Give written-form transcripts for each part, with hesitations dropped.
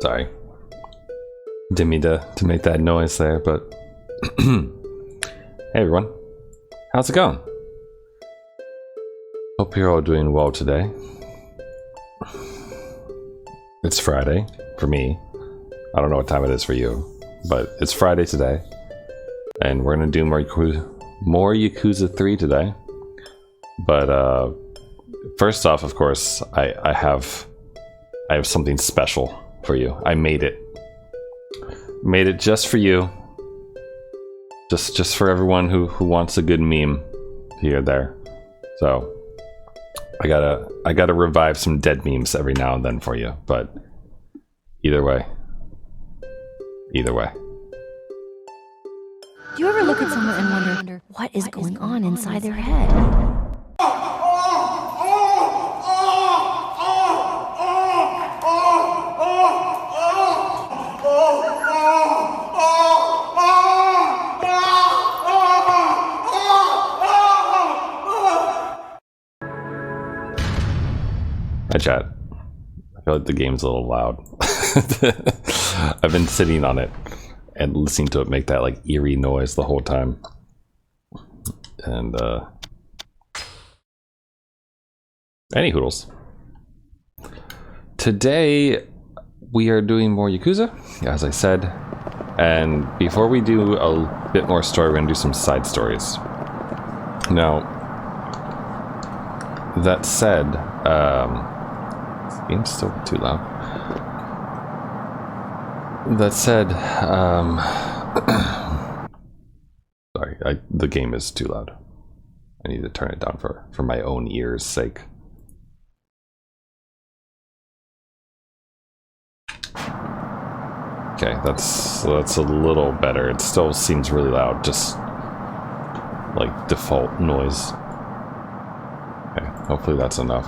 Sorry. Didn't mean to make that noise there, but... Hey everyone. How's it going? Hope you're all doing well today. It's Friday, for me. I don't know what time it is for you, but it's Friday today. And we're gonna do more Yakuza 3 today. But, first off, of course, I have something special for you. I made it. Made it just for you. Just for everyone who wants a good meme here or there. So I gotta revive some dead memes every now and then for you, but either way. Do you ever look at someone and wonder what is going on inside their head? Hi chat. I feel like the game's a little loud. I've been sitting on it and listening to it make that like eerie noise the whole time. And any hoodles. Today we are doing more Yakuza, as I said. And before we do a bit more story, we're gonna do some side stories. Now, that said, this game's still too loud. That said, sorry, the game is too loud. I need to turn it down for my own ears' sake. Okay, that's a little better. It still seems really loud, just like default noise. Okay, hopefully that's enough.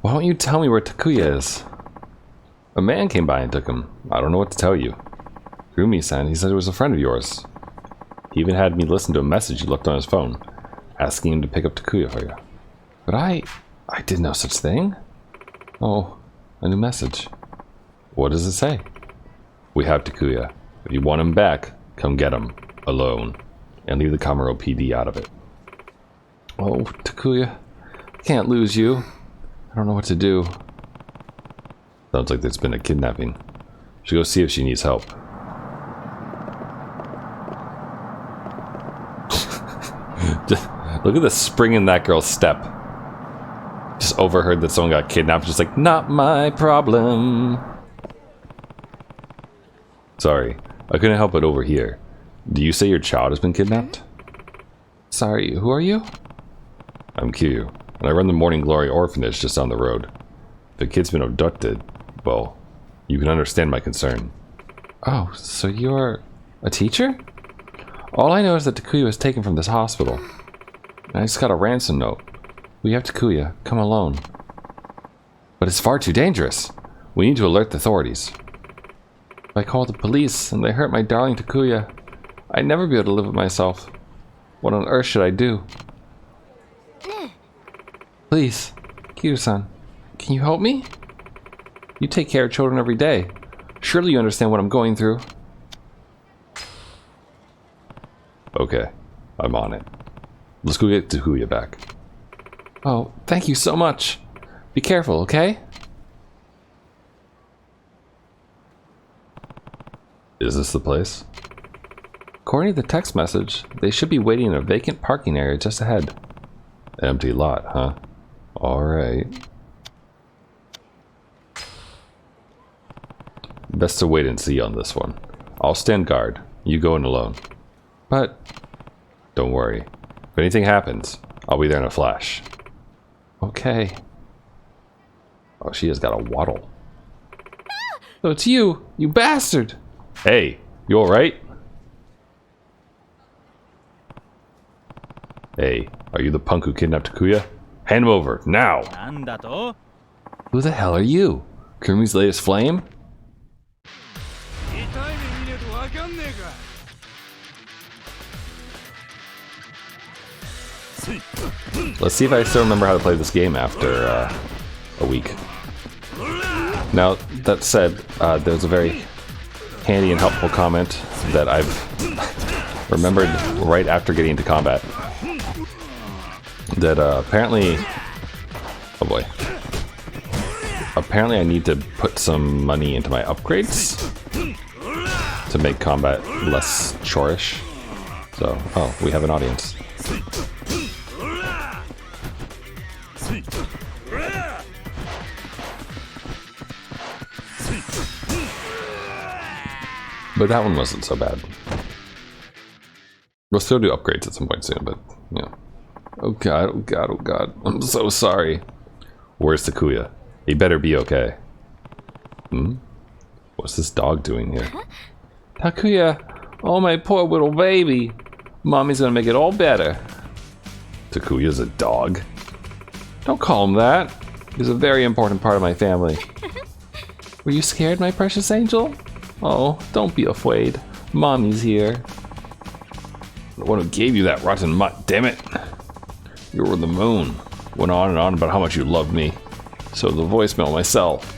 Why don't you tell me where Takuya is? A man came by and took him. I don't know what to tell you. Gumi-san, he said it was a friend of yours. He even had me listen to a message he left on his phone, asking him to pick up Takuya for you. But I did no such thing. Oh, a new message. What does it say? We have Takuya. If you want him back, come get him. Alone. And leave the Kamaro PD out of it. Oh, Takuya. I can't lose you. I don't know what to do. Sounds like there's been a kidnapping. Should go see if she needs help. Look at the spring in that girl's step. Just overheard that someone got kidnapped. Just like, not my problem. Sorry, I couldn't help but overhear. Do you say your child has been kidnapped? Sorry, who are you? I'm Kiryu, and I run the Morning Glory orphanage just down the road. If the kid's been abducted, well, you can understand my concern. Oh, so you're a teacher? All I know is that Takuya was taken from this hospital. And I just got a ransom note. We have Takuya. Come alone. But it's far too dangerous. We need to alert the authorities. If I call the police and they hurt my darling Takuya, I'd never be able to live with myself. What on earth should I do? Please, Kiryu-san, can you help me? You take care of children every day. Surely you understand what I'm going through. Okay, I'm on it. Let's go get Takuya back. Oh, thank you so much. Be careful, okay? Is this the place? According to the text message, they should be waiting in a vacant parking area just ahead. Empty lot, huh? Alright. Best to wait and see on this one. I'll stand guard. You go in alone. But don't worry. If anything happens, I'll be there in a flash. Okay. Oh, she has got a waddle. So it's you bastard! Hey, you alright? Hey, are you the punk who kidnapped Takuya? Hand him over, now! Who the hell are you? Kurumi's latest flame? Let's see if I still remember how to play this game after a week. Now, that said, there's a very handy and helpful comment that I've remembered right after getting into combat. That apparently... Oh boy. Apparently I need to put some money into my upgrades to make combat less chorish. So, oh, we have an audience. But that one wasn't so bad. We'll still do upgrades at some point soon, but, you know. Oh god, oh god, oh god. I'm so sorry. Where's Takuya? He better be okay. Hmm? What's this dog doing here? Takuya! Oh, my poor little baby! Mommy's gonna make it all better. Takuya's a dog? Don't call him that. He's a very important part of my family. Were you scared, my precious angel? Oh, don't be afraid. Mommy's here. The one who gave you that rotten mutt, damn it! You were the moon. Went on and on about how much you loved me. So the voicemail myself.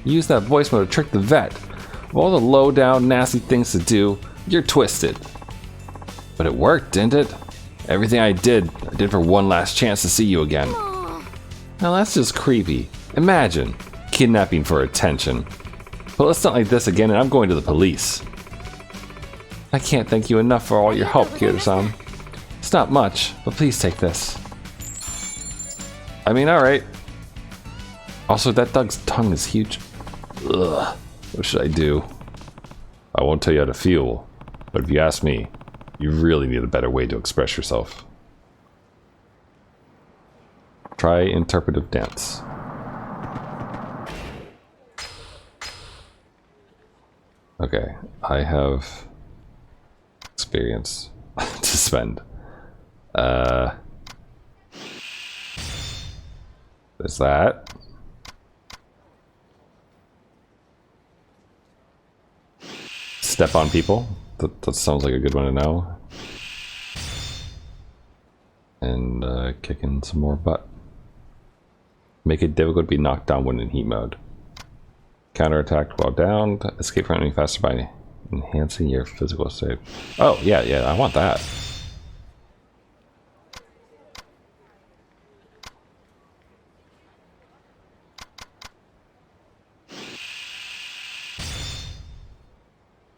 You used that voicemail to trick the vet. Of all the low-down, nasty things to do, you're twisted. But it worked, didn't it? Everything I did for one last chance to see you again. Now that's just creepy. Imagine, kidnapping for attention. But let's not like this again and I'm going to the police. I can't thank you enough for all your help, Kiryu-san. It's not much, but please take this. I mean, alright. Also, that dog's tongue is huge. Ugh. What should I do? I won't tell you how to feel, but if you ask me, you really need a better way to express yourself. Try interpretive dance. Okay, I have experience to spend. There's that. Step on people. That sounds like a good one to know. And kicking some more butt. Make it difficult to be knocked down when in heat mode. Counterattack while down. Escape from enemy faster by enhancing your physical save. Oh, yeah, I want that.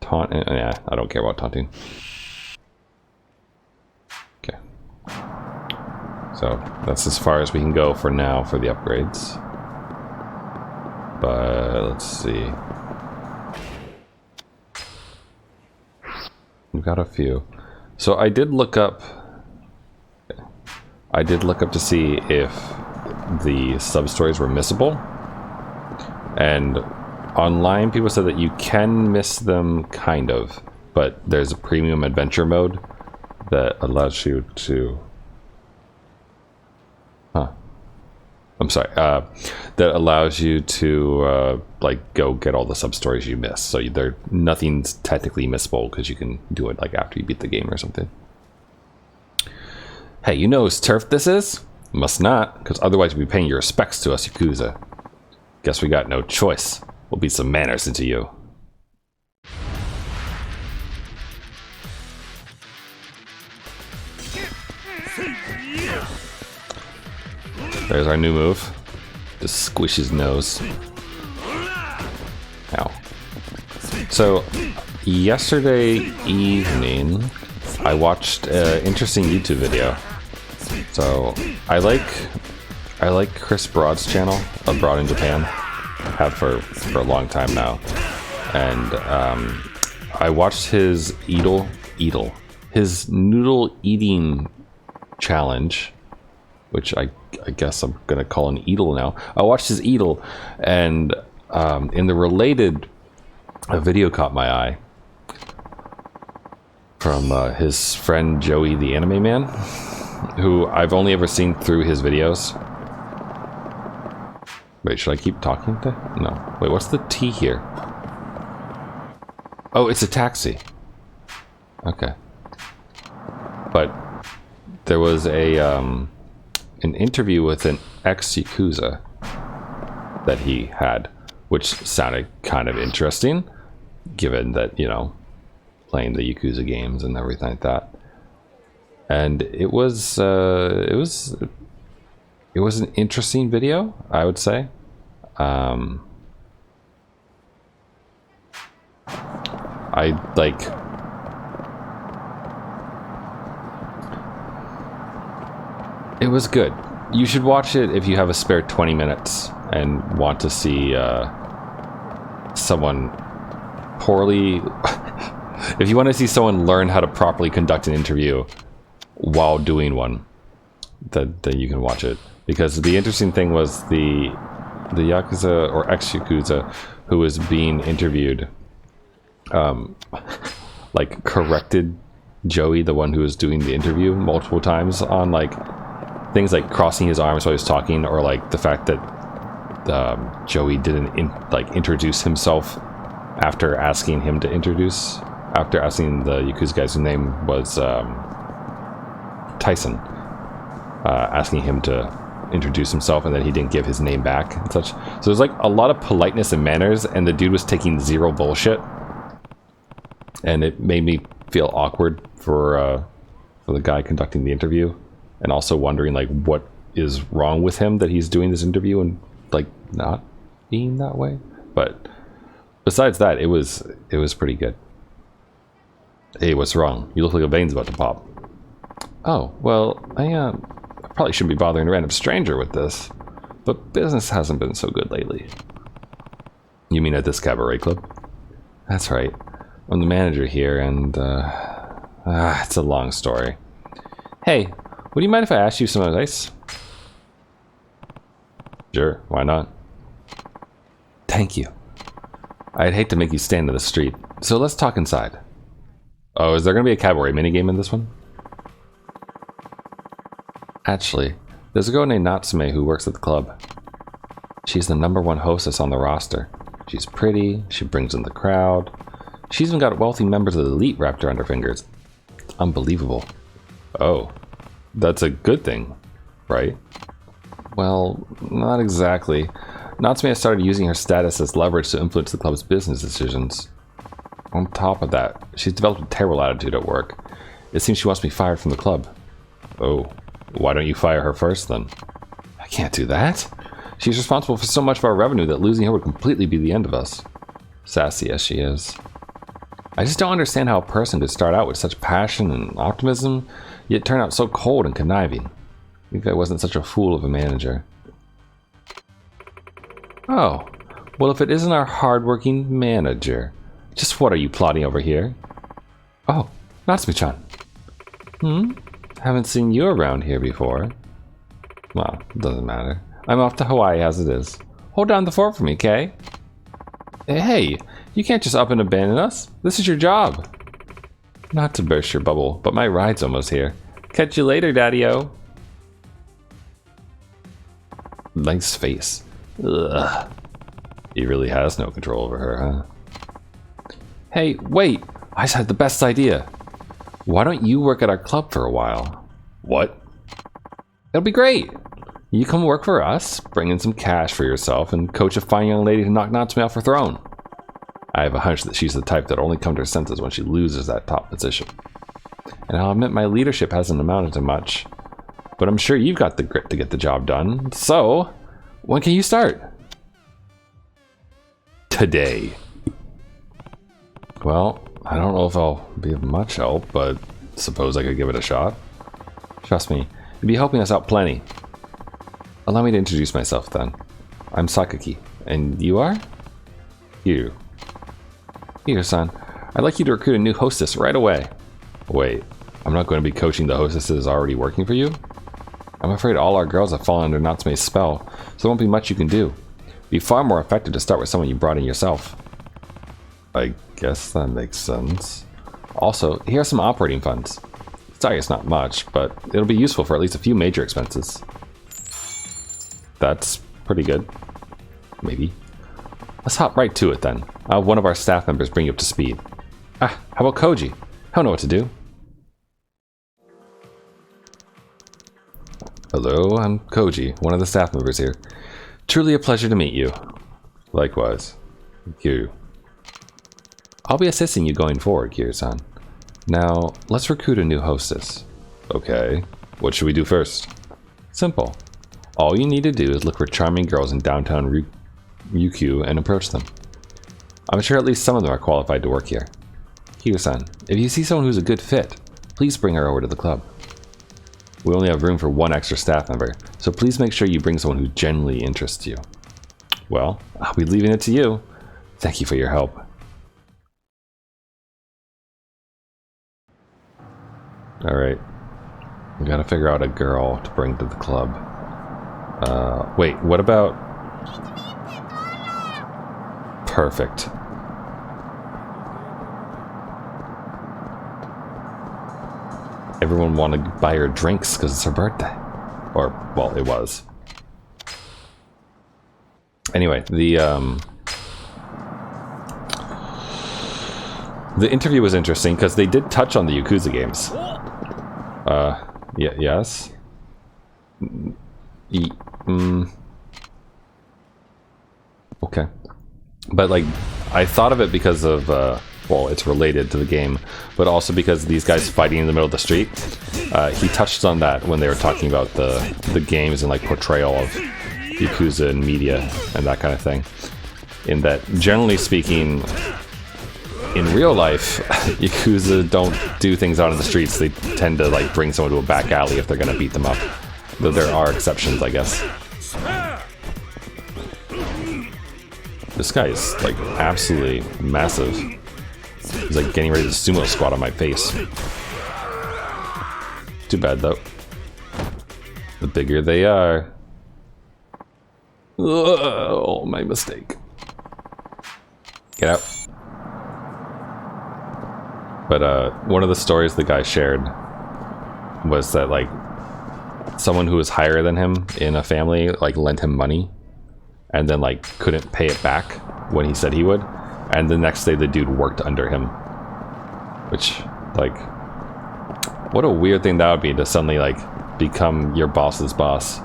Taunt, yeah, I don't care about taunting. Okay. So, that's as far as we can go for now for the upgrades. But, let's see. We've got a few. So, I did look up to see if the substories were missable. And online, people said that you can miss them, kind of, but there's a premium adventure mode that allows you to... I'm sorry, that allows you to, like, go get all the sub-stories you missed. So nothing's technically missable, because you can do it, like, after you beat the game or something. Hey, you know whose turf this is? Must not, because otherwise you'd be paying your respects to us, Yakuza. Guess we got no choice. We'll beat some manners into you. There's our new move. Just squish his nose. Ow. So, yesterday evening, I watched an interesting YouTube video. So, I like Chris Broad's channel, Abroad in Japan. Have for a long time now. And I watched his his noodle eating challenge, which I guess I'm gonna call an Eatle now. I watched his Eatle, and in the related, a video caught my eye from his friend Joey the Anime Man, who I've only ever seen through his videos. Wait, should I keep talking to? No. Wait, what's the T here? Oh, it's a taxi. Okay. But there was an interview with an ex-Yakuza that he had, which sounded kind of interesting, given that, you know, playing the Yakuza games and everything like that. And it was an interesting video, I would say. It was good. You should watch it if you have a spare 20 minutes and want to see someone poorly... if you want to see someone learn how to properly conduct an interview while doing one, then you can watch it. Because the interesting thing was the Yakuza, or ex-Yakuza, who was being interviewed, like, corrected Joey, the one who was doing the interview, multiple times on, like, things like crossing his arms while he was talking, or like the fact that Joey didn't introduce himself after asking him to introduce, after asking the Yakuza guy's name was Tyson, asking him to introduce himself, and then he didn't give his name back and such. So there's like a lot of politeness and manners, and the dude was taking zero bullshit, and it made me feel awkward for the guy conducting the interview. And also wondering, like, what is wrong with him that he's doing this interview and, like, not being that way. But besides that, it was pretty good. Hey, what's wrong? You look like a vein's about to pop. Oh, well, I probably shouldn't be bothering a random stranger with this. But business hasn't been so good lately. You mean at this cabaret club? That's right. I'm the manager here, and, it's a long story. Hey, would you mind if I asked you some advice? Sure, why not? Thank you. I'd hate to make you stand in the street, so let's talk inside. Oh, is there going to be a cabaret minigame in this one? Actually, there's a girl named Natsume who works at the club. She's the #1 hostess on the roster. She's pretty, she brings in the crowd. She's even got wealthy members of the elite wrapped around her fingers. It's unbelievable. Oh. That's a good thing, right? Well, not exactly. Natsume has started using her status as leverage to influence the club's business decisions. On top of that, she's developed a terrible attitude at work. It seems she wants me fired from the club. Oh, why don't you fire her first then? I can't do that. She's responsible for so much of our revenue that losing her would completely be the end of us. Sassy as she is. I just don't understand how a person could start out with such passion and optimism, yet turn out so cold and conniving. If I wasn't such a fool of a manager. Oh, well, if it isn't our hard-working manager, just what are you plotting over here? Oh, Natsume-chan. Haven't seen you around here before. Well, doesn't matter. I'm off to Hawaii as it is. Hold down the fort for me, Kay? Hey, you can't just up and abandon us. This is your job. Not to burst your bubble, but my ride's almost here. Catch you later, Daddy-o. Nice face. Ugh. He really has no control over her, huh? Hey, wait! I just had the best idea. Why don't you work at our club for a while? What? It'll be great! You come work for us, bring in some cash for yourself, and coach a fine young lady to knock Natsume off her throne. I have a hunch that she's the type that'll only come to her senses when she loses that top position. And I'll admit my leadership hasn't amounted to much. But I'm sure you've got the grit to get the job done. So, when can you start? Today. Well, I don't know if I'll be of much help, but suppose I could give it a shot. Trust me, you'd be helping us out plenty. Allow me to introduce myself then. I'm Sakaki, and you are? Kiryu. Kiryu-san, I'd like you to recruit a new hostess right away. Wait, I'm not going to be coaching the hostesses already working for you? I'm afraid all our girls have fallen under Natsume's spell, so there won't be much you can do. It'd be far more effective to start with someone you brought in yourself. I guess that makes sense. Also, here are some operating funds. Sorry it's not much, but it'll be useful for at least a few major expenses. That's pretty good. Maybe. Let's hop right to it then. I'll have one of our staff members bring you up to speed. How about Koji? I don't know what to do. Hello, I'm Koji, one of the staff members here. Truly a pleasure to meet you. Likewise. Kiryu. I'll be assisting you going forward, Kiryu-san. Now, let's recruit a new hostess. Okay. What should we do first? Simple. All you need to do is look for charming girls in downtown Ryukyu and approach them. I'm sure at least some of them are qualified to work here. Kiryu-san, if you see someone who's a good fit, please bring her over to the club. We only have room for one extra staff member, so please make sure you bring someone who genuinely interests you. Well, I'll be leaving it to you. Thank you for your help. Alright. We gotta figure out a girl to bring to the club. Wait, what about... Perfect. Everyone wanted to buy her drinks because it's her birthday. Or, well, it was. Anyway, the interview was interesting because they did touch on the Yakuza games. Yes? Okay. But, like, I thought of it because of, well, it's related to the game, but also because these guys fighting in the middle of the street. He touched on that when they were talking about the games and, like, portrayal of Yakuza in media and that kind of thing. In that, generally speaking, in real life, Yakuza don't do things out in the streets. They tend to, like, bring someone to a back alley if they're gonna beat them up. Though there are exceptions, I guess. This guy is, like, absolutely massive. He's, like, getting ready to sumo squat on my face. Too bad, though. The bigger they are. Oh, my mistake. Get out. But, one of the stories the guy shared was that, like, someone who was higher than him in a family, like, lent him money and then, like, couldn't pay it back when he said he would. And the next day the dude worked under him. Which, like, what a weird thing that would be to suddenly, like, become your boss's boss.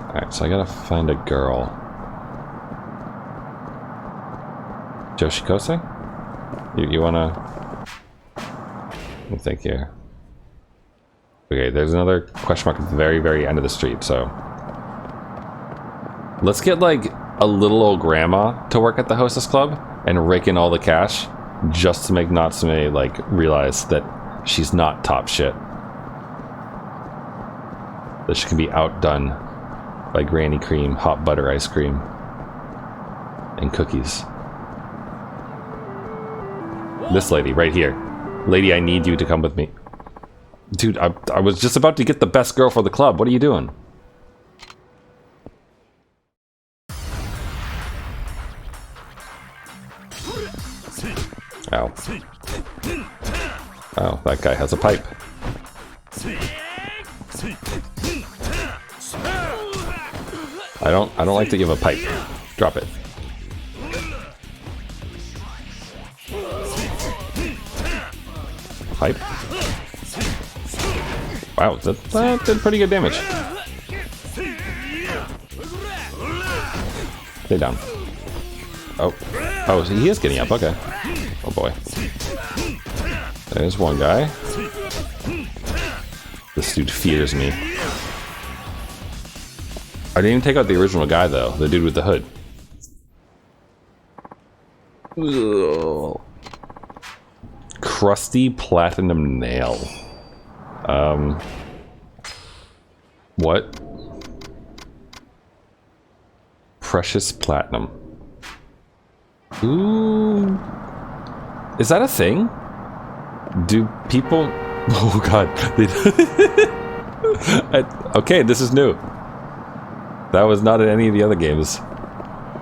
Alright, so I gotta find a girl. Joshikose? You wanna... Let me think here. Okay, there's another question mark at the very, very end of the street, so... Let's get, like, a little old grandma to work at the hostess club and rake in all the cash just to make Natsume, like, realize that she's not top shit. That she can be outdone by Granny Cream, hot butter ice cream, and cookies. This lady, right here. Lady, I need you to come with me. Dude, I was just about to get the best girl for the club. What are you doing? Ow. Oh, that guy has a pipe. I don't like that you have a pipe. Drop it. Pipe. Wow, that did pretty good damage. Stay down. Oh, he is getting up. Okay. Oh boy. There's one guy. This dude fears me. I didn't even take out the original guy though, the dude with the hood. Ugh. Crusty platinum nail. What? Precious platinum. Ooh. Is that a thing? Do people... Oh god. Okay, this is new. That was not in any of the other games.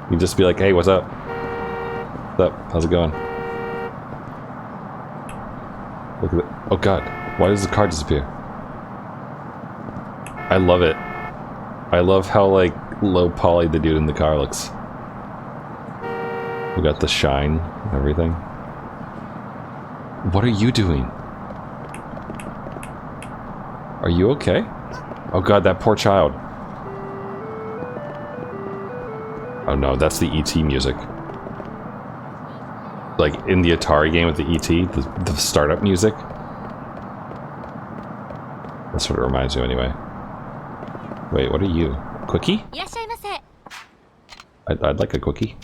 You just be like, hey, what's up? What's up? How's it going? Look at it. Oh god. Why does the car disappear? I love it. I love how, like, low poly the dude in the car looks. We got the shine and everything. What are you doing? Are you okay? Oh god, that poor child. Oh no, that's the ET music. Like in the Atari game with the ET, the startup music. That's what it reminds you anyway. Wait, what are you? Quickie? I'd like a quickie.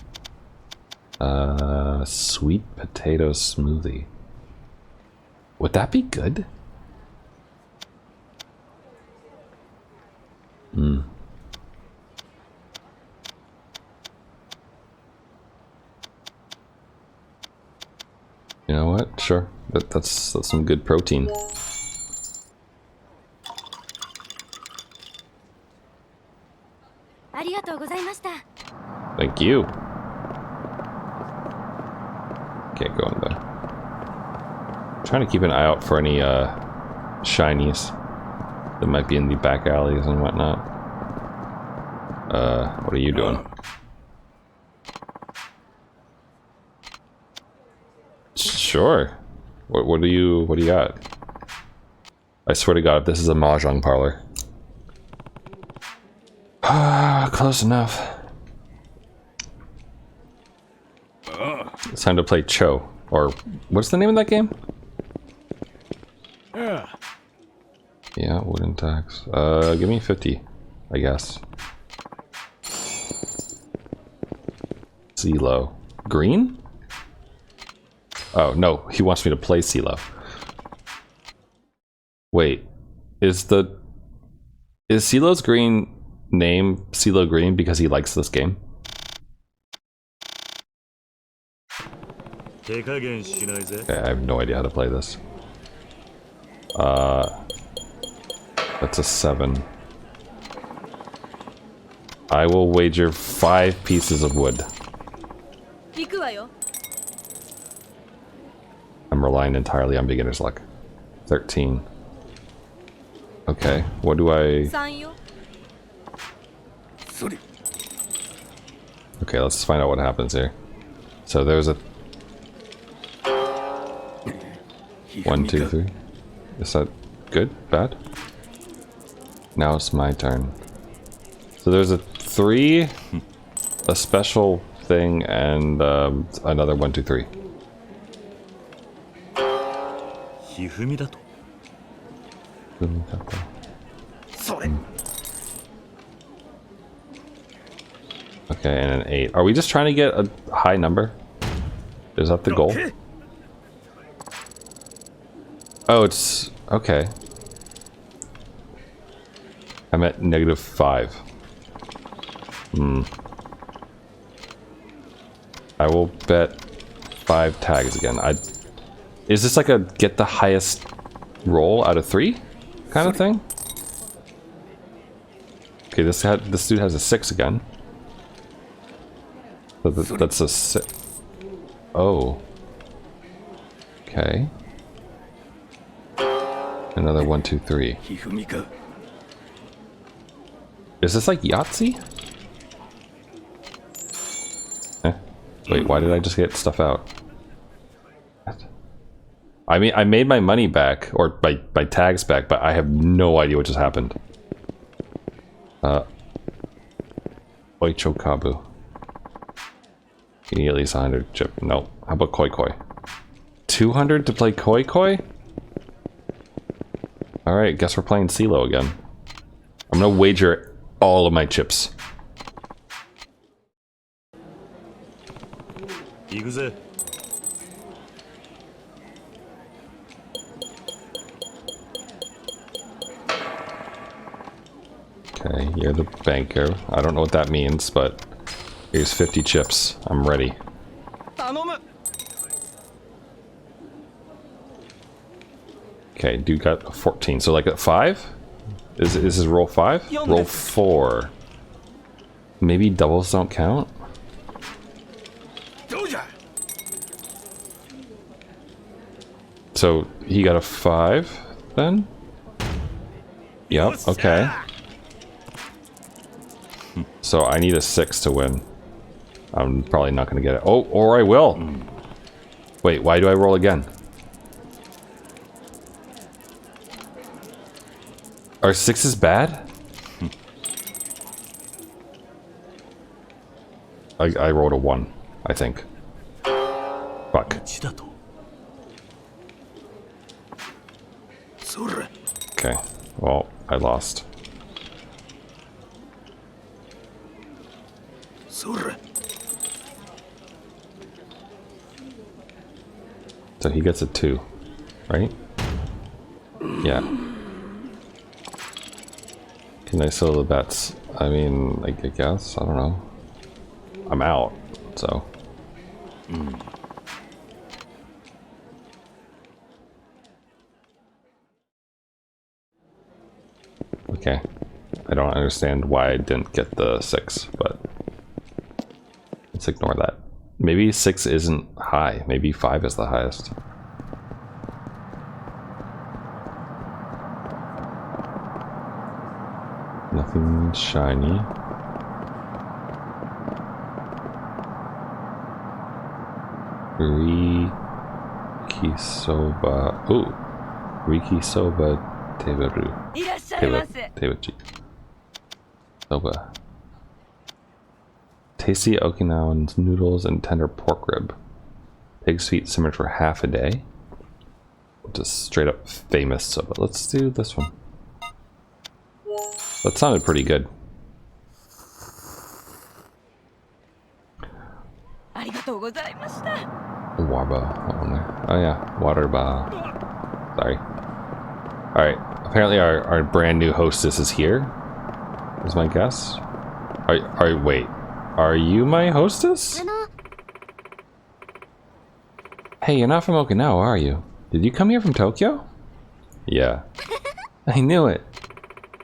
Sweet potato smoothie. Would that be good? Hmm. You know what? Sure. That's some good protein. Thank you. Can't go in there. I'm trying to keep an eye out for any shinies that might be in the back alleys and whatnot. What are you doing? Sure. What do you got? I swear to God, if this is a Mahjong Parlor. Close enough. It's time to play Cho. Or, what's the name of that game? Yeah, wooden tax. Give me 50, I guess. CeeLo. Green? Oh, no, he wants me to play CeeLo. Wait, is CeeLo's green name CeeLo Green because he likes this game? Okay, I have no idea how to play this. That's a 7. I will wager 5 pieces of wood. I'm relying entirely on beginner's luck. 13. Okay, what do I... Okay, let's find out what happens here. So there's a... 1, 2, 3. Is that good? Bad? Now it's my turn. So there's a 3, a special thing, and another 1, 2, 3. Okay, and an 8. Are we just trying to get a high number? Is that the goal? Oh, it's... okay. I'm at -5. I will bet 5 tags again. Is this like a get the highest roll out of 3 kind of thing? Okay, this dude has a 6 again. So that's a 6. Oh. Okay. Another 1, 2, 3. Is this like Yahtzee? Wait, why did I just get stuff out? What? I mean, I made my money back, or my tags back, but I have no idea what just happened. Oichokabu. You need at least 100 chip. No. How about Koi Koi? 200 to play Koi Koi? Alright, guess we're playing CeeLo again. I'm gonna wager all of my chips. Yakuza. Okay, you're the banker. I don't know what that means, but here's 50 chips. I'm ready. Okay, dude got a 14. So like at 5? Is his roll 5? Roll 4. Maybe doubles don't count? So he got a 5 then? Yep, okay. So I need a 6 to win. I'm probably not gonna get it. Oh, or I will. Wait, why do I roll again? Are 6s bad? I rolled a 1, I think. Fuck. Okay, well, I lost. So he gets a 2, right? Yeah. Can I sell the bets? I mean, I guess, I don't know. I'm out, so. Okay. I don't understand why I didn't get the 6, but let's ignore that. Maybe 6 isn't high. Maybe 5 is the highest. Nothing shiny. Rikisoba. Ooh. Rikisoba Tebaru. Tebachi. Soba. Tasty Okinawan noodles and tender pork rib. Pig's feet simmered for half a day. Just straight up famous soba. Let's do this one. That sounded pretty good. Warba. Oh yeah, waterba. Sorry. Alright, apparently our brand new hostess is here. Is my guess. Wait. Are you my hostess? Hey, you're not from Okinawa, are you? Did you come here from Tokyo? Yeah. I knew it.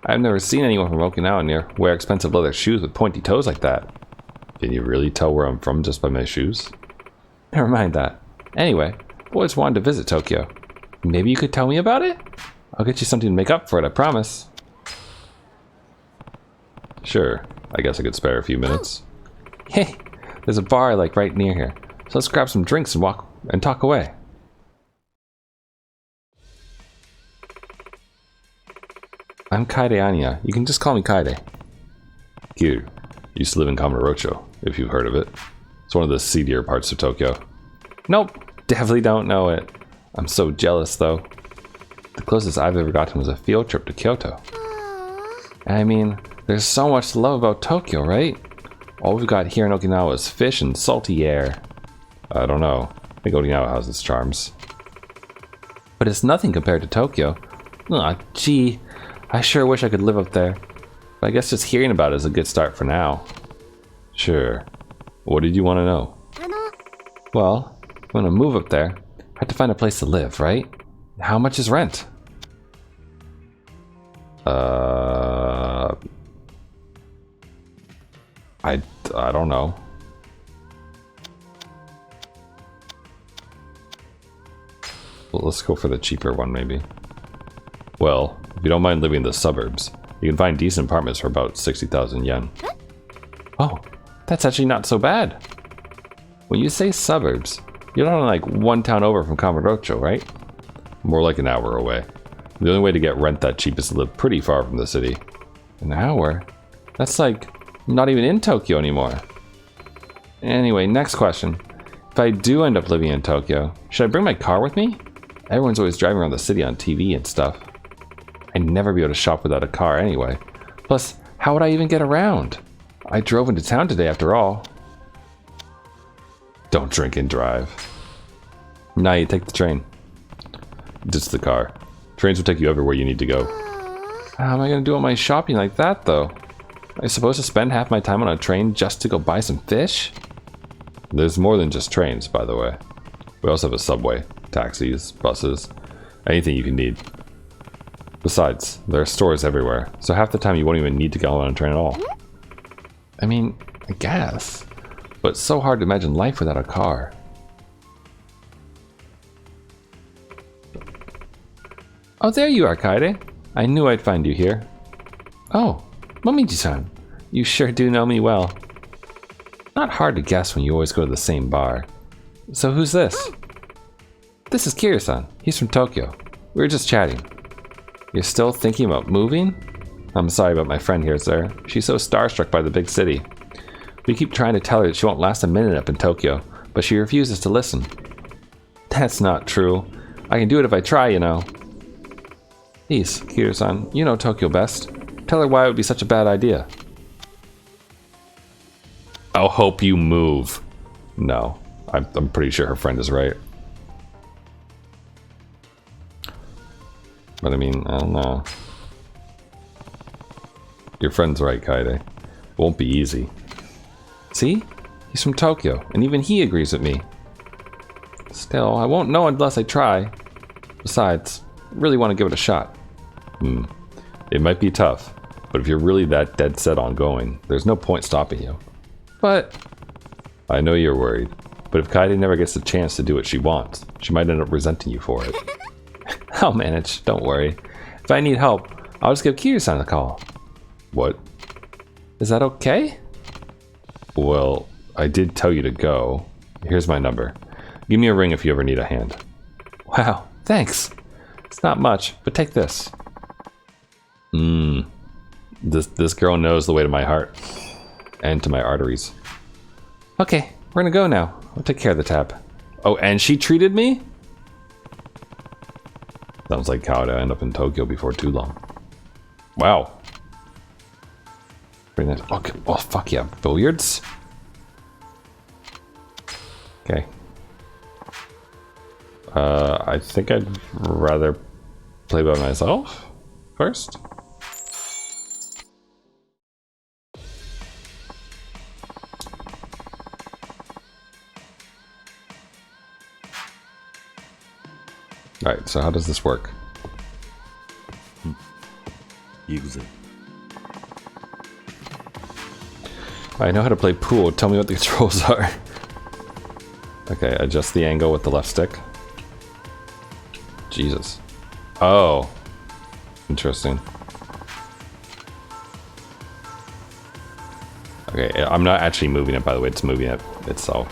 I've never seen anyone from Okinawa wear expensive leather shoes with pointy toes like that. Can you really tell where I'm from just by my shoes? Never mind that. Anyway, I've always wanted to visit Tokyo. Maybe you could tell me about it? I'll get you something to make up for it, I promise. Sure, I guess I could spare a few minutes. Hey, there's a bar like right near here. So let's grab some drinks and walk and talk away. I'm Kaede Anya. You can just call me Kaede. Kiryu. Used to live in Kamurocho, if you've heard of it. It's one of the seedier parts of Tokyo. Nope, definitely don't know it. I'm so jealous, though. The closest I've ever gotten was a field trip to Kyoto. I mean, there's so much to love about Tokyo, right? All we've got here in Okinawa is fish and salty air. I don't know. I think Okinawa has its charms. But it's nothing compared to Tokyo. Aw, gee. I sure wish I could live up there. But I guess just hearing about it is a good start for now. Sure. What did you want to know? Well, when I move up there, I have to find a place to live, right? How much is rent? I don't know. Well, let's go for the cheaper one, maybe. Well, if you don't mind living in the suburbs, you can find decent apartments for about 60,000 yen. Oh, that's actually not so bad. When you say suburbs, you're not like one town over from Kamurocho, right? More like an hour away. The only way to get rent that cheap is to live pretty far from the city. An hour? That's like not even in Tokyo anymore. Anyway, next question. If I do end up living in Tokyo, should I bring my car with me? Everyone's always driving around the city on TV and stuff. I'd never be able to shop without a car anyway. Plus, how would I even get around? I drove into town today after all. Don't drink and drive. Nah, you take the train. Ditch the car. Trains will take you everywhere you need to go. How am I going to do all my shopping like that, though? Am I supposed to spend half my time on a train just to go buy some fish? There's more than just trains, by the way. We also have a subway, taxis, buses, anything you can need. Besides, there are stores everywhere, so half the time you won't even need to go on a train at all. I mean, I guess, but it's so hard to imagine life without a car. Oh, there you are, Kaede. I knew I'd find you here. Oh, Momiji-san. You sure do know me well. Not hard to guess when you always go to the same bar. So who's this? This is Kiryu-san. He's from Tokyo. We were just chatting. You're still thinking about moving? I'm sorry about my friend here, sir. She's so starstruck by the big city. We keep trying to tell her that she won't last a minute up in Tokyo, but she refuses to listen. That's not true. I can do it if I try, you know. Please, Kiryu-san, you know Tokyo best. Tell her why it would be such a bad idea. I'll hope you move. No, I'm pretty sure her friend is right. But I mean, I don't know. Your friend's right, Kaede. It won't be easy. See? He's from Tokyo, and even he agrees with me. Still, I won't know unless I try. Besides, I really want to give it a shot. It might be tough, but if you're really that dead set on going, there's no point stopping you. But I know you're worried, but if Kaede never gets the chance to do what she wants, she might end up resenting you for it. I'll manage, don't worry. If I need help, I'll just give Kiryu-san a call. What? Is that okay? Well, I did tell you to go. Here's my number. Give me a ring if you ever need a hand. Wow, thanks. It's not much, but take this. This girl knows the way to my heart. And to my arteries. Okay, we're gonna go now. I'll take care of the tab. Oh, and she treated me? Sounds like how to end up in Tokyo before too long. Wow. Pretty nice. Okay. Oh, fuck yeah. Billiards? Okay. I think I'd rather play by myself first. Alright, so how does this work? Yakuza. I know how to play pool. Tell me what the controls are. Okay, adjust the angle with the left stick. Jesus. Oh. Interesting. Okay, I'm not actually moving it, by the way. It's moving it itself.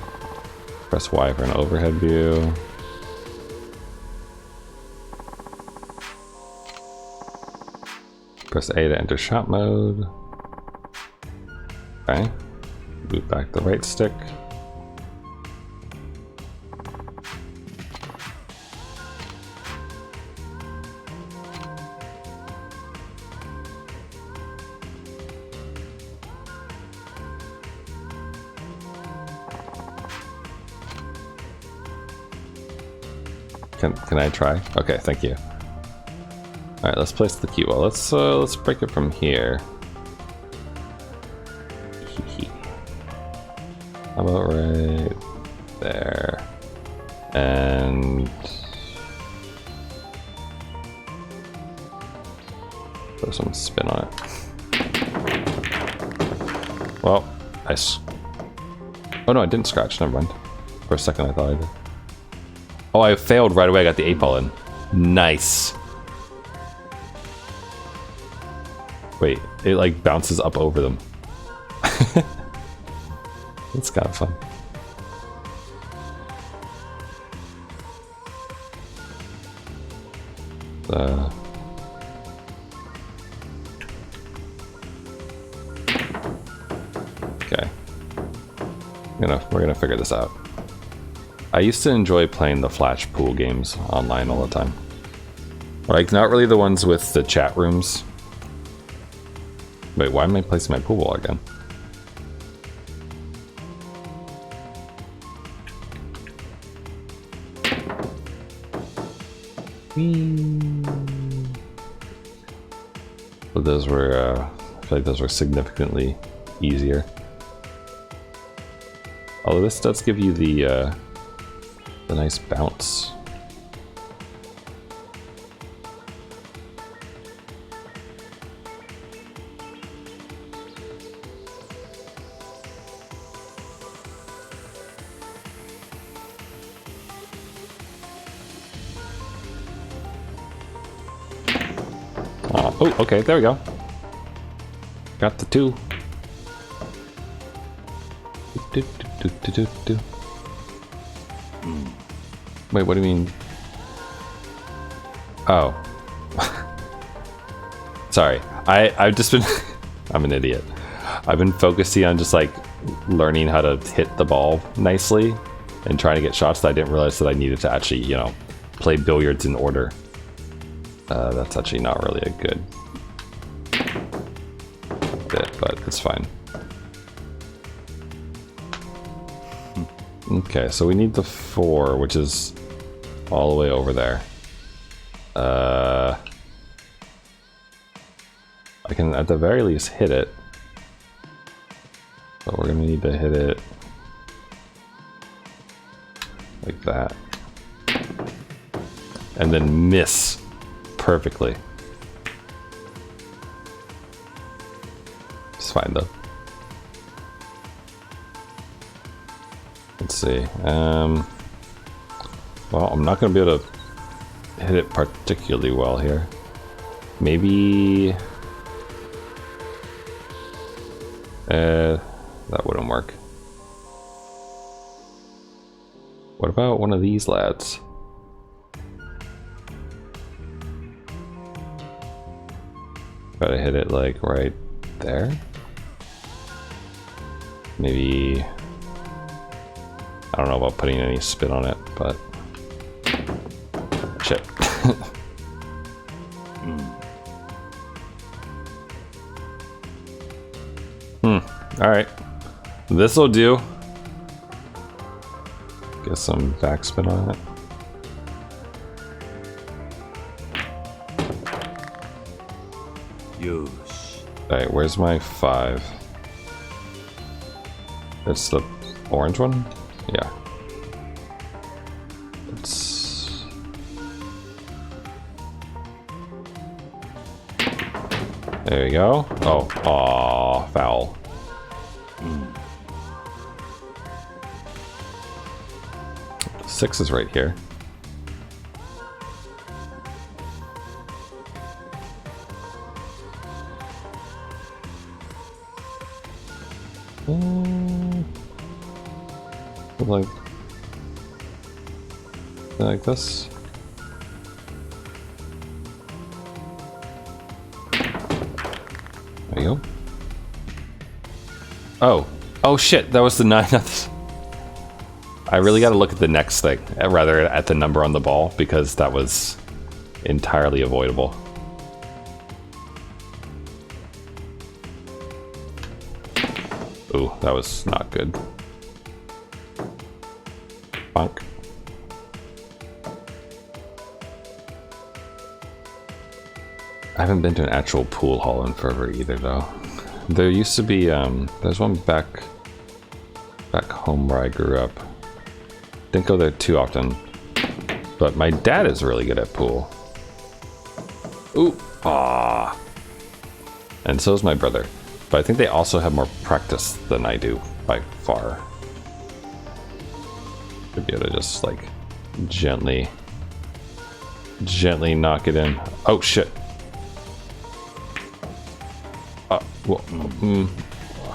Press Y for an overhead view. Press A to enter shot mode. Okay. Move back the right stick. Can I try? Okay, thank you. All right, let's place the cue ball. Let's break it from here. How about right there? And throw some spin on it. Well, oh no, I didn't scratch. Never mind. For a second, I thought I did. Oh, I failed right away. I got the 8-ball in. Nice. Wait, it like bounces up over them. It's kind of fun. Okay. We're gonna figure this out. I used to enjoy playing the Flash pool games online all the time. Like, not really the ones with the chat rooms. Wait, why am I placing my pool ball again? But those were, I feel like those were significantly easier. Although this does give you the nice bounce. Oh, okay, there we go. Got the 2. Wait, what do you mean? Oh. Sorry, I've just been I'm an idiot. I've been focusing on just like learning how to hit the ball nicely and trying to get shots that I didn't realize that I needed to actually, you know, play billiards in order. That's actually not really a good bit, but it's fine. Okay, so we need the 4, which is all the way over there. I can at the very least hit it. But we're gonna need to hit it like that. And then miss perfectly. It's fine though. Let's see. Well, I'm not gonna be able to hit it particularly well here. Maybe that wouldn't work. What about one of these lads? Gotta hit it like right there. Maybe I don't know about putting any spin on it, but shit. Alright. This'll do. Get some backspin on it. Alright, where's my 5? It's the orange one? Yeah. It's... There we go. Oh, aw, foul. 6 is right here. Like this. There you go. Oh shit, that was the 9. I really got to look at the next thing, rather at the number on the ball, because that was entirely avoidable. Ooh, that was not good. Bonk. I haven't been to an actual pool hall in forever either, though. There used to be, there's one back home where I grew up. Didn't go there too often, but my dad is really good at pool. Ooh, ah. And so is my brother, but I think they also have more practice than I do by far. Should be able to just like gently knock it in. Oh shit. Well,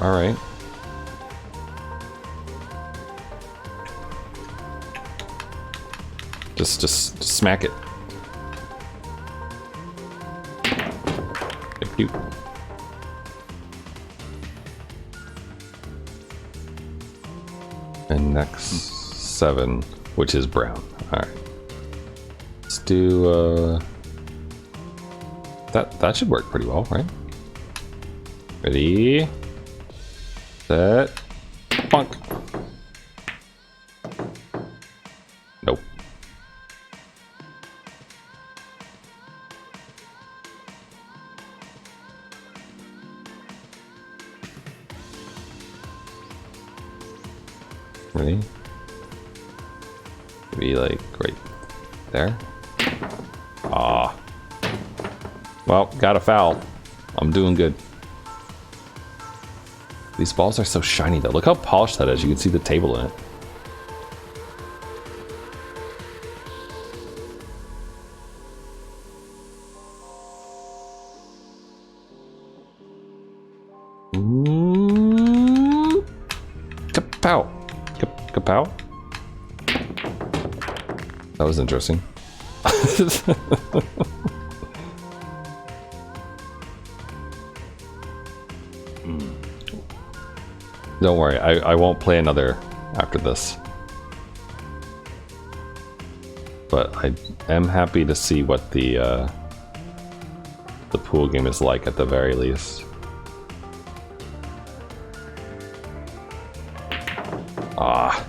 all right. Just smack it. Thank you. And next 7, which is brown. All right. Let's do that should work pretty well, right? Ready, set, bonk. Nope. Ready? Maybe like right there. Ah. Well, got a foul. I'm doing good. These balls are so shiny though. Look how polished that is. You can see the table in it. Kapow. Kapow. That was interesting. Don't worry, I won't play another after this. But I am happy to see what the pool game is like at the very least. Ah.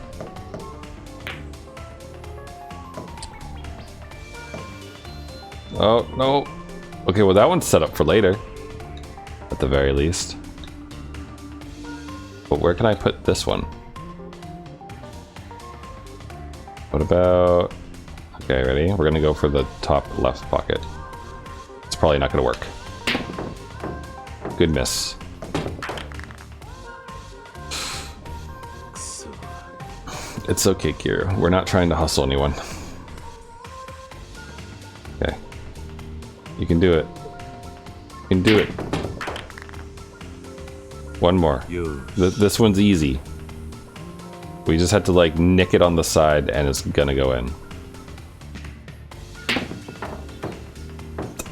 Oh, no. Okay, well that one's set up for later. At the very least. But where can I put this one? What about... Okay, ready? We're gonna go for the top left pocket. It's probably not gonna work. Good miss. It's okay, Kiryu. We're not trying to hustle anyone. Okay. You can do it. You can do it. One more. This one's easy. We just had to like nick it on the side and it's gonna go in.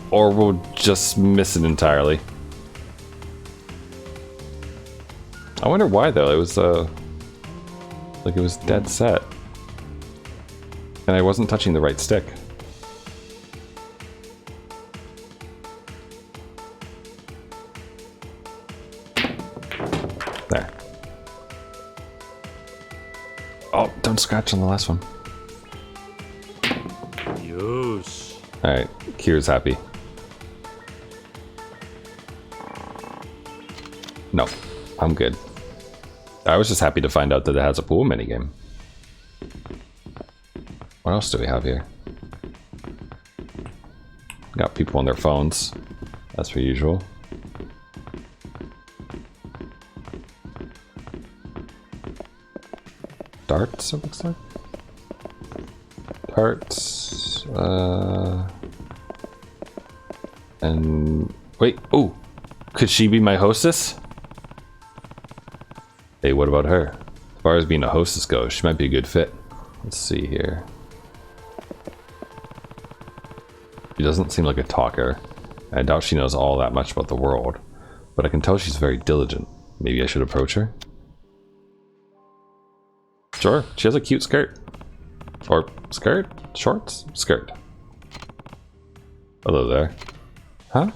Or we'll just miss it entirely. I wonder why though. It was like it was dead set. And I wasn't touching the right stick. There. Oh, don't scratch on the last one. Yes. Alright, Kiryu's happy. No, I'm good. I was just happy to find out that it has a pool minigame. What else do we have here? Got people on their phones. That's per usual. Darts, it looks like. Darts. And wait. Oh, could she be my hostess? Hey, what about her? As far as being a hostess goes, she might be a good fit. Let's see here. She doesn't seem like a talker. I doubt she knows all that much about the world, but I can tell she's very diligent. Maybe I should approach her? Sure, she has a cute skirt. Or skirt? Shorts? Skirt. Hello there. Huh?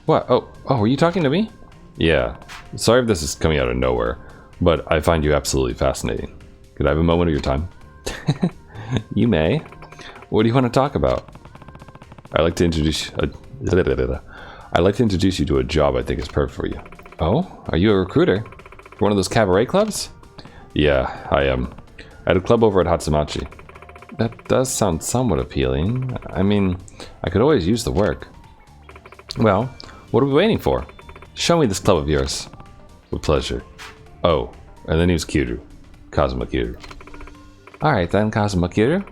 What? Oh, were you talking to me? Yeah. Sorry if this is coming out of nowhere, but I find you absolutely fascinating. Could I have a moment of your time? You may. What do you want to talk about? I'd like to introduce you to a job I think is perfect for you. Oh? Are you a recruiter? For one of those cabaret clubs? Yeah, I am. At a club over at Hatsumachi. That does sound somewhat appealing. I mean, I could always use the work. Well, what are we waiting for? Show me this club of yours. With pleasure. Oh, and then he was Kiryu. Kazuma Kiryu. Alright then, Kazuma Kiryu.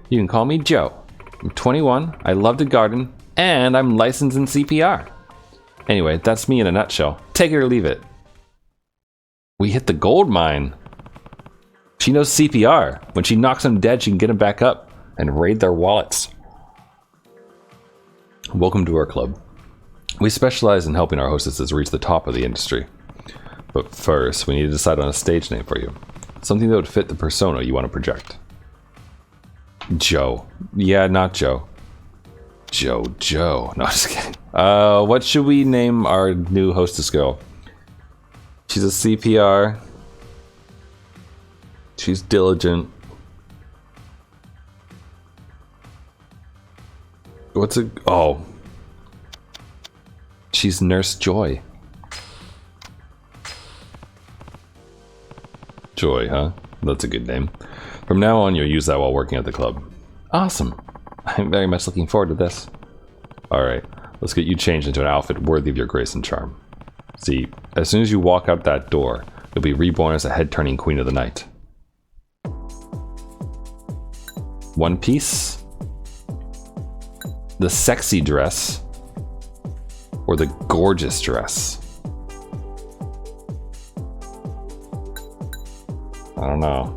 You can call me Joe. I'm 21, I love to garden, and I'm licensed in CPR. Anyway, that's me in a nutshell. Take it or leave it. We hit the gold mine. She knows CPR. When she knocks them dead, she can get them back up and raid their wallets. Welcome to our club. We specialize in helping our hostesses reach the top of the industry. But first, we need to decide on a stage name for you. Something that would fit the persona you want to project. Joe. Yeah, not Joe. Joe. No, just kidding. What should we name our new hostess girl? She's a CPR. She's diligent. Oh. She's Nurse Joy. Joy, huh? That's a good name. From now on, you'll use that while working at the club. Awesome. I'm very much looking forward to this. Alright, let's get you changed into an outfit worthy of your grace and charm. See, as soon as you walk out that door, you'll be reborn as a head-turning queen of the night. One piece, the sexy dress, or the gorgeous dress. I don't know.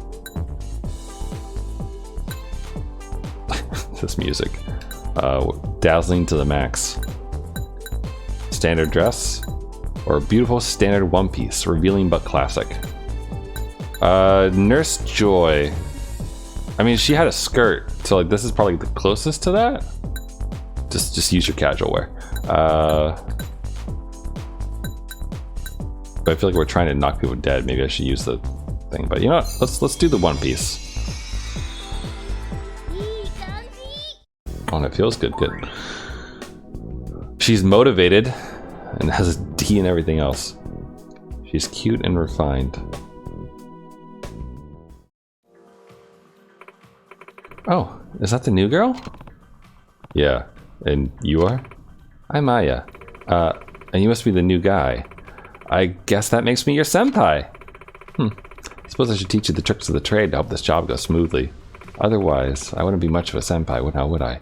This music. Dazzling to the max. Standard dress, or a beautiful standard one piece, revealing but classic. Nurse Joy. I mean, she had a skirt, so like this is probably the closest to that. Just use your casual wear. But I feel like we're trying to knock people dead. Maybe I should use the thing. But you know what? Let's do the one piece. Oh, and it feels good. Good. She's motivated and has a D and everything else. She's cute and refined. Oh, is that the new girl? Yeah, and you are? I'm Maya. And you must be the new guy. I guess that makes me your senpai. I suppose I should teach you the tricks of the trade to help this job go smoothly. Otherwise, I wouldn't be much of a senpai, now would I?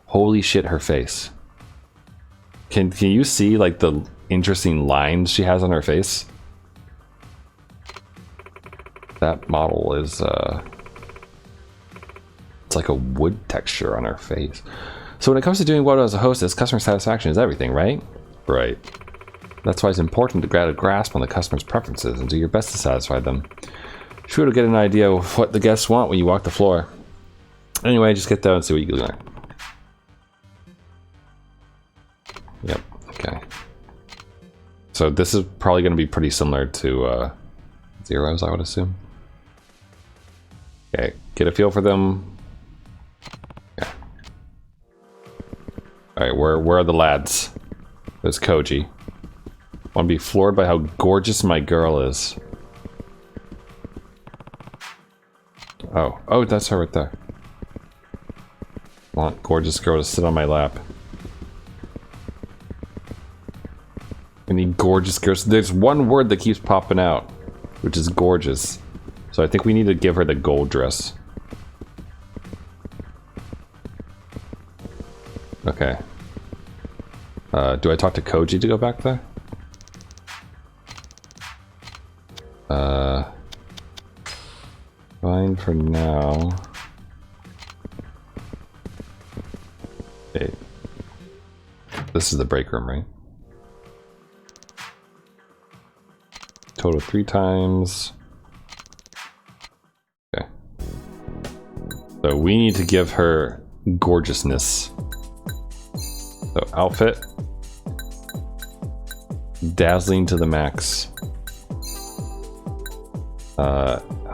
Holy shit, her face. Can you see like the interesting lines she has on her face? That model is it's like a wood texture on her face. So when it comes to doing well as a hostess, customer satisfaction is everything, right? Right. That's why it's important to get a grasp on the customer's preferences and do your best to satisfy them. Sure to get an idea of what the guests want when you walk the floor. Anyway, just get down and see what you can learn. Yep, okay. So this is probably going to be pretty similar to Zero's, I would assume. Okay, get a feel for them. Yeah. Alright, where are the lads? There's Koji. I want to be floored by how gorgeous my girl is. Oh, that's her right there. I want gorgeous girl to sit on my lap. I need gorgeous girls. There's one word that keeps popping out, which is gorgeous. So I think we need to give her the gold dress. Okay. Do I talk to Koji to go back there? Fine for now. Okay. This is the break room, right? Total 3 times. Okay. So we need to give her gorgeousness. So outfit. Dazzling to the max.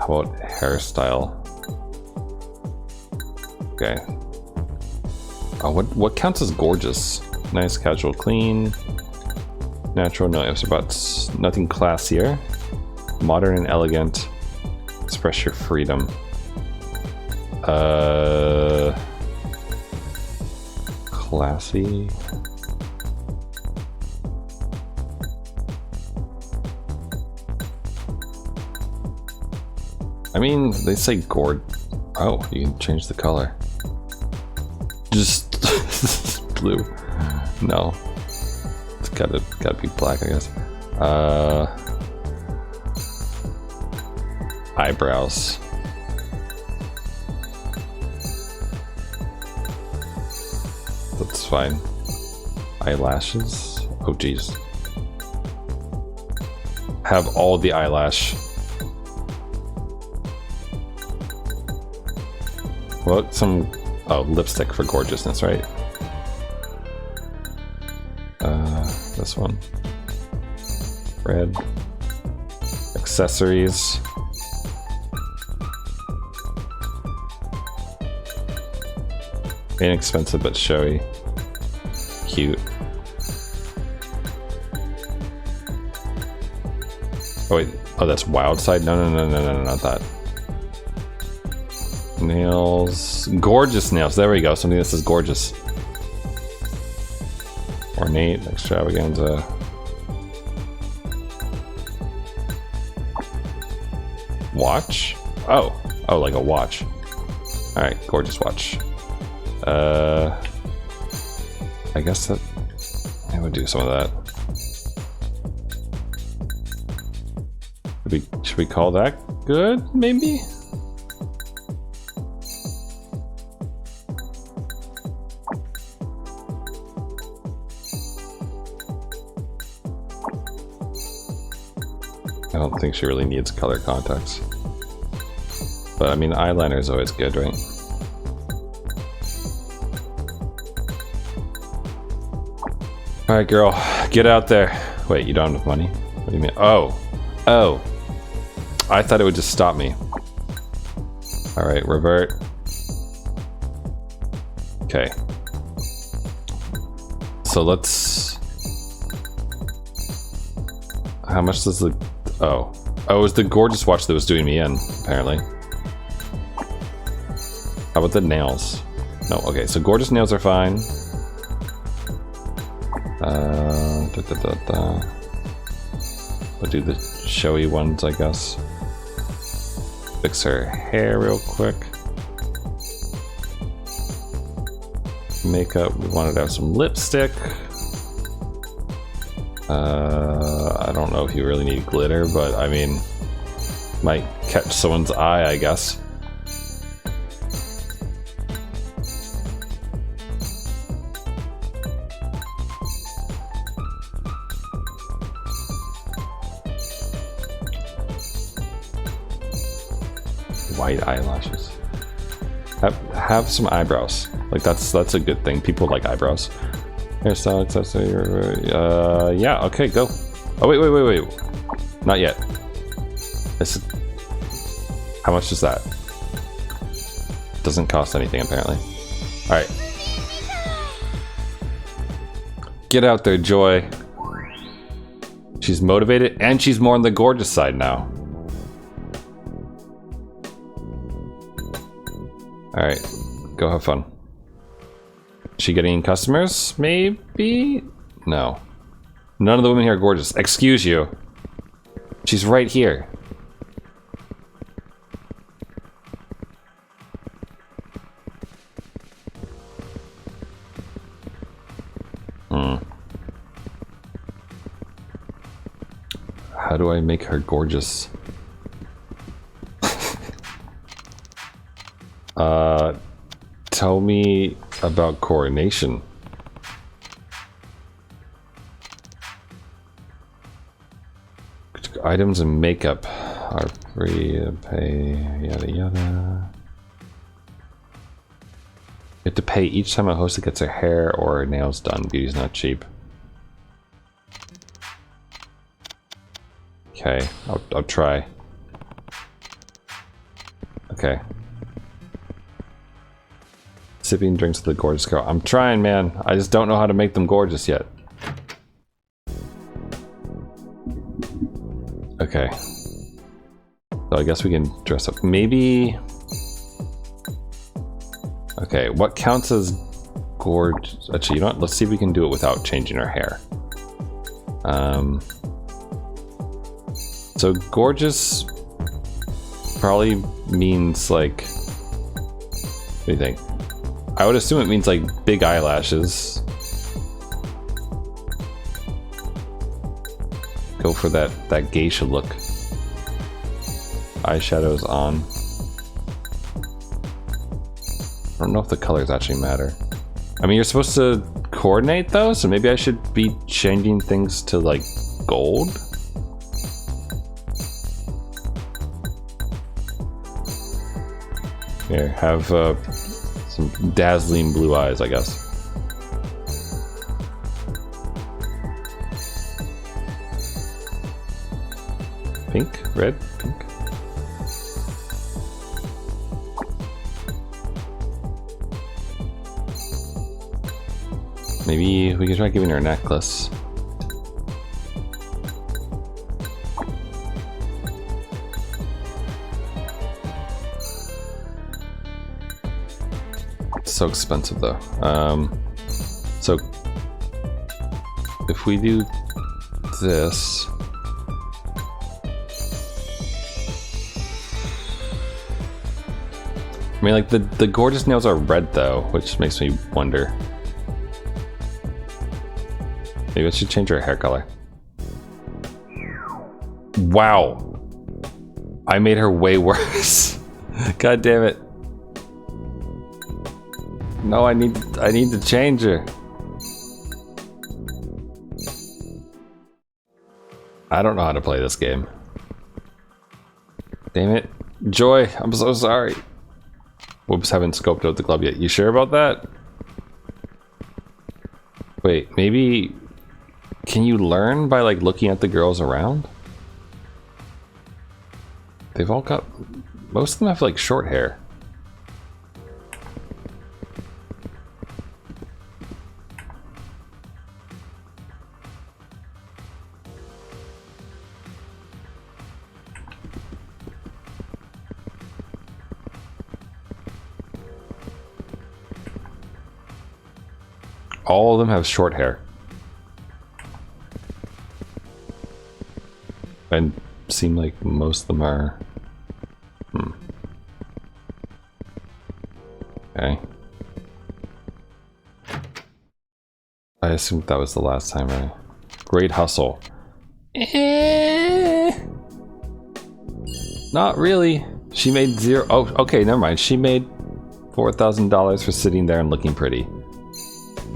How about hairstyle? Okay. Oh, what counts as gorgeous? Nice, casual, clean. Natural, no, it's about nothing classier. Modern and elegant. Express your freedom. Classy. I mean, they say gourd. Oh, you can change the color. Just blue. No. It's gotta be black, I guess. Eyebrows. That's fine. Eyelashes. Oh, geez. Have all the eyelash. Well, lipstick for gorgeousness, right? This one. Red. Accessories. Inexpensive but showy. Cute. Oh wait, oh that's wild side? No, not that. Nails. Gorgeous nails. There we go. Something that says gorgeous. Ornate. Extravaganza. Watch? Oh, like a watch. Alright, gorgeous watch. I guess that I would do some of that. Should we call that good, maybe? I don't think she really needs color contacts. but I mean, eyeliner is always good, right? Alright, girl, get out there. Wait, you don't have enough money? What do you mean? Oh. Oh. I thought it would just stop me. Alright, revert. Okay. So let's... How much does the... Oh. Oh, it was the gorgeous watch that was doing me in, apparently. How about the nails? No, okay, so gorgeous nails are fine. We'll do the showy ones, I guess. Fix her hair real quick. Makeup, we wanted to have some lipstick. I don't know if you really need glitter, but I mean, might catch someone's eye, I guess. White eyelashes. Have some eyebrows. Like that's a good thing. People like eyebrows. Hairstyle, accessory. Yeah. Okay, go. Oh wait. Not yet. This is, how much is that? Doesn't cost anything apparently. All right. Get out there, Joy. She's motivated and she's more on the gorgeous side now. Alright, go have fun. Is she getting customers? Maybe? No. None of the women here are gorgeous. Excuse you. She's right here. How do I make her gorgeous? Tell me about coronation. Items and makeup are free to pay, yada yada. You have to pay each time a host gets her hair or her nails done. Beauty's not cheap. Okay, I'll try. Okay. Sipping drinks with the gorgeous girl. I'm trying, man. I just don't know how to make them gorgeous yet. Okay. So I guess we can dress up. Maybe... Okay, what counts as gorgeous? Actually, you know what? Let's see if we can do it without changing our hair. So gorgeous probably means like... What do you think? I would assume it means like big eyelashes. Go for that geisha look. Eyeshadows on. I don't know if the colors actually matter. I mean, you're supposed to coordinate though, so maybe I should be changing things to like gold? Here, have some dazzling blue eyes, I guess. Pink? Red? Pink? Maybe we could try giving her a necklace. So expensive though. So if we do this, I mean, like the gorgeous nails are red though, which makes me wonder. Maybe I should change her hair color. Wow, I made her way worse. God damn it. No, I need to change her. I don't know how to play this game. Damn it. Joy, I'm so sorry. Whoops, haven't scoped out the club yet. You sure about that? Wait, maybe... Can you learn by, like, looking at the girls around? They've all got... Most of them have, like, short hair. All of them have short hair. And seem like most of them are... Okay. I assumed that was the last time, right? Great hustle. Not really. She made zero... Oh, okay, never mind. She made $4,000 for sitting there and looking pretty.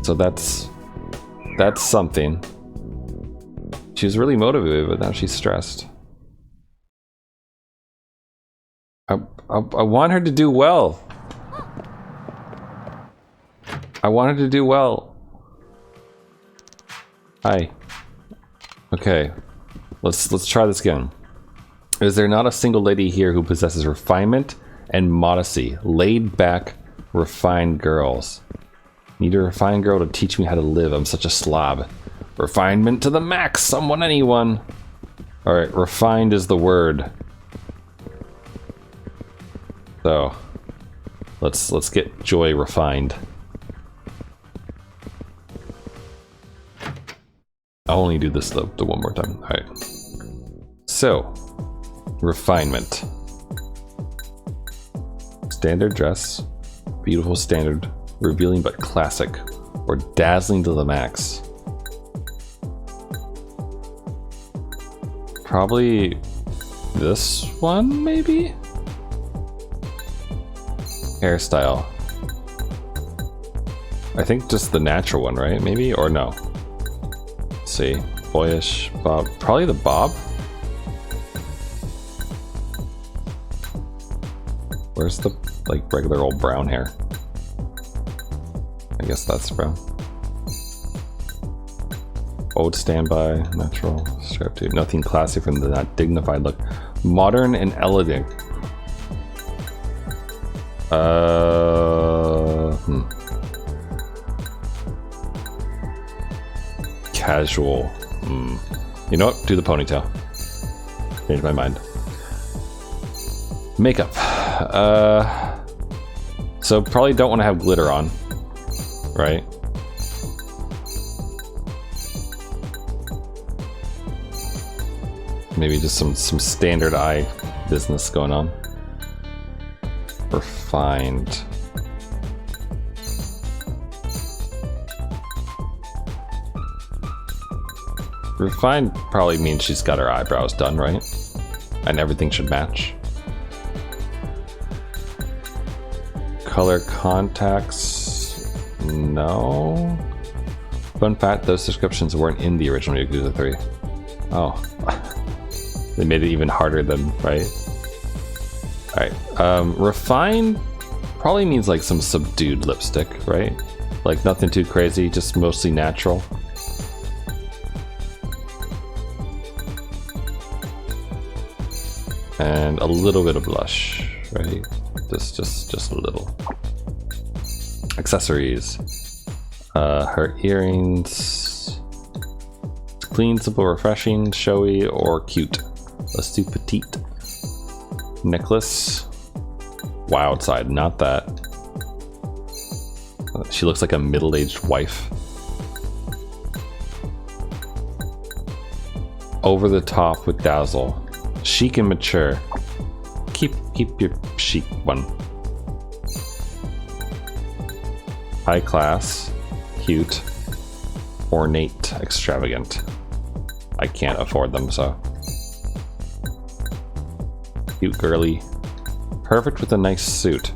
So that's something. She was really motivated, but now she's stressed. I want her to do well. I want her to do well. Hi. Okay. Let's try this again. Is there not a single lady here who possesses refinement and modesty? Laid back, refined girls. Need a refined girl to teach me how to live. I'm such a slob. Refinement to the max. Someone, anyone. Alright, refined is the word. So, let's get Joy refined. I'll only do this the one more time. Alright. So, refinement. Standard dress. Beautiful standard. Revealing but classic. Or dazzling to the max. Probably this one, maybe? Hairstyle. I think just the natural one, right? Maybe? Or no? Let's see. Boyish, bob. Probably the bob? Where's the, like, regular old brown hair? I guess that's brown. Old standby, natural, strap to nothing classy from the not dignified look. Modern and elegant. Casual. You know what? Do the ponytail. Change my mind. Makeup. So probably don't want to have glitter on, right? Maybe just some standard eye business going on. Refined. Refined probably means she's got her eyebrows done, right? And everything should match. Color contacts, no. Fun fact, those descriptions weren't in the original Yakuza 3. Oh. They made it even harder than, right? Alright, refined probably means like some subdued lipstick, right? Like nothing too crazy, just mostly natural. And a little bit of blush, right? Just a little. Accessories. Her earrings. Clean, simple, refreshing, showy, or cute. Let's do petite. Necklace. Wild side, not that. She looks like a middle-aged wife. Over the top with dazzle. Chic and mature. Keep your chic one. High class. Cute. Ornate. Extravagant. I can't afford them, so. Cute girly. Perfect with a nice suit.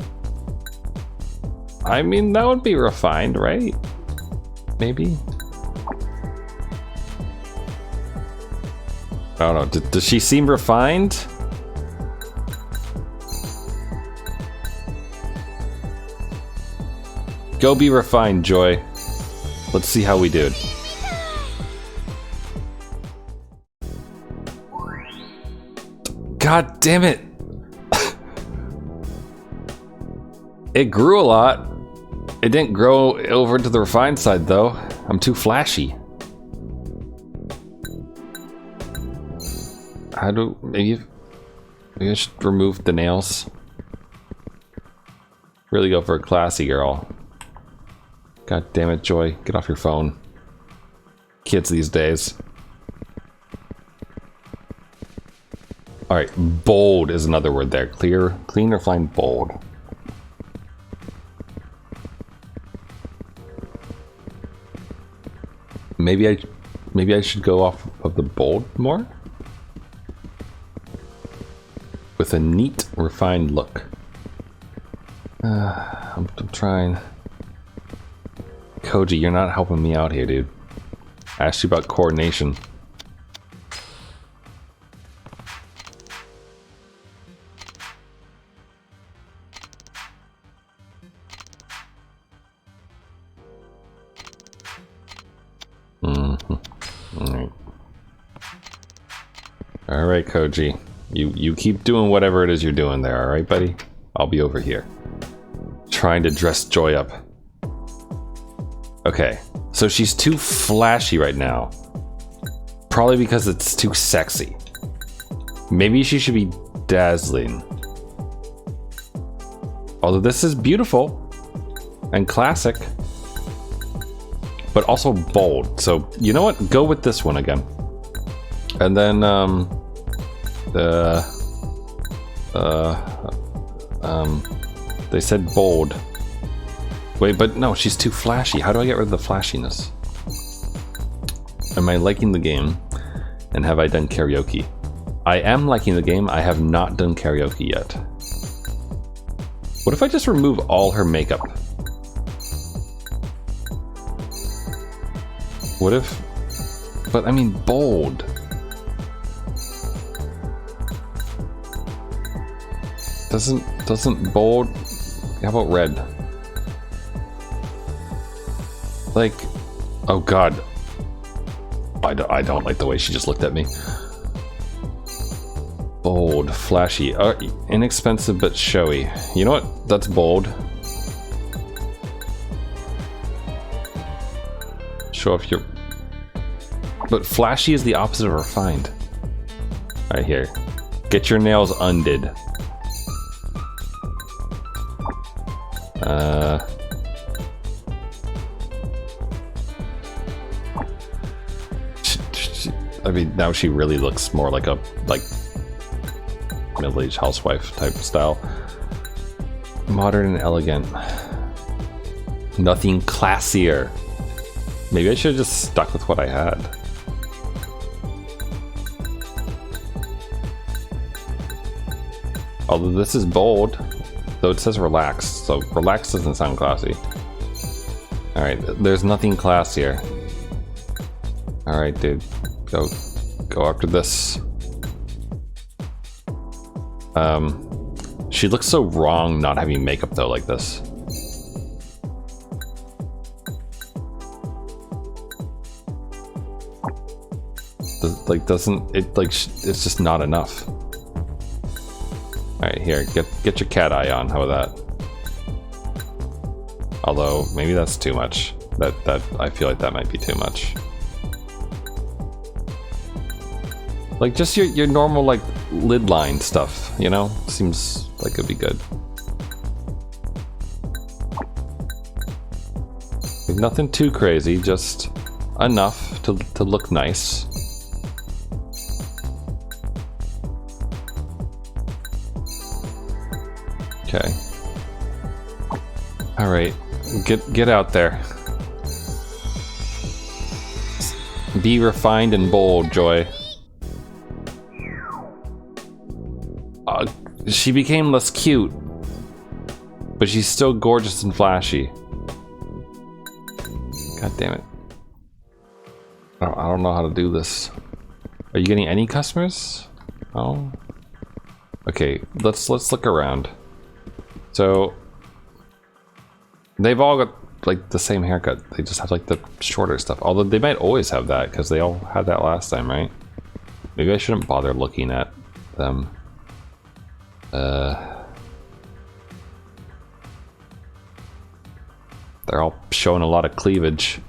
I mean, that would be refined, right? Maybe? I don't know. Does she seem refined? Go be refined, Joy. Let's see how we do. God damn it. It grew a lot. It didn't grow over to the refined side though. I'm too flashy. Maybe I should remove the nails. Really go for a classy girl. God damn it, Joy. Get off your phone. Kids these days. Alright, bold is another word there. Clear, clean, refined, bold. Maybe I should go off of the bold more? With a neat, refined look. I'm trying. Koji, you're not helping me out here, dude. I asked you about coordination. Alright, Koji. You keep doing whatever it is you're doing there, alright, buddy? I'll be over here. Trying to dress Joy up. Okay, so she's too flashy right now. Probably because it's too sexy. Maybe she should be dazzling. Although this is beautiful and classic, but also bold. So, you know what? Go with this one again. And then, they said bold. Wait, but no, she's too flashy. How do I get rid of the flashiness? Am I liking the game? And have I done karaoke? I am liking the game. I have not done karaoke yet. What if I just remove all her makeup? What if... But I mean, bold. Doesn't bold... How about red? Like... Oh god. I don't like the way she just looked at me. Bold, flashy, inexpensive but showy. You know what? That's bold. Show off your... But flashy is the opposite of refined. Right here. Get your nails undid. I mean, now she really looks more like a middle-aged housewife type style. Modern and elegant. Nothing classier. Maybe I should have just stuck with what I had. Although this is bold, though it says relaxed, so relaxed doesn't sound classy. Alright, there's nothing classier. Alright, dude. Go after this. She looks so wrong not having makeup though like this. It's just not enough. Alright, here, get your cat eye on, how about that? Although, maybe that's too much. I feel like that might be too much. Like, just your normal, like, lid line stuff, you know? Seems like it'd be good. Like, nothing too crazy, just enough to look nice. Okay. Alright, get out there. Be refined and bold, Joy. She became less cute, but she's still gorgeous and flashy. God damn it. I don't know how to do this. Are you getting any customers? Oh. Okay, let's look around. So they've all got like the same haircut. They just have like the shorter stuff. Although they might always have that because they all had that last time, right? Maybe I shouldn't bother looking at them. They're all showing a lot of cleavage.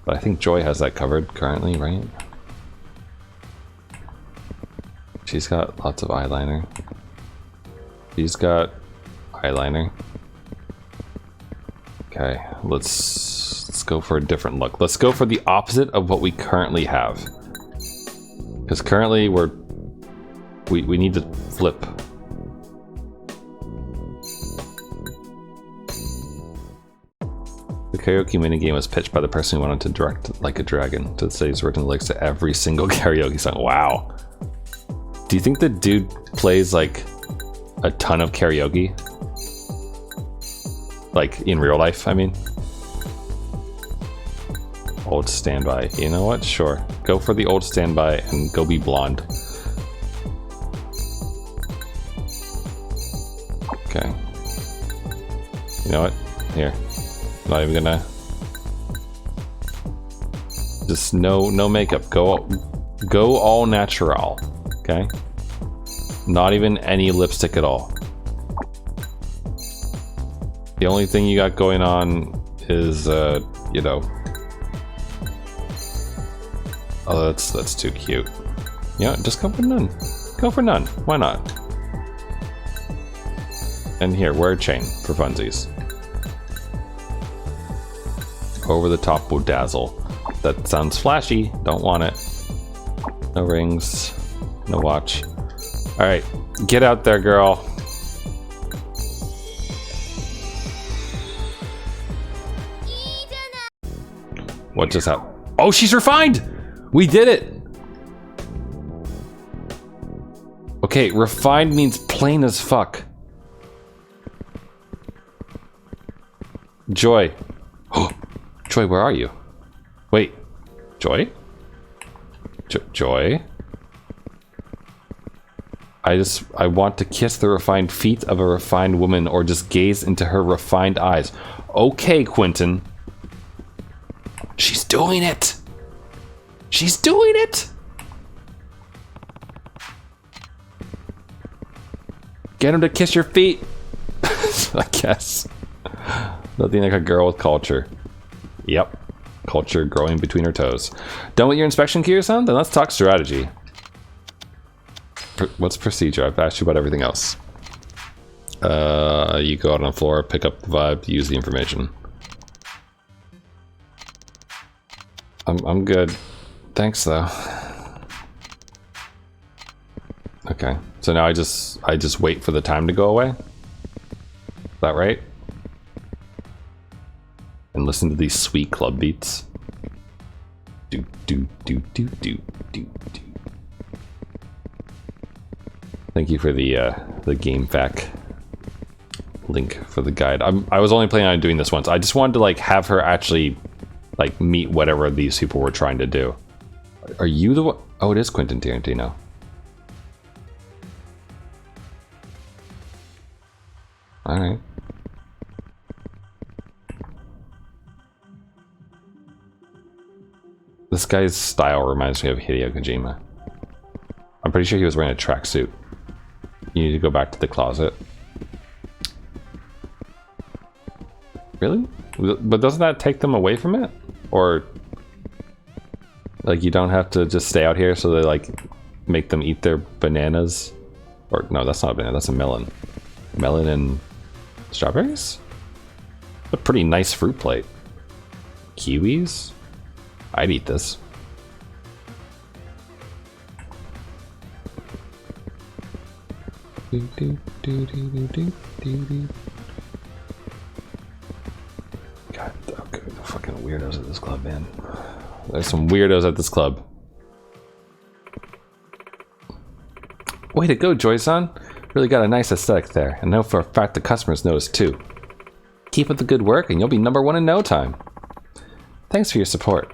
But I think Joy has that covered currently, right? She's got lots of eyeliner. She's got eyeliner. Okay, let's go for a different look. Let's go for the opposite of what we currently have. Because currently we need to flip. The karaoke minigame was pitched by the person who wanted to direct Like a Dragon to the stage, written the lyrics to every single karaoke song. Wow. Do you think the dude plays like a ton of karaoke? Like in real life, I mean? Old standby. You know what? Sure. Go for the old standby and go be blonde. Okay. You know what? Here. I'm not even gonna... Just no makeup. Go all natural. Okay? Not even any lipstick at all. The only thing you got going on is, you know... Oh, that's too cute. Yeah, just go for none. Go for none. Why not? And here, wear a chain for funsies. Over the top bedazzle. That sounds flashy. Don't want it. No rings. No watch. Alright, get out there, girl. What just happened? Oh, she's refined! We did it! Okay, refined means plain as fuck. Joy. Joy, where are you? Wait. Joy? Joy? I want to kiss the refined feet of a refined woman or just gaze into her refined eyes. Okay, Quentin. She's doing it! She's doing it! Get him to kiss your feet! I guess. Nothing like a girl with culture. Yep. Culture growing between her toes. Done with your inspection, Kiryu-san? Then let's talk strategy. What's procedure? I've asked you about everything else. You go out on the floor, pick up the vibe, use the information. I'm good. Thanks, though. Okay. So now I just wait for the time to go away? Is that right? And listen to these sweet club beats. Do do do do do do do. Thank you for the game fac link for the guide. I was only planning on doing this once. I just wanted to like have her actually like meet whatever these people were trying to do. Are you the one? Oh, it is Quentin Tarantino. All right. This guy's style reminds me of Hideo Kojima. I'm pretty sure he was wearing a tracksuit. You need to go back to the closet. Really? But doesn't that take them away from it? Or like you don't have to just stay out here so they like make them eat their bananas? Or no, that's not a banana, that's a melon. Melon and strawberries? A pretty nice fruit plate. Kiwis? I'd eat this. God, okay, the fucking weirdos at this club, man. There's some weirdos at this club. Way to go, Joy-san. Really got a nice aesthetic there, and I know for a fact the customers noticed too. Keep up the good work, and you'll be #1 in no time. Thanks for your support.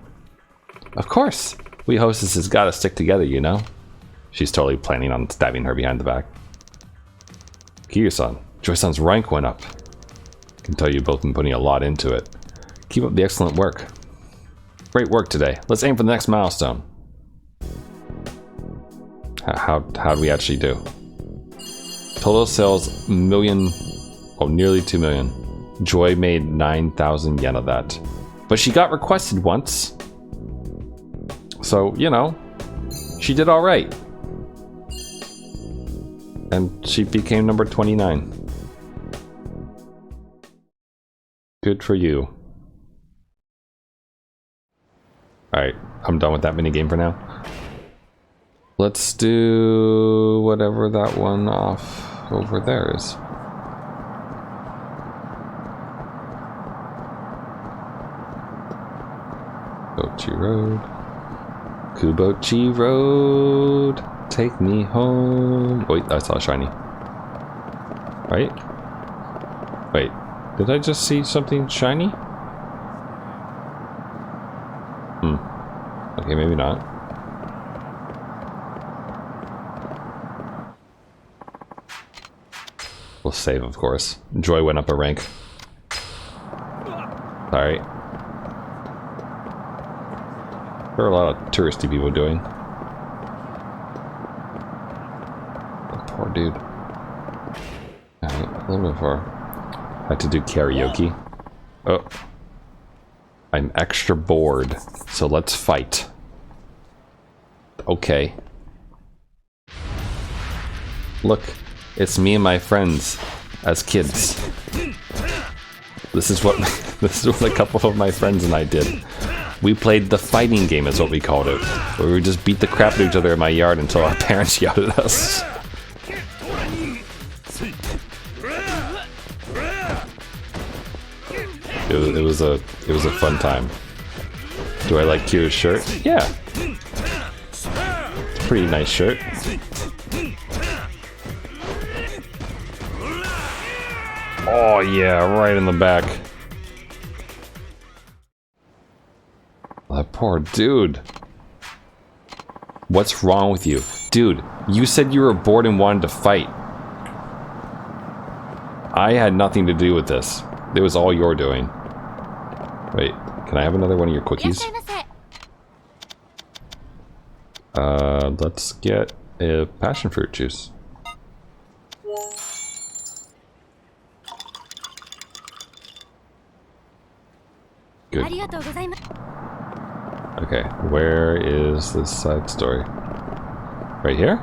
Of course, we hostesses gotta stick together, you know. She's totally planning on stabbing her behind the back. Kiryu-san, Joy-san's rank went up. I can tell you've both been putting a lot into it. Keep up the excellent work. Great work today. Let's aim for the next milestone. How'd we actually do? Total sales nearly 2 million. Joy made 9,000 yen of that. But she got requested once. So, you know, she did alright. And she became number 29. Good for you. Alright, I'm done with that minigame for now. Let's do whatever that one off over there is. Kubochi Road. Kubochi Road. Take me home. Wait, I saw a shiny. Right? Wait, did I just see something shiny? Okay, maybe not. We'll save, of course. Joy went up a rank. Sorry. There are a lot of touristy people doing. Oh, poor dude. Alright, a little bit far. Had to do karaoke. Oh. I'm extra bored, so let's fight. Okay. Look, it's me and my friends as kids. This is what a couple of my friends and I did. We played the fighting game, is what we called it, where we would just beat the crap out of each other in my yard until our parents yelled at us. It was a fun time. Do I like Kiryu's shirt? Yeah. It's a pretty nice shirt. Oh yeah, right in the back. That poor dude. What's wrong with you? Dude, you said you were bored and wanted to fight. I had nothing to do with this. It was all your doing. Wait, can I have another one of your cookies? Let's get a passion fruit juice. Good. Okay, where is this side story? Right here?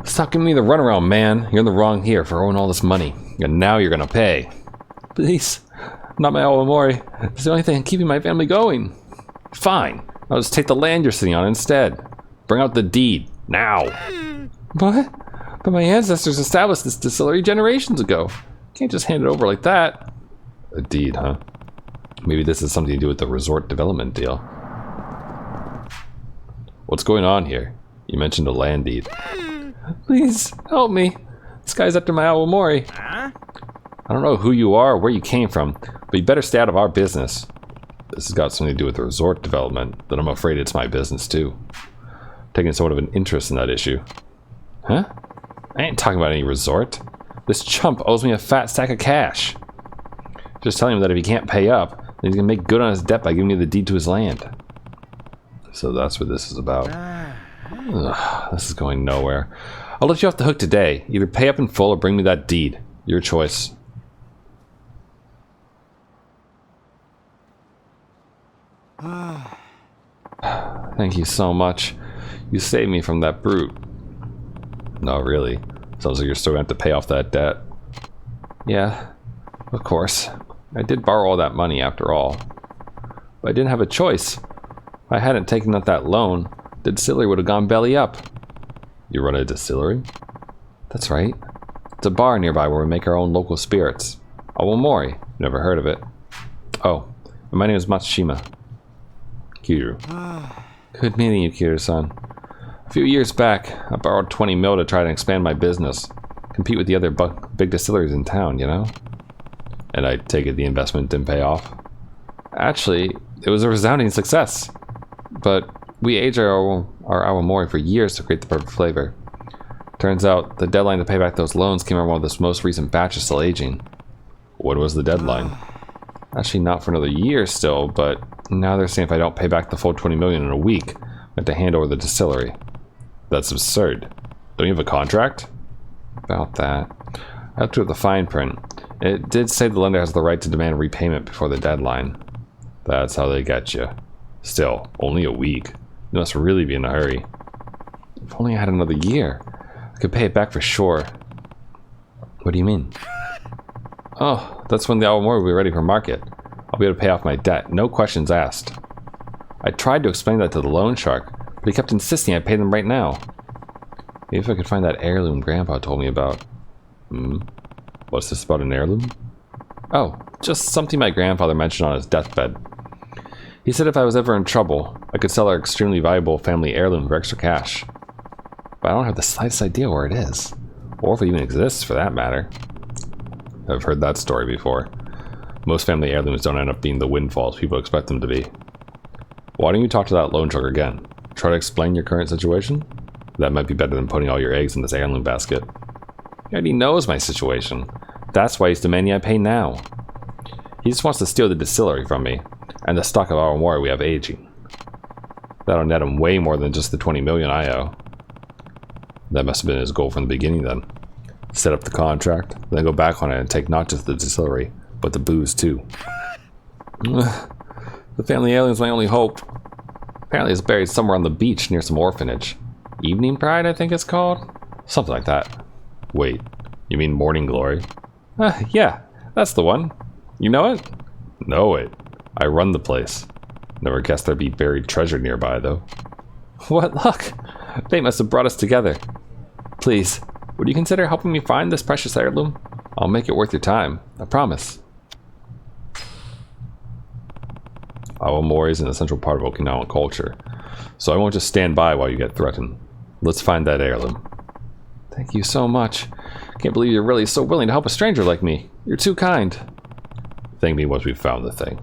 Stop giving me the runaround, man. You're in the wrong here for owing all this money. And now you're gonna pay. Please. Not my awamori. It's the only thing keeping my family going. Fine. I'll just take the land you're sitting on instead. Bring out the deed. Now. What? But my ancestors established this distillery generations ago. Can't just hand it over like that. A deed, huh? Maybe this has something to do with the resort development deal. What's going on here? You mentioned a land deed. Please, help me. This guy's after my awamori. I don't know who you are or where you came from, but you better stay out of our business. This has got something to do with the resort development, then I'm afraid it's my business too. Taking somewhat of an interest in that issue. Huh? I ain't talking about any resort. This chump owes me a fat stack of cash. Just telling him that if he can't pay up, then he's gonna make good on his debt by giving me the deed to his land. So that's what this is about. Ugh, this is going nowhere. I'll let you off the hook today. Either pay up in full or bring me that deed. Your choice. Thank you so much. You saved me from that brute. No, really. Sounds like you're still going to have to pay off that debt. Yeah, of course. I did borrow all that money after all. But I didn't have a choice. If I hadn't taken out that loan, the distillery would have gone belly up. You run a distillery? That's right. It's a bar nearby where we make our own local spirits. Awamori. Never heard of it. Oh, my name is Matsushima. Kiryu. Good meeting you, Kiryu-san. A few years back, I borrowed 20 mil to try to expand my business. Compete with the other big distilleries in town, you know? And I take it the investment didn't pay off? Actually, it was a resounding success. But we aged our awamori for years to create the perfect flavor. Turns out, the deadline to pay back those loans came around while this most recent batch is still aging. When was the deadline? Actually, not for another year still, but now they're saying if I don't pay back the full 20 million in a week, I have to hand over the distillery. That's absurd. Don't you have a contract? About that. I looked at the fine print. It did say the lender has the right to demand repayment before the deadline. That's how they get you. Still, only a week. You must really be in a hurry. If only I had another year. I could pay it back for sure. What do you mean? Oh, that's when the Awamori will be ready for market. I'll be able to pay off my debt, no questions asked. I tried to explain that to the loan shark, but he kept insisting I pay them right now. Maybe if I could find that heirloom Grandpa told me about. What's this about an heirloom? Oh, just something my grandfather mentioned on his deathbed. He said if I was ever in trouble, I could sell our extremely valuable family heirloom for extra cash. But I don't have the slightest idea where it is, or if it even exists for that matter. I've heard that story before. Most family heirlooms don't end up being the windfalls people expect them to be. Why don't you talk to that loan shark again? Try to explain your current situation? That might be better than putting all your eggs in this heirloom basket. He already knows my situation. That's why he's demanding I pay now. He just wants to steal the distillery from me, and the stock of Awamori we have aging. That'll net him way more than just the 20 million I owe. That must have been his goal from the beginning then. Set up the contract, then go back on it and take not just the distillery, but the booze too. The family alien's my only hope. Apparently it's buried somewhere on the beach near some orphanage. Evening Pride, I think it's called? Something like that. Wait, you mean Morning Glory? Yeah, that's the one. You know it? Know it. I run the place. Never guessed there'd be buried treasure nearby, though. What luck! Fate must have brought us together. Please, would you consider helping me find this precious heirloom? I'll make it worth your time. I promise. Awamori is an essential part of Okinawan culture, so I won't just stand by while you get threatened. Let's find that heirloom. Thank you so much. Can't believe you're really so willing to help a stranger like me. You're too kind. Thank me once we've found the thing.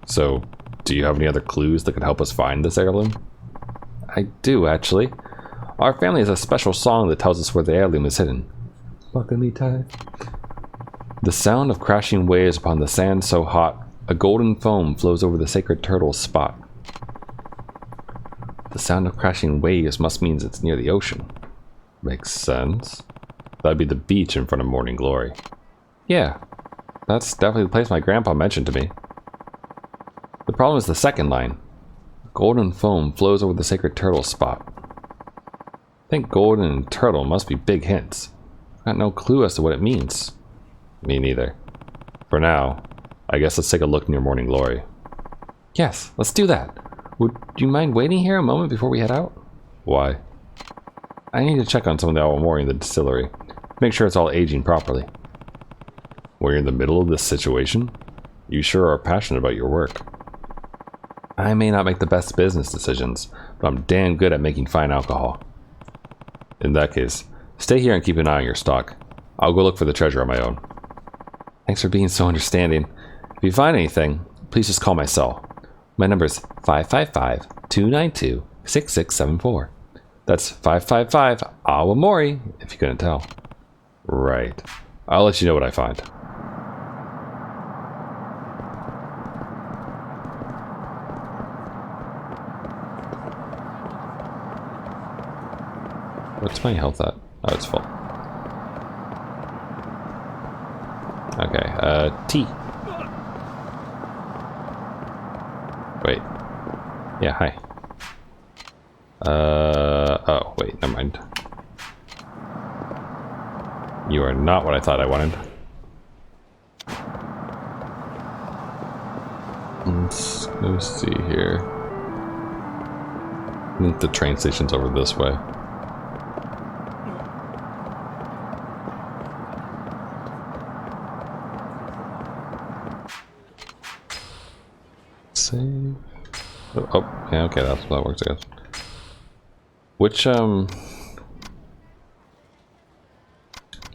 So, do you have any other clues that could help us find this heirloom? I do, actually. Our family has a special song that tells us where the heirloom is hidden. Bucking me tight. The sound of crashing waves upon the sand so hot, a golden foam flows over the sacred turtle's spot. The sound of crashing waves must mean it's near the ocean. Makes sense. That'd be the beach in front of Morning Glory. Yeah, that's definitely the place my grandpa mentioned to me. The problem is the second line. Golden foam flows over the sacred turtle spot. I think golden and turtle must be big hints. Got no clue as to what it means. Me neither. For now, I guess let's take a look near Morning Glory. Yes, let's do that. Would you mind waiting here a moment before we head out? Why? I need to check on some of the Awamori in the distillery. Make sure it's all aging properly. When you're in the middle of this situation, you sure are passionate about your work. I may not make the best business decisions, but I'm damn good at making fine alcohol. In that case, stay here and keep an eye on your stock. I'll go look for the treasure on my own. Thanks for being so understanding. If you find anything, please just call my cell. My number is 555-292-6674. That's 555 Awamori, if you couldn't tell. Right. I'll let you know what I find. What's my health at? Oh, it's full. Okay, T. Wait. Yeah, hi. Oh, wait, never mind. You are not what I thought I wanted. Let's go see here. I think the train station's over this way. Save. Oh, yeah, okay, that's how that works, I guess. Which,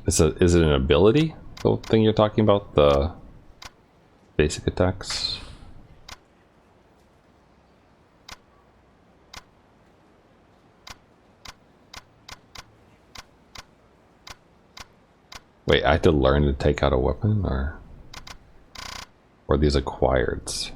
is it an ability? The thing you're talking about? The basic attacks? Wait, I have to learn to take out a weapon, or? Or are these acquireds?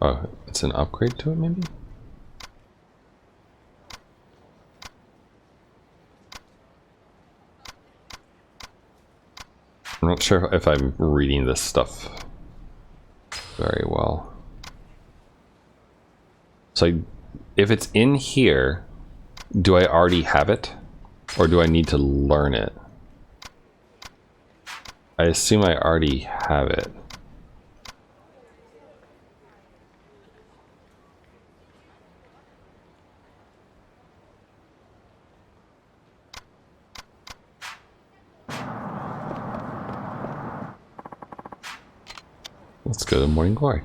Oh, it's an upgrade to it, maybe? I'm not sure if I'm reading this stuff very well. So, if it's in here, do I already have it? Or do I need to learn it? I assume I already have it. Let's go to Morning Glory.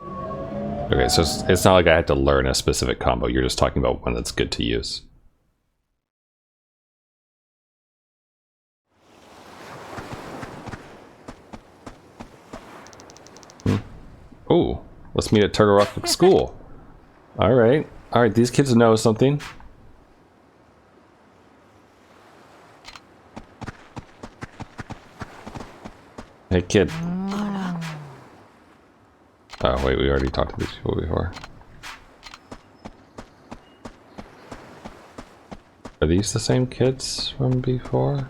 Okay, so it's not like I had to learn a specific combo. You're just talking about one that's good to use. Oh, let's meet at Turtle Rock School. All right, these kids know something. Hey, kid. Oh, wait, we already talked to these people before. Are these the same kids from before?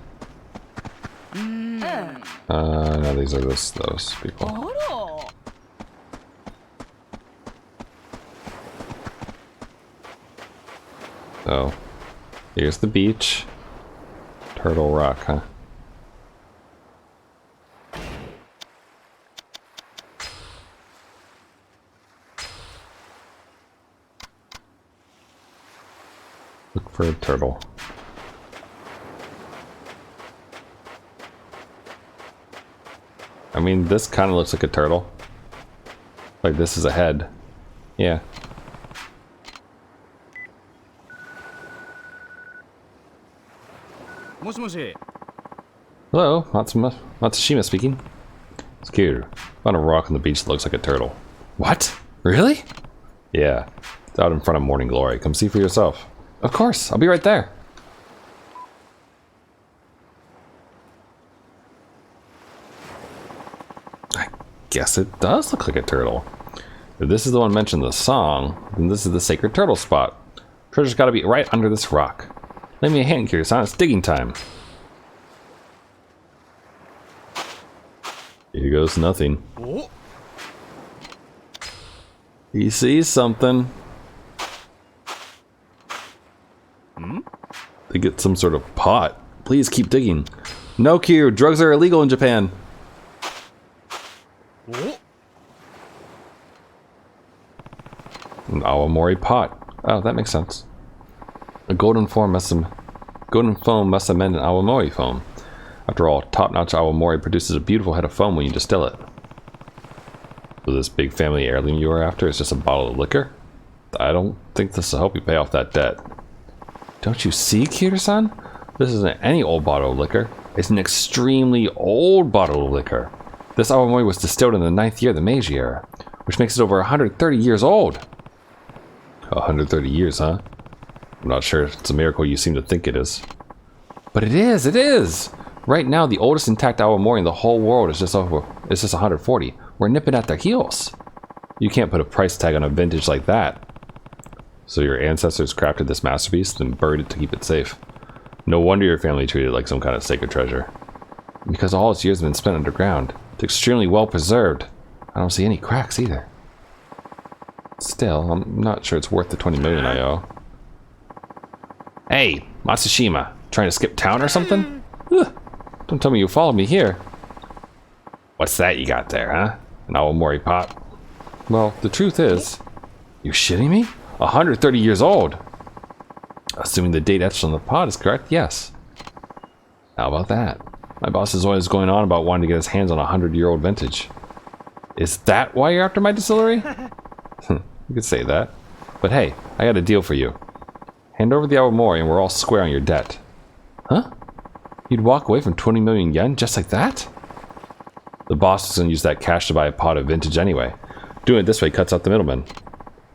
No, these are those people. So, here's the beach. Turtle Rock, huh? Look for a turtle. I mean, this kind of looks like a turtle. Like this is a head. Yeah. Hello, Matsushima speaking. It's Kiryu. Found a rock on the beach that looks like a turtle. What? Really? Yeah. It's out in front of Morning Glory. Come see for yourself. Of course, I'll be right there. I guess it does look like a turtle. If this is the one mentioned in the song, then this is the sacred turtle spot. Treasure's gotta be right under this rock. Lend me a hand, Kiryu-san. It's digging time. Here goes nothing. He sees something. They get some sort of pot. Please keep digging. No, Kiryu, drugs are illegal in Japan. An awamori pot. Oh, that makes sense. A golden foam must have meant an awamori foam. After all, top-notch awamori produces a beautiful head of foam when you distill it. So this big family heirloom you are after is just a bottle of liquor? I don't think this will help you pay off that debt. Don't you see, Kiryu-san? This isn't any old bottle of liquor. It's an extremely old bottle of liquor. This awamori was distilled in the 9th year of the Meiji era, which makes it over 130 years old. 130 years, huh? I'm not sure it's a miracle you seem to think it is. But it is, it is! Right now, the oldest intact awamori in the whole world is just 140. We're nipping at their heels. You can't put a price tag on a vintage like that. So your ancestors crafted this masterpiece, then buried it to keep it safe. No wonder your family treated it like some kind of sacred treasure. Because all its years have been spent underground. It's extremely well preserved. I don't see any cracks either. Still, I'm not sure it's worth the 20 million I owe. Hey, Matsushima, trying to skip town or something? Ugh, don't tell me you followed me here. What's that you got there, huh? An awamori pot? Well, the truth is... You shitting me? 130 years old! Assuming the date etched on the pot is correct, yes. How about that? My boss is always going on about wanting to get his hands on a 100-year-old vintage. Is that why you're after my distillery? You could say that. But hey, I got a deal for you. Hand over the awamori and we're all square on your debt. Huh? You'd walk away from 20 million yen just like that? The boss is going to use that cash to buy a pot of vintage anyway. Doing it this way cuts out the middleman.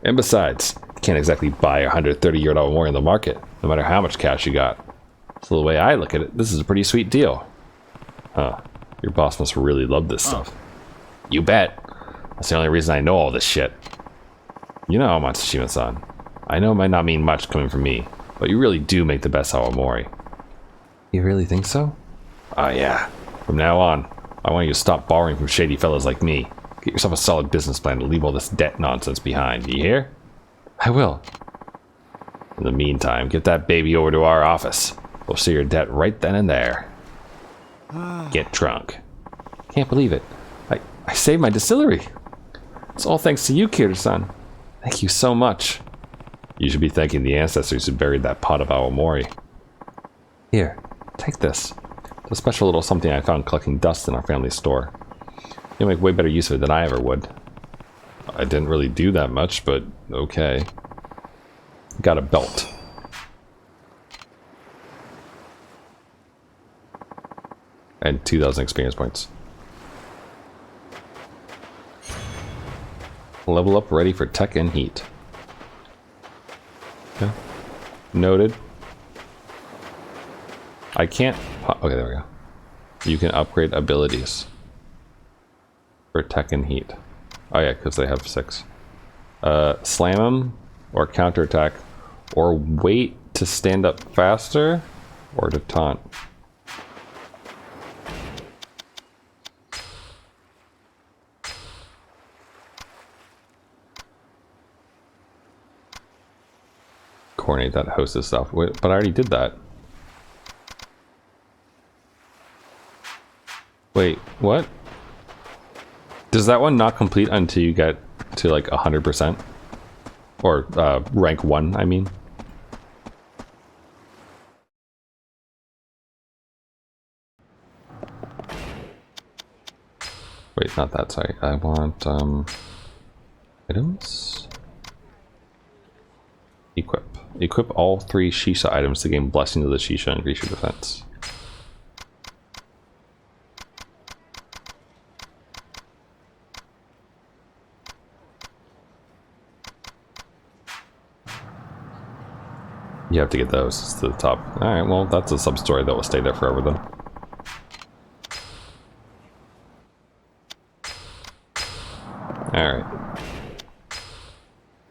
And besides, you can't exactly buy a 130-year-old Awamori in the market, no matter how much cash you got. So the way I look at it, this is a pretty sweet deal. Huh. Your boss must really love this stuff. You bet. That's the only reason I know all this shit. You know, Matsushima-san, I know it might not mean much coming from me, but you really do make the best Awamori. You really think so? Oh yeah. From now on, I want you to stop borrowing from shady fellas like me. Get yourself a solid business plan to leave all this debt nonsense behind. You hear? I will. In the meantime, get that baby over to our office. We'll see your debt right then and there. Get drunk. Can't believe it. I saved my distillery. It's all thanks to you, Kiryu-san. Thank you so much. You should be thanking the ancestors who buried that pot of Awamori. Here, take this. It's a special little something I found collecting dust in our family store. You'll make way better use of it than I ever would. I didn't really do that much, but okay. Got a belt. And 2,000 experience points. Level up, ready for tech and heat. Okay. Noted. I can't... Okay, there we go. You can upgrade abilities. For tech and heat. Oh yeah, because they have 6. Slam them, or counterattack, or wait to stand up faster, or to taunt. Coordinate that hostess stuff. Wait, but I already did that. Wait, what? Does that one not complete until you get to like 100%? Or rank 1, I mean. Wait, not that, sorry. I want items. Equip. Equip all 3 Shisha items to gain Blessing of the Shisha and increase your defense. You have to get those. It's to the top. Alright, well, that's a sub-story that will stay there forever, then. Alright.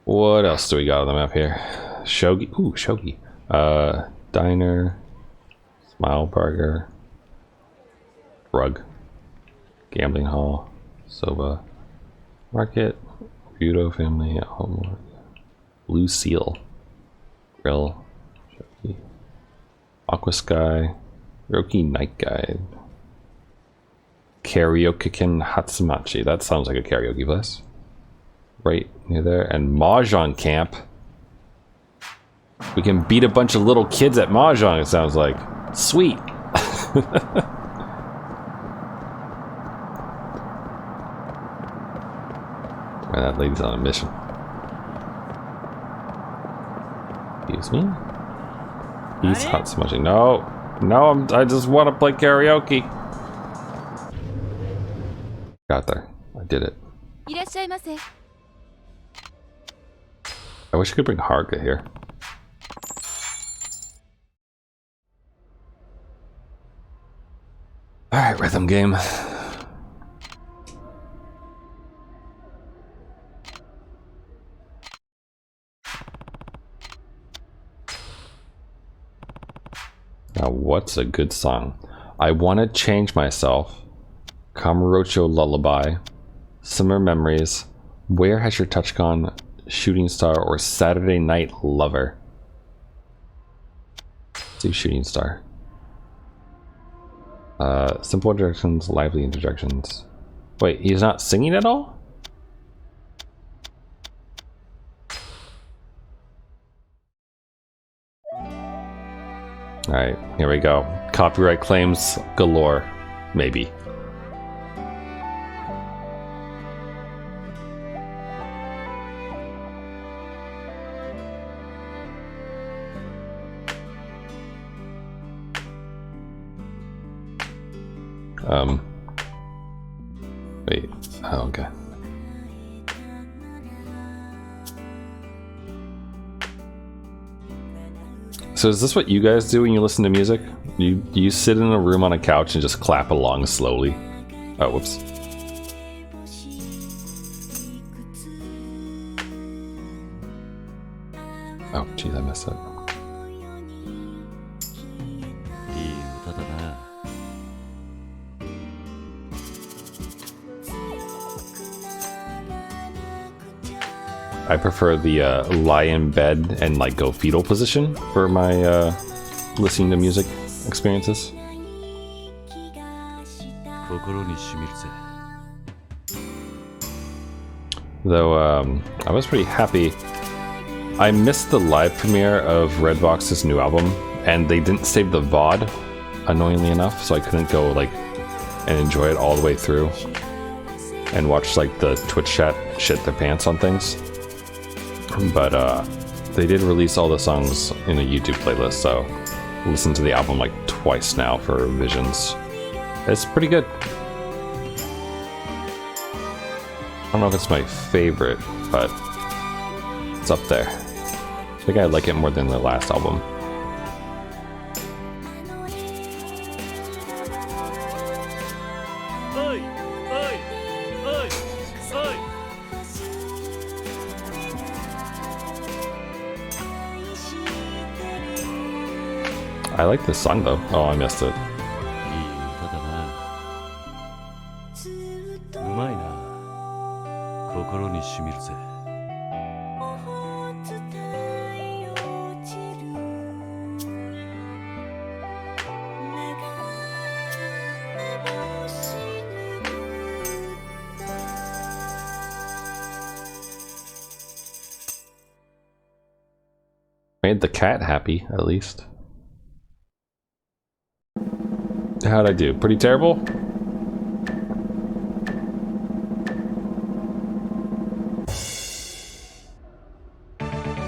What else do we got on the map here? Shogi. Ooh, Shogi. Diner. Smile Burger. Rug. Gambling Hall. Soba. Market. Ryudo Family. Blue Seal. Grill. Shogi. Aqua Sky. Roki Night Guide. Karaoke-kin Hatsumachi. That sounds like a karaoke place. Right near there. And Mahjong Camp. We can beat a bunch of little kids at Mahjong, it sounds like. Sweet. Man, that lady's on a mission. Excuse me? He's Hatsumachi. No. No, I just want to play karaoke. Got there. I did it. I wish I could bring Haruka here. Alright, rhythm game. Now, what's a good song? I Want to Change Myself. Kamurocho Lullaby. Summer Memories. Where Has Your Touch Gone? Shooting Star or Saturday Night Lover. Let's do Shooting Star. Simple interjections, lively interjections. Wait, he's not singing at all? Alright, here we go. Copyright claims galore. Maybe. Wait. Oh, okay. So is this what you guys do when you listen to music? You sit in a room on a couch and just clap along slowly? Oh, whoops. Oh, geez, I messed up. I prefer the lie in bed and like go fetal position for my listening to music experiences. Though I was pretty happy. I missed the live premiere of Redbox's new album, and they didn't save the VOD, annoyingly enough, so I couldn't go like and enjoy it all the way through and watch like the Twitch chat shit their pants on things. But they did release all the songs in a YouTube playlist, so I listened to the album like twice now for revisions. It's pretty good. I don't know if it's my favorite, but it's up there. I think I like it more than the last album. I like this song though. Oh, I missed it. Made the cat happy, at least. How'd I do? Pretty terrible?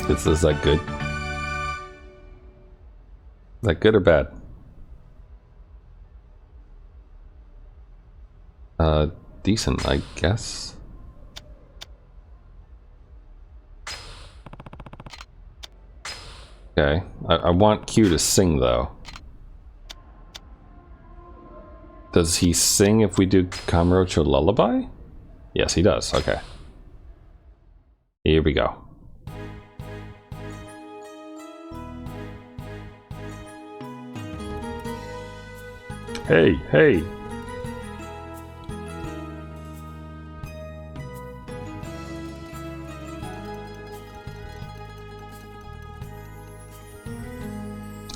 Is that good? Is that good or bad? Decent, I guess. Okay, I want Q to sing though. Does he sing if we do Kamurocho Lullaby? Yes, he does. Okay. Here we go. Hey, hey.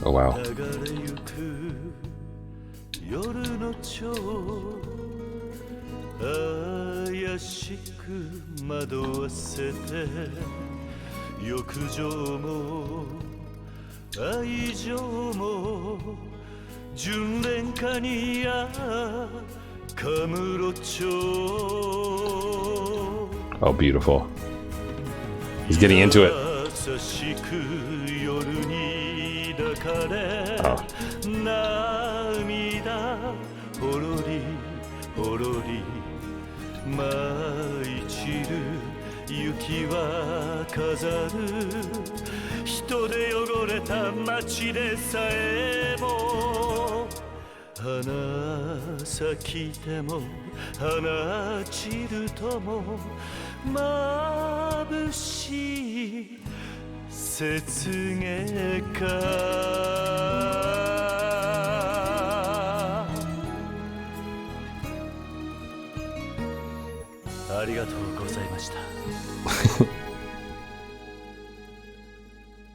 Oh wow. Oh, beautiful. He's getting into it. Oh.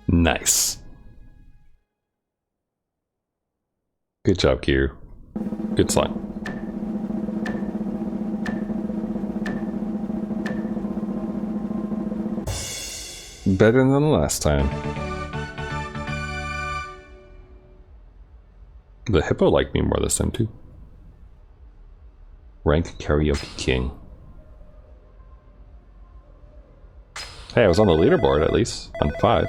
Nice. Good job, Kiryu. Good song. Better than the last time. The hippo liked me more this time too. Rank Karaoke King. Hey, I was on the leaderboard at least. On 5.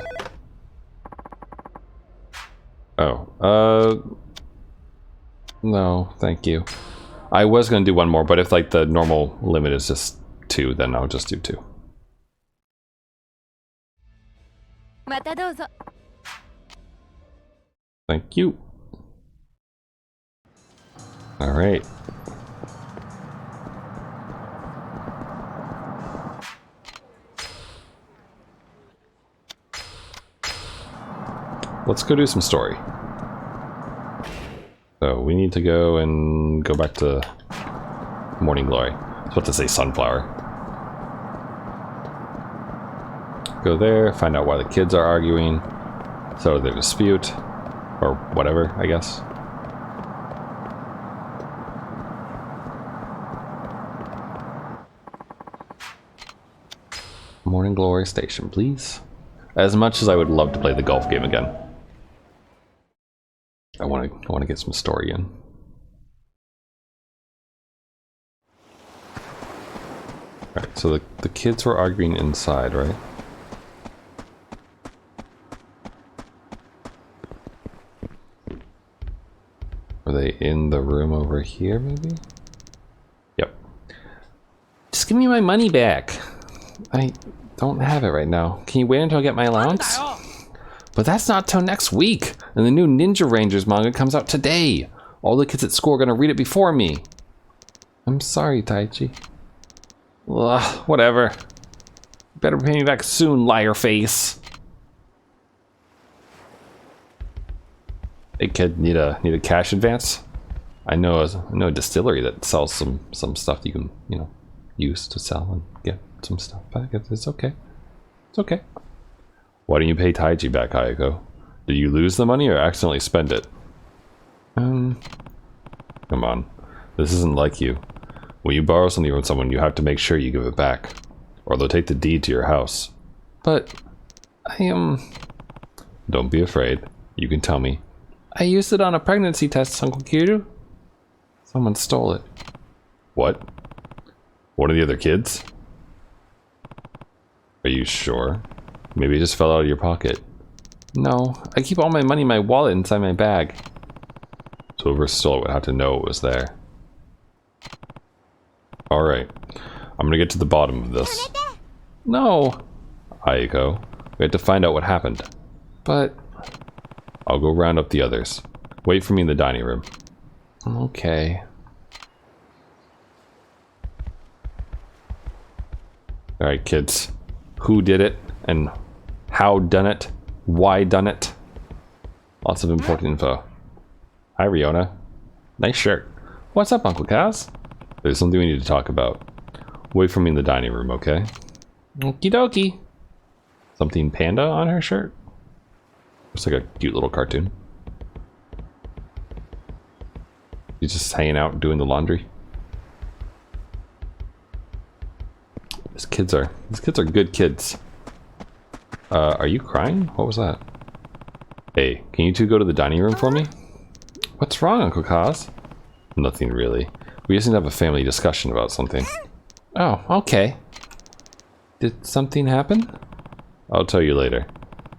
Oh, no, thank you. I was going to do one more, but if like the normal limit is just 2, then I'll just do 2. Thank you. All right. Let's go do some story. So we need to go back to Morning Glory. I was about to say Sunflower. Go there, find out why the kids are arguing, settle their dispute, or whatever, I guess. Morning Glory Station, please. As much as I would love to play the golf game again, I want to get some story in. Alright, so the kids were arguing inside, right? Are they in the room over here, maybe? Yep. Just give me my money back. I don't have it right now. Can you wait until I get my allowance? But that's not till next week, and the new Ninja Rangers manga comes out today. All the kids at school are gonna read it before me. I'm sorry, Taichi. Ugh, whatever. Better pay me back soon, liar face. Hey kid, need a cash advance? I know a distillery that sells some stuff that you can, you know, use to sell and get some stuff back. It's okay. It's okay. Why don't you pay Taichi back, Ayako? Did you lose the money or accidentally spend it? Come on. This isn't like you. When you borrow something from someone, you have to make sure you give it back, or they'll take the deed to your house. But Don't be afraid. You can tell me. I used it on a pregnancy test, Uncle Kiryu. Someone stole it. What? One of the other kids? Are you sure? Maybe it just fell out of your pocket. No, I keep all my money in my wallet inside my bag. So whoever stole it would have to know it was there. Alright, I'm gonna get to the bottom of this. No! Ayako, we have to find out what happened. But I'll go round up the others. Wait for me in the dining room. Okay. Alright kids, who did it and how done it? Why done it? Lots of important info. Hi Riona. Nice shirt. What's up, Uncle Kaz? There's something we need to talk about. Wait for me in the dining room, okay? Okie dokie. Something panda on her shirt? Looks like a cute little cartoon. He's just hanging out doing the laundry. These kids are good kids. Are you crying? What was that? Hey, can you two go to the dining room for me? What's wrong, Uncle Kaz? Nothing really. We just need to have a family discussion about something. Oh, okay. Did something happen? I'll tell you later.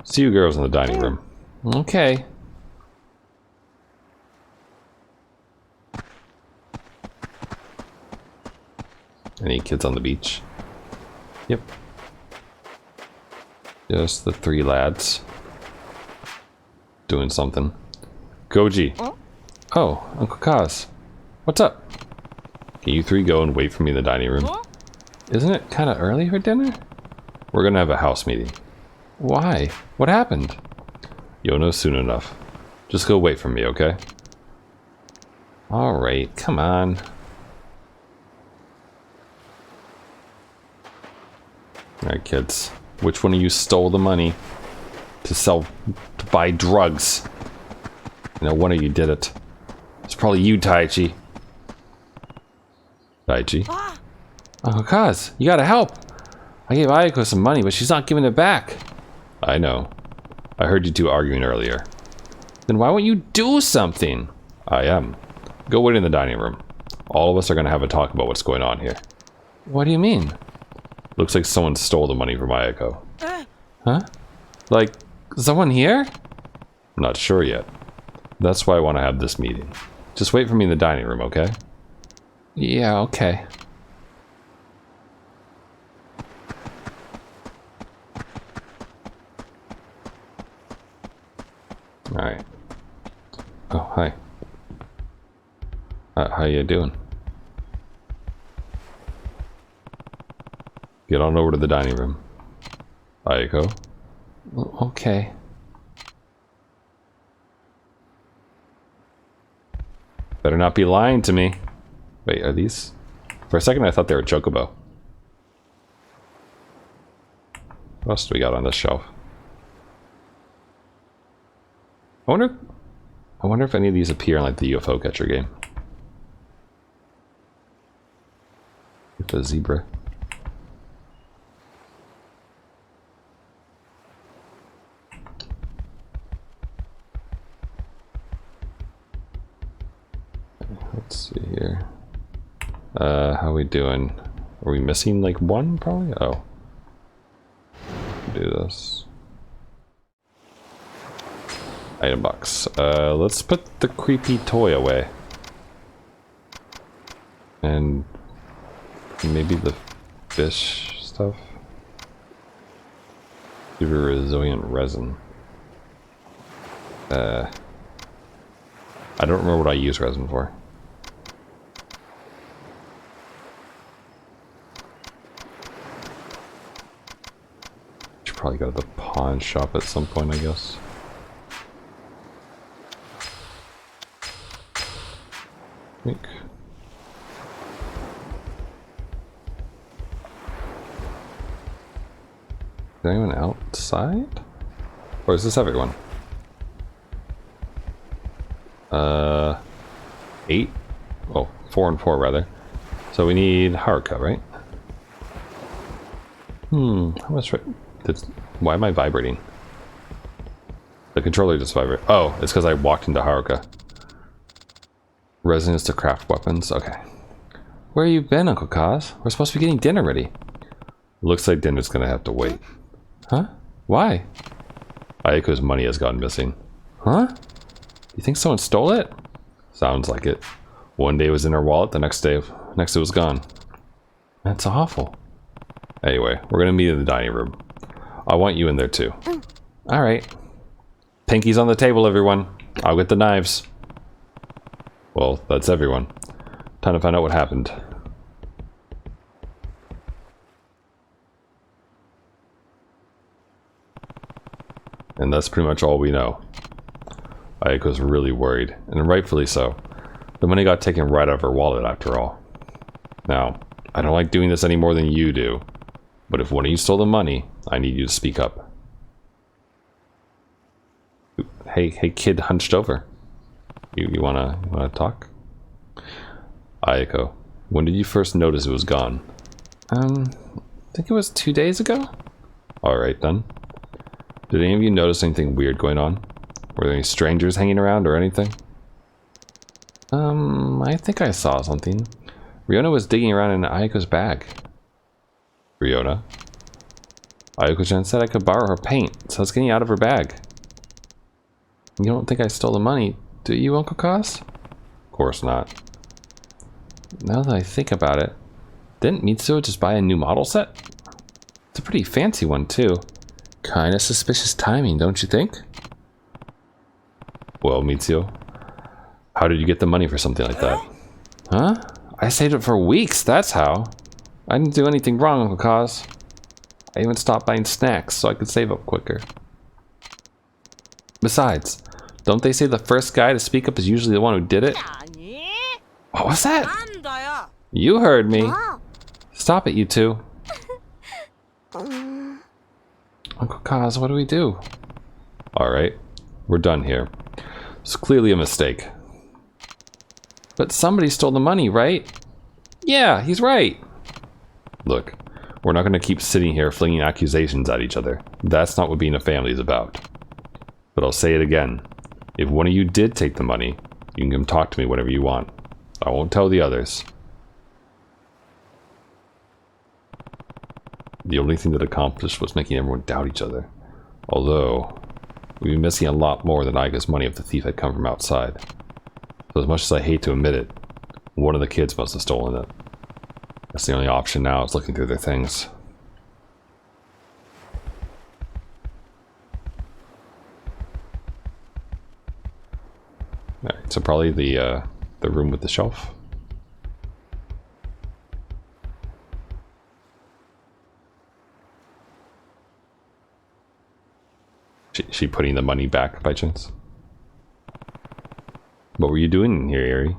See you girls in the dining room. Okay. Any kids on the beach? Yep. Just the 3 lads. Doing something. Goji. Oh, Uncle Kaz. What's up? Can you 3 go and wait for me in the dining room? Isn't it kind of early for dinner? We're gonna have a house meeting. Why? What happened? You'll know soon enough. Just go wait for me, okay? Alright, come on. Alright, kids. Which one of you stole the money to buy drugs? You know, one of you did it. It's probably you, Taichi. Taichi? Uncle Kaz, you gotta help. I gave Ayako some money, but she's not giving it back. I know. I heard you two arguing earlier. Then why won't you do something? I am. Go wait in the dining room. All of us are gonna have a talk about what's going on here. What do you mean? Looks like someone stole the money from Ayako. Huh? Like, someone here? I'm not sure yet. That's why I want to have this meeting. Just wait for me in the dining room, okay? Yeah, okay. Alright. Oh, hi. How you doing? Get on over to the dining room. Ayako. Okay. Better not be lying to me. Wait, are these? For a second I thought they were chocobo. What else do we got on this shelf? I wonder if any of these appear in like the UFO catcher game. With the zebra. Let's see here. How are we doing? Are we missing like one probably? Oh. Do this. Item box. Let's put the creepy toy away. And maybe the fish stuff. Super resilient resin. I don't remember what I use resin for. Should probably go to the pawn shop at some point, I guess. Think. Is there anyone outside? Or is this everyone? 8? Oh, 4 and 4 rather. So we need Haruka, right? How much? Why am I vibrating? The controller just vibrated. Oh, it's because I walked into Haruka. Resonance to craft weapons. Okay. Where you been, Uncle Kaz? We're supposed to be getting dinner ready. Looks like dinner's gonna have to wait. Huh? Why? Ayako's money has gone missing. Huh? You think someone stole it? Sounds like it. One day it was in her wallet, the next it was gone. That's awful. Anyway, we're gonna meet in the dining room. I want you in there too. Alright. Pinkies on the table, everyone. I'll get the knives. Well, that's everyone. Time to find out what happened. And that's pretty much all we know. Ayako's really worried, and rightfully so. The money got taken right out of her wallet after all. Now, I don't like doing this any more than you do, but if one of you stole the money, I need you to speak up. Hey kid hunched over. You wanna talk? Ayako, when did you first notice it was gone? I think it was 2 days ago? Alright then. Did any of you notice anything weird going on? Were there any strangers hanging around or anything? I think I saw something. Riona was digging around in Ayako's bag. Riona? Ayako-chan said I could borrow her paint, so I was getting out of her bag. You don't think I stole the money, do you, Uncle Kaz? Of course not. Now that I think about it, didn't Mitsuo just buy a new model set? It's a pretty fancy one, too. Kinda suspicious timing, don't you think? Well, Mitsuo, how did you get the money for something like that? Huh? I saved it for weeks, that's how. I didn't do anything wrong, Uncle Kaz. I even stopped buying snacks so I could save up quicker. Besides, don't they say the first guy to speak up is usually the one who did it? What was that? You heard me. Stop it, you two. Uncle Kaz, what do we do? Alright, we're done here. It's clearly a mistake. But somebody stole the money, right? Yeah, he's right. Look, we're not going to keep sitting here flinging accusations at each other. That's not what being a family is about. But I'll say it again. If one of you did take the money, you can come talk to me whenever you want. I won't tell the others. The only thing that accomplished was making everyone doubt each other. Although, we'd be missing a lot more than Aiga's money if the thief had come from outside. So as much as I hate to admit it, One of the kids must have stolen it. That's the only option now, is looking through their things. Alright, so probably the room with the shelf. She putting the money back by chance? What were you doing in here, Eri?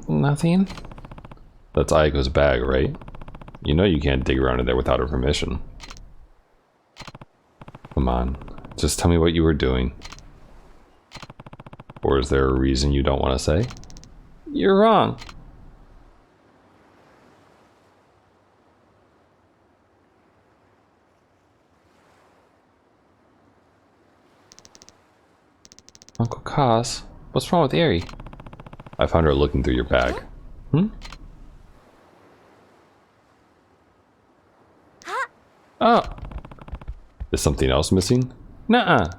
Nothing. That's Ayako's bag, right? You know you can't dig around in there without her permission. Come on, just tell me what you were doing. Or is there a reason you don't want to say? You're wrong. Uncle Kaz, what's wrong with Eri? I found her looking through your bag. Hmm? Oh. Is something else missing? Nuh-uh.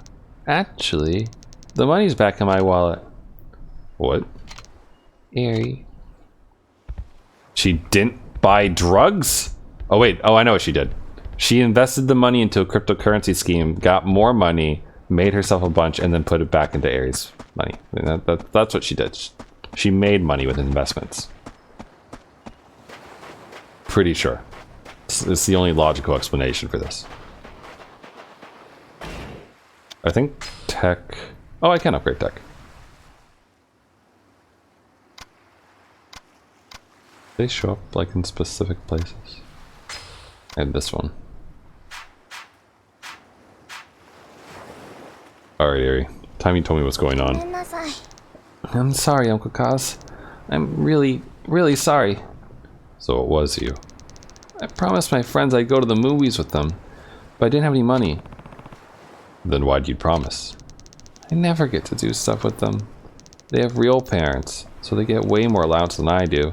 Actually, the money's back in my wallet. What? Eri. She didn't buy drugs? Oh wait, oh I know what she did. She invested the money into a cryptocurrency scheme, got more money, made herself a bunch, and then put it back into Eri's money. That's what she did. She made money with investments. Pretty sure. It's the only logical explanation for this. I think tech... Oh, I can upgrade tech. They show up like in specific places. And this one. Alright, Eri. Time you told me what's going on. I'm sorry, Uncle Kaz. I'm really, really sorry. So it was you. I promised my friends I'd go to the movies with them, but I didn't have any money. Then why'd you promise? I never get to do stuff with them. They have real parents, so they get way more allowance than I do.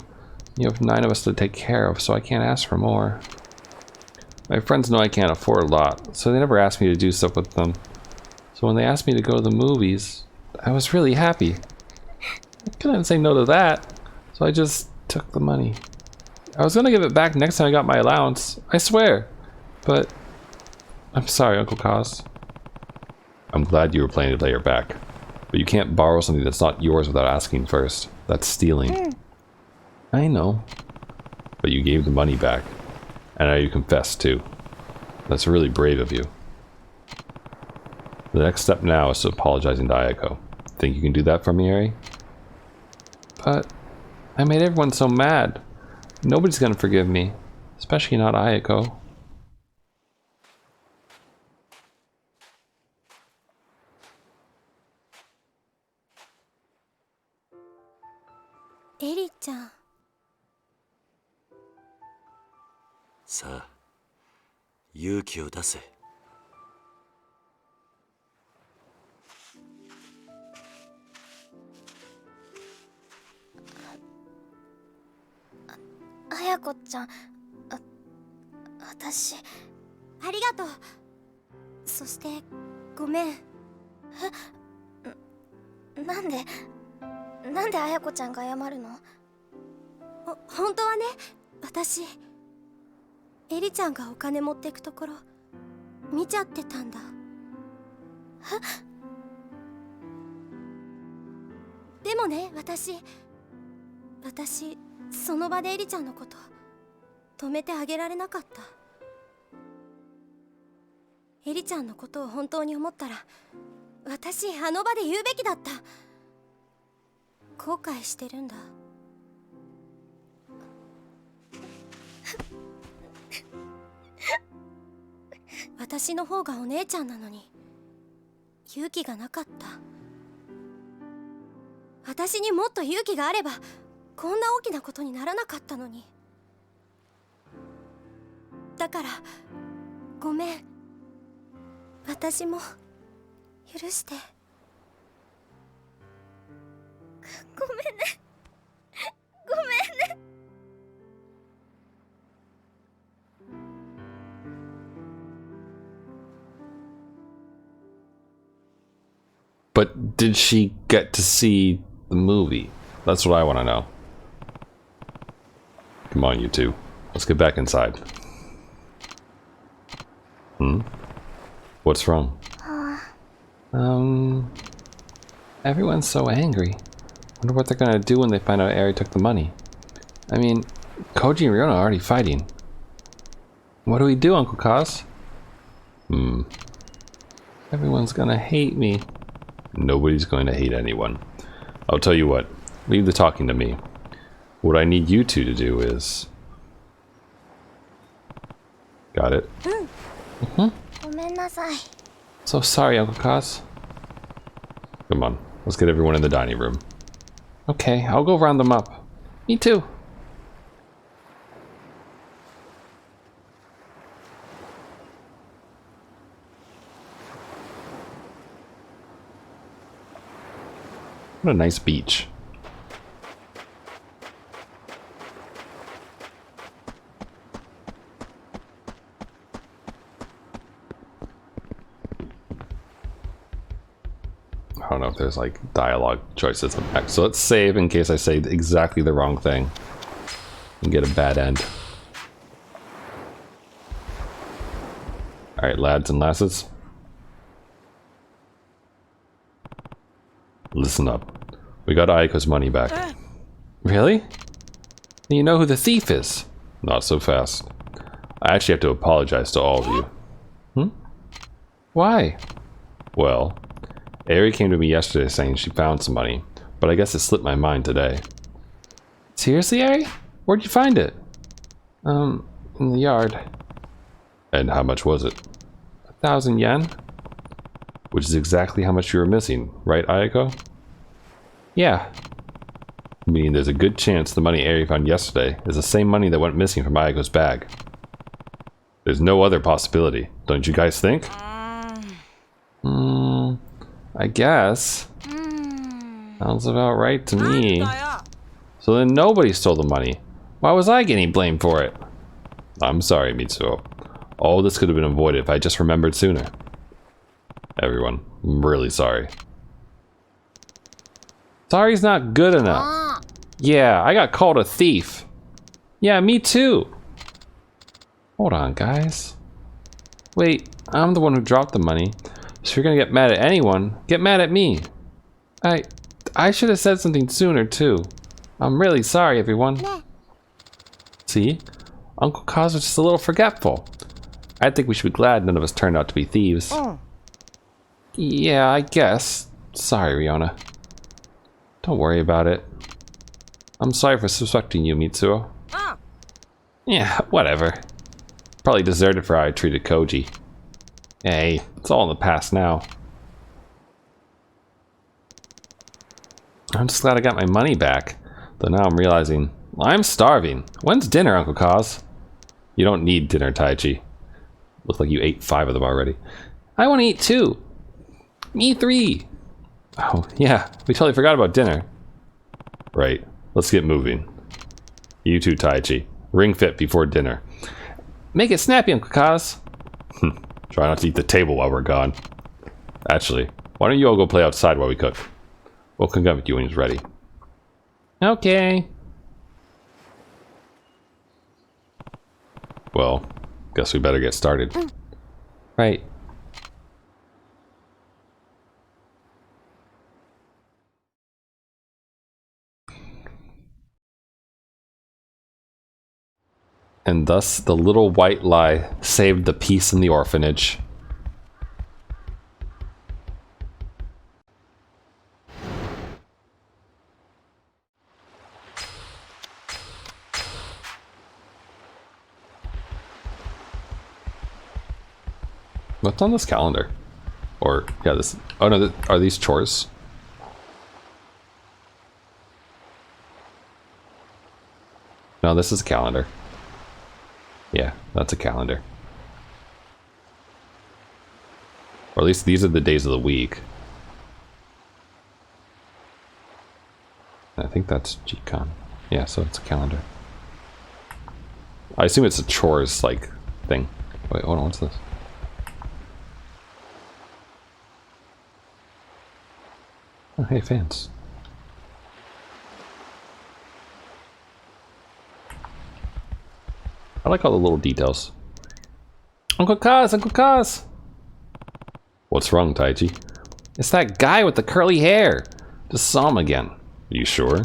You have 9 of us to take care of, so I can't ask for more. My friends know I can't afford a lot, so they never ask me to do stuff with them. So when they asked me to go to the movies, I was really happy. I couldn't say no to that, so I just took the money. I was gonna give it back next time I got my allowance, I swear. But I'm sorry, Uncle Kaz. I'm glad you were planning to lay her back, but you can't borrow something that's not yours without asking first. That's stealing. I know. But you gave the money back, and now you confessed too. That's really brave of you. The next step now is to apologizing to Ayako. Think you can do that for me, Eri? But I made everyone so mad. Nobody's gonna forgive me, especially not Ayako. Eri-chan. さあ、勇気を出せ。綾子ちゃん、私ありがとう。そしてごめん。なんで綾子ちゃんが謝るの？本当はね、私エリちゃんがお金持ってくところ見ちゃってたんだ。でもね、私その場でエリちゃんのこと止めてあげられなかった。エリちゃんのことを本当に思ったら、私あの場で言うべきだった。後悔してるんだ。私の方がお姉ちゃんなのに勇気がなかった。私にもっと勇気があればこんな大きなことにならなかったのに。だからごめん。私も許して。ごめんね。ごめんね。But did she get to see the movie? That's what I want to know. Come on, you two. Let's get back inside. What's wrong? Everyone's so angry. Wonder what they're gonna do when they find out Eri took the money. I mean, Koji and Riona are already fighting. What do we do, Uncle Kaz? Everyone's gonna hate me. Nobody's going to hate anyone. I'll tell you what. Leave the talking to me. What I need you two to do is... Got it? ごめんなさい。 So sorry, Uncle Kaz. Come on. Let's get everyone in the dining room. Okay, I'll go round them up. Me too. What a nice beach. I don't know if there's like dialogue choices in back. So let's save in case I say exactly the wrong thing and get a bad end. Alright, lads and lasses. Listen up. We got Ayako's money back. Really? You know who the thief is? Not so fast. I actually have to apologize to all of you. Why? Well, Eri came to me yesterday saying she found some money, but I guess it slipped my mind today. Seriously, Eri? Where'd you find it? In the yard. And how much was it? 1,000 yen? Which is exactly how much you were missing, right, Ayako? Yeah. Meaning there's a good chance the money Eri found yesterday is the same money that went missing from Ayako's bag. There's no other possibility, don't you guys think? I guess. Sounds about right to me. So then nobody stole the money. Why was I getting blamed for it? I'm sorry, Mitsuo. All this could have been avoided if I just remembered sooner. Everyone, I'm really sorry. Sorry's not good enough. Yeah, I got called a thief. Yeah, me too. Hold on, guys. Wait, I'm the one who dropped the money. So if you're gonna get mad at anyone, get mad at me. I should have said something sooner too. I'm really sorry, everyone. See? Uncle Kaz was just a little forgetful. I think we should be glad none of us turned out to be thieves. Yeah, I guess. Sorry, Riona. Don't worry about it. I'm sorry for suspecting you, Mitsuo. Yeah, whatever. Probably deserted for how I treated Koji. Hey, it's all in the past now. I'm just glad I got my money back. Though now I'm realizing, I'm starving. When's dinner, Uncle Kaz? You don't need dinner, Taichi. Looks like you ate 5 of them already. I want to eat 2. Me 3. Oh, yeah, we totally forgot about dinner. Right, let's get moving. You too, Taichi. Ring fit before dinner. Make it snappy, Uncle Kaz. Try not to eat the table while we're gone. Actually, why don't you all go play outside while we cook? We'll come with you when he's ready. Okay. Well, guess we better get started. Right. And thus, the little white lie saved the peace in the orphanage. What's on this calendar? Or, yeah, this... Oh no, are these chores? No, this is a calendar. Yeah, that's a calendar. Or at least these are the days of the week. I think that's G-Con. Yeah, so it's a calendar. I assume it's a chores, like, thing. Wait, hold on, what's this? Oh, hey, fans. I like all the little details. Uncle Kaz! Uncle Kaz! What's wrong, Taichi? It's that guy with the curly hair. Just saw him again. Are you sure?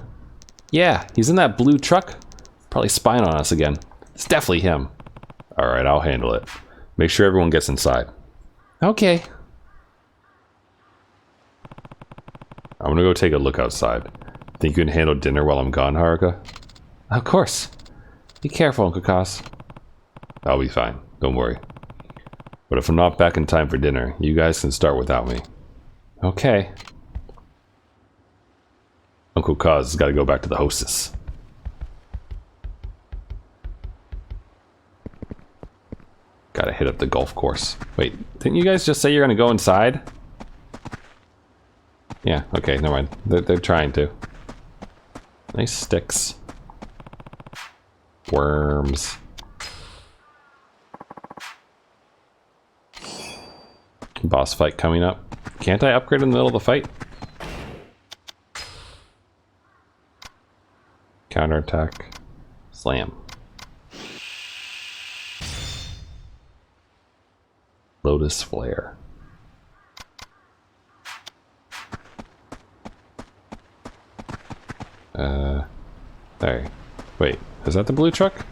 Yeah, he's in that blue truck. Probably spying on us again. It's definitely him. Alright, I'll handle it. Make sure everyone gets inside. Okay. I'm gonna go take a look outside. Think you can handle dinner while I'm gone, Haruka? Of course. Be careful, Uncle Kaz. I'll be fine. Don't worry. But if I'm not back in time for dinner, you guys can start without me. Okay. Uncle Kaz has got to go back to the hostess. Gotta hit up the golf course. Wait, didn't you guys just say you're gonna go inside? Yeah, okay, never mind. They're trying to. Nice sticks. Worms. Boss fight coming up. Can't I upgrade in the middle of the fight? Counterattack. Slam. Lotus Flare. There. Wait, is that the blue truck?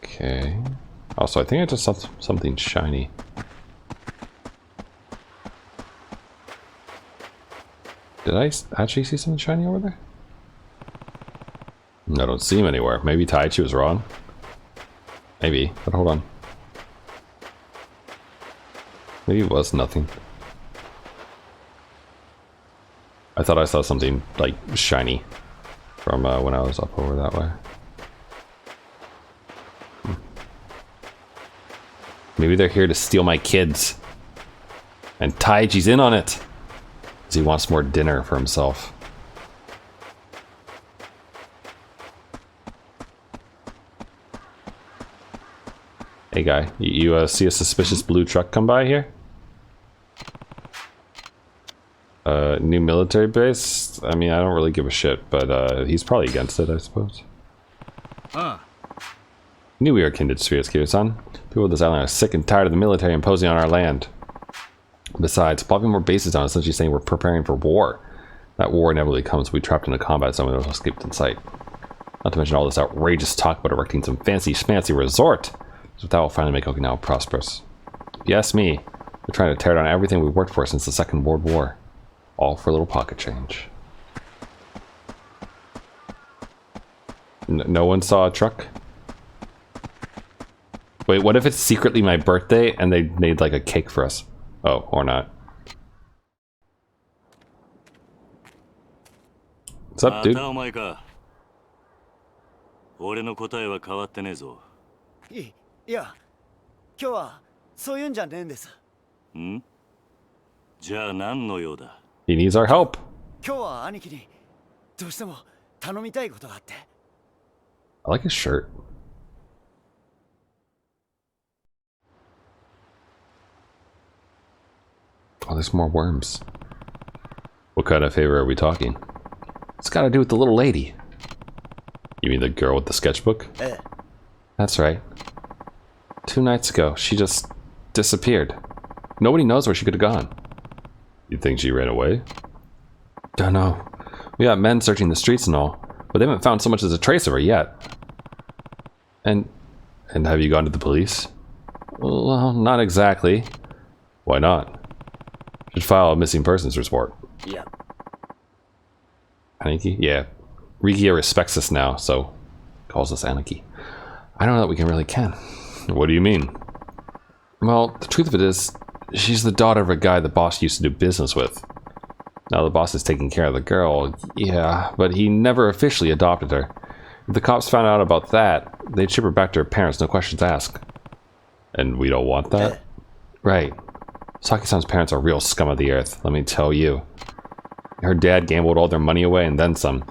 Okay. Also, I think I just saw something shiny. Did I actually see something shiny over there? I don't see him anywhere. Maybe Taichi was wrong. Maybe, but hold on. Maybe it was nothing. I thought I saw something, like, shiny from when I was up over that way. Maybe they're here to steal my kids. And Taichi's in on it. Because he wants more dinner for himself. Hey guy, you see a suspicious blue truck come by here? New military base? I mean, I don't really give a shit, but he's probably against it, I suppose. Knew we were kindred spirits, Kiryu-san. People of this island are sick and tired of the military imposing on our land. Besides, plopping more bases on us, essentially saying we're preparing for war. That war inevitably comes, we'll be trapped in a combat zone with no escape in sight. Not to mention all this outrageous talk about erecting some fancy schmancy resort. So that will finally make Okinawa prosperous. If you ask me, we're trying to tear down everything we've worked for since the Second World War. All for a little pocket change. No one saw a truck? Wait, what if it's secretly my birthday and they made like a cake for us? Oh, or not. What's up, dude? 俺の答えは変わってねえぞ。いや、今日はそういうんじゃねえんです。ん？じゃあ何の用だ？ He needs our help. 今日は兄貴にどうしても頼みたいことがあって。I like his shirt. Oh, there's more worms. What kind of favor are we talking? It's got to do with the little lady. You mean the girl with the sketchbook? That's right. 2 nights ago, she just disappeared. Nobody knows where she could have gone. You think she ran away? Don't know. We got men searching the streets and all, but they haven't found so much as a trace of her yet. And have you gone to the police? well, not exactly. Why not? Should file a missing persons report. Yeah. Aniki? Yeah. Rikia respects us now, so calls us Aniki. I don't know that we can. What do you mean? Well, the truth of it is, she's the daughter of a guy the boss used to do business with. Now the boss is taking care of the girl, yeah, but he never officially adopted her. If the cops found out about that, they'd ship her back to her parents, no questions asked. And we don't want that? Right. Saki-san's parents are real scum of the earth, let me tell you. Her dad gambled all their money away and then some.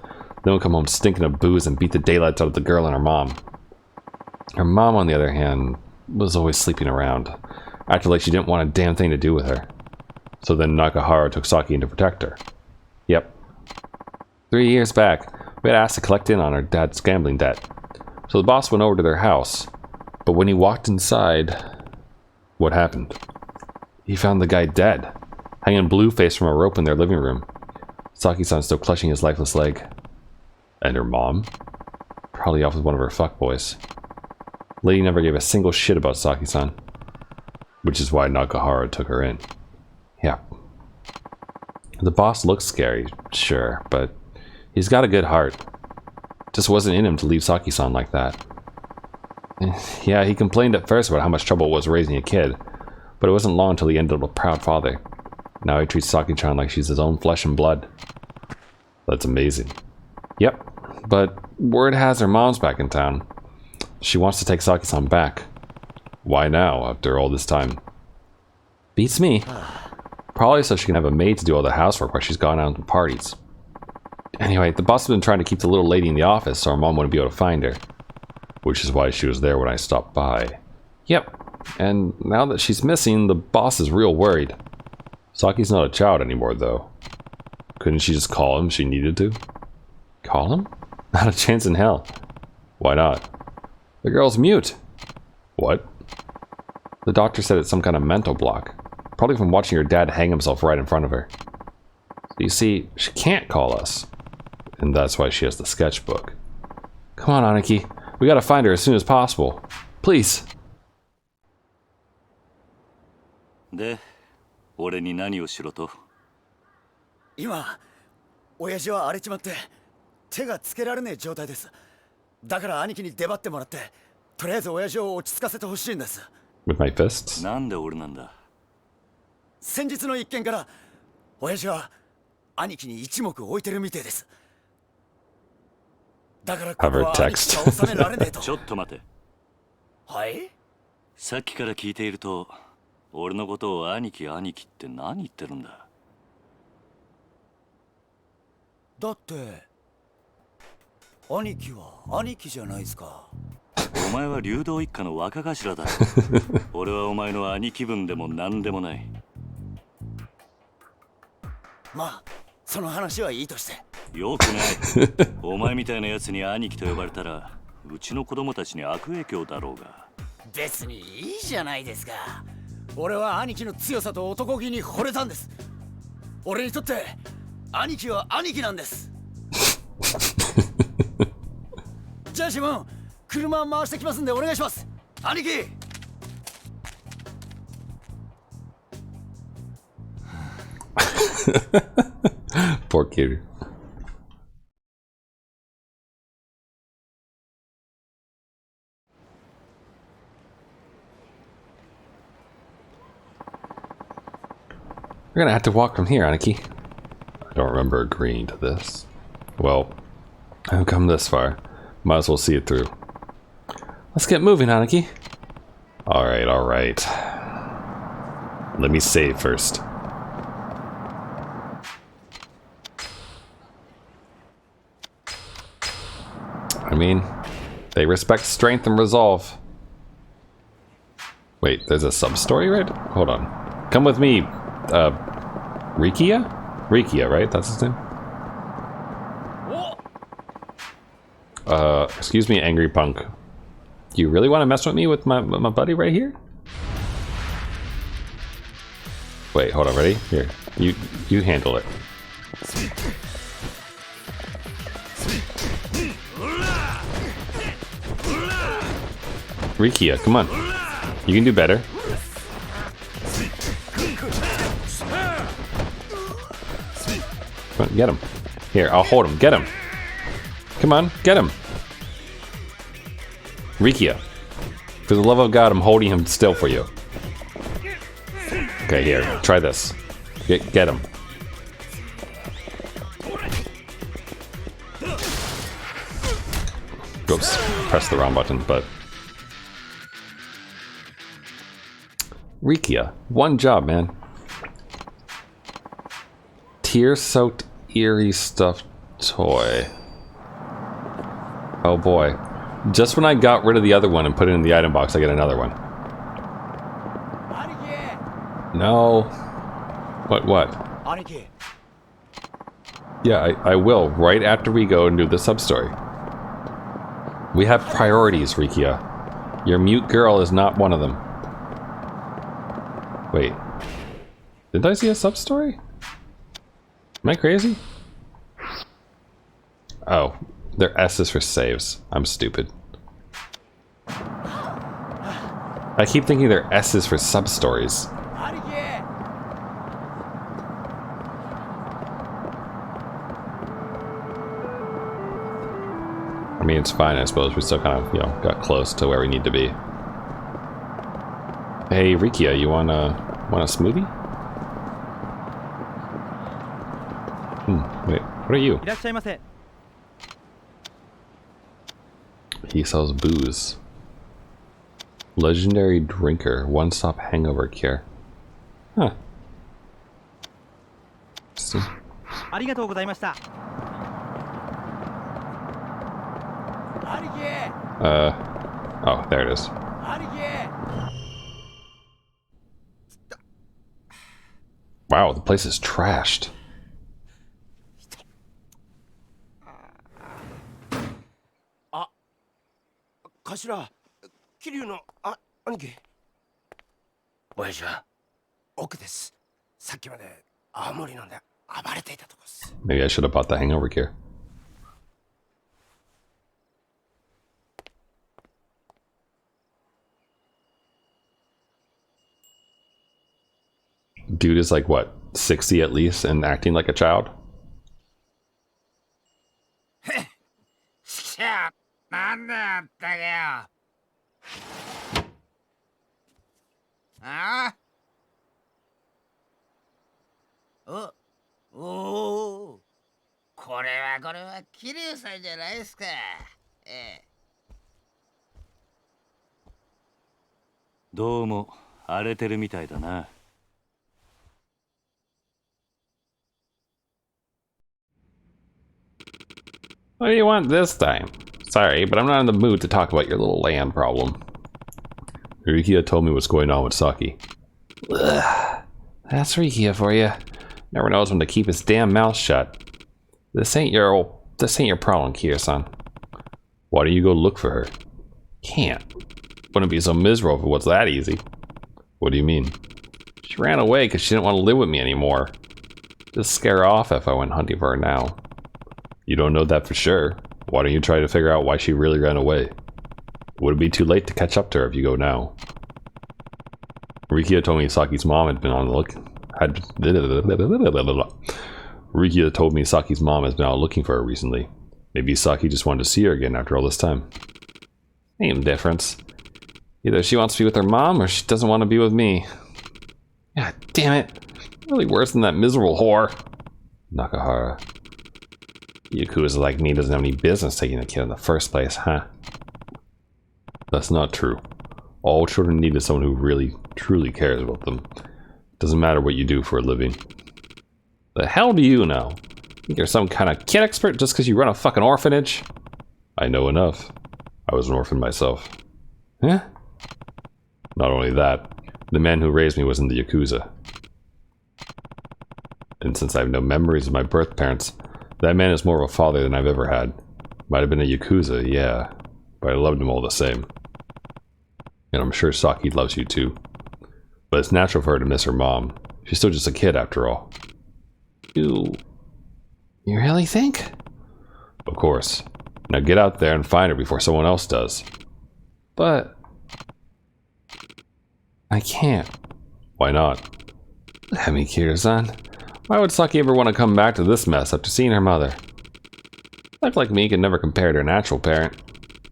Then would come home stinking of booze and beat the daylights out of the girl and her mom. Her mom, on the other hand, was always sleeping around. Acted like she didn't want a damn thing to do with her. So then Nakahara took Saki in to protect her. Yep. 3 years back, we had asked to collect in on our dad's gambling debt. So the boss went over to their house. But when he walked inside, what happened? He found the guy dead, hanging blue-faced from a rope in their living room. Saki-san still clutching his lifeless leg. And her mom? Probably off with one of her fuckboys. Lady never gave a single shit about Saki-san. Which is why Nakahara took her in. Yeah. The boss looks scary, sure, but he's got a good heart. Just wasn't in him to leave Saki-san like that. Yeah, he complained at first about how much trouble it was raising a kid, but it wasn't long until he ended up a proud father. Now he treats Saki-chan like she's his own flesh and blood. That's amazing. Yep, but word has her mom's back in town. She wants to take Saki-san back. Why now, after all this time? Beats me. Probably so she can have a maid to do all the housework while she's gone out to parties. Anyway, the boss has been trying to keep the little lady in the office so her mom wouldn't be able to find her. Which is why she was there when I stopped by. Yep, and now that she's missing, the boss is real worried. Saki's not a child anymore, though. Couldn't she just call him if she needed to? Call him? Not a chance in hell. Why not? The girl's mute. What? The doctor said it's some kind of mental block. Probably from watching her dad hang himself right in front of her. So you see, she can't call us. And that's why she has the sketchbook. Come on, Aniki. We gotta find her as soon as possible. Please. で、俺に何をしろと？今親父は荒れちまって手がつけられねえ状態です。だから兄貴に出張ってもらってとりあえず親父を落ち着かせてほしいんです。 With my fists? なんで俺なんだ？先日の一件から親父は兄貴に一目置いてるみてえです。だからここは兄貴が収められねえと。ちょっと待て。はい？さっきから聞いていると、俺のことを兄貴兄貴って何言ってるんだ？だって兄貴は兄貴じゃないですか。お前は流動一家の若頭だ。俺はお前の兄貴分でも何でもない。まあその話はいいとして。よくない。お前みたいなやつに兄貴と呼ばれたらうちの子供たちに悪影響だろうが。別にいいじゃないですか。俺は兄貴の強さと男気に惚れたんです。俺にとって兄貴は兄貴なんです。じゃあシモン、車回してきますんでお願いします。兄貴。Poor Kiryu. We're gonna have to walk from here, Aniki. I don't remember agreeing to this. Well, I've come this far. Might as well see it through. Let's get moving, Aniki. Alright, alright. Let me save first. I mean, they respect strength and resolve. Wait, there's a sub-story, right? Hold on. Come with me, Rikia? Rikia, right? That's his name? Excuse me, angry punk. You really want to mess with me with my buddy right here? Wait, hold on, ready? Here, you handle it. Rikia, come on. You can do better. Come on, get him. Here, I'll hold him. Get him. Come on, get him. Rikia. For the love of God, I'm holding him still for you. Okay, here. Try this. Get him. Oops. Press the wrong button, but... Rikia. One job, man. Tear-soaked, eerie stuffed toy. Oh boy. Just when I got rid of the other one and put it in the item box, I get another one. No. What? Yeah, I will, right after we go and do the sub-story. We have priorities, Rikia. Your mute girl is not one of them. Wait. Didn't I see a sub-story? Am I crazy? Oh, they're S's for saves. I'm stupid. I keep thinking they're S's for sub-stories. I mean, it's fine, I suppose. We still kind of, you know, got close to where we need to be. Hey, Rikia, you want a smoothie? Wait, what are you? He sells booze. Legendary drinker, one-stop hangover cure. Huh. See. Oh, there it is. Wow, the place is trashed. Kiryuの兄貴。親父は奥です。さっきまで青森飲んで暴れていたとこです。 Maybe I should have bought the hangover cure. Dude is like, what, 60 at least and acting like a child? しゃあ、なんだよったけよ。ああおお、これは桐生さんじゃないですか。どうも荒れてるみたいだな。What do you want this time? Sorry, but I'm not in the mood to talk about your little land problem. Rikia told me what's going on with Saki. Ugh, that's Rikia for you. Never knows when to keep his damn mouth shut. This ain't your problem, Kiyo-san. Why don't you go look for her? Can't. Wouldn't be so miserable if it was that easy. What do you mean? She ran away because she didn't want to live with me anymore. Just scare her off if I went hunting for her now. You don't know that for sure. Why don't you try to figure out why she really ran away? Would it be too late to catch up to her if you go now? Rikia told me Saki's mom had been on the look. Rikia told me Saki's mom has been out looking for her recently. Maybe Saki just wanted to see her again after all this time. Ain't a difference. Either she wants to be with her mom or she doesn't want to be with me. God damn it. Really worse than that miserable whore. Nakahara. Yakuza like me doesn't have any business taking the kid in the first place, huh? That's not true. All children need is someone who really, truly cares about them. Doesn't matter what you do for a living. The hell do you know? Think you're some kind of kid expert just because you run a fucking orphanage? I know enough. I was an orphan myself. Huh? Not only that, the man who raised me was in the Yakuza. And since I have no memories of my birth parents, that man is more of a father than I've ever had. Might have been a Yakuza, yeah, but I loved him all the same. And I'm sure Saki loves you too. But it's natural for her to miss her mom. She's still just a kid after all. You really think? Of course. Now get out there and find her before someone else does. But I can't. Why not? Let me, Kira-san. Why would Saki ever want to come back to this mess after seeing her mother? Life like me can never compare to her natural parent.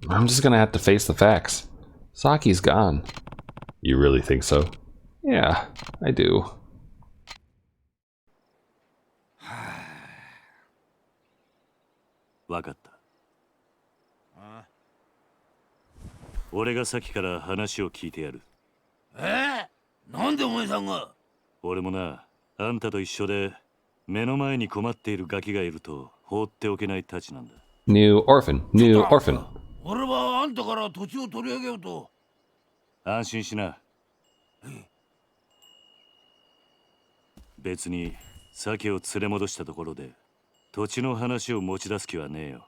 I'm just gonna have to face the facts. Saki's gone. You really think so? Yeah, I do. わかった。俺がさっきから話を聞いてやる。なんでお前さんが？俺もな、あんたと一緒で目の前に困っているガキがいると放っておけないたちなんだ。New orphan, new orphan. 俺はあんたから土地を取り上げようと。安心しな。別に酒を連れ戻したところで土地の話を持ち出す気はねえよ。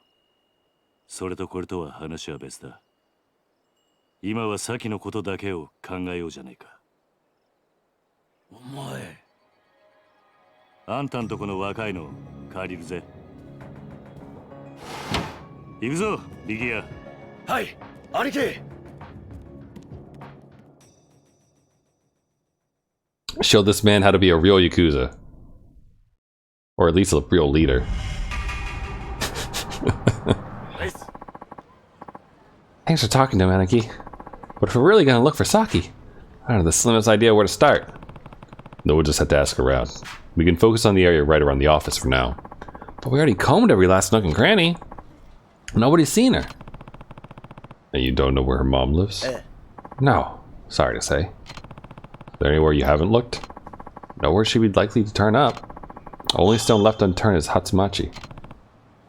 それとこれとは話は別だ。今は先のことだけを考えようじゃねえか。お前。あんたんとこの若いの借りるぜ。行くぞ、リギア。はい、兄貴。Show this man how to be a real Yakuza. Or at least a real leader. Thanks for talking to him, Aniki. But if we're really gonna look for Saki, I don't have the slimmest idea where to start. No, we'll just have to ask around. We can focus on the area right around the office for now. But we already combed every last nook and cranny. Nobody's seen her. And you don't know where her mom lives? No, sorry to say. Is there anywhere you haven't looked? Nowhere she'd be likely to turn up. Only stone left unturned is Hatsumachi.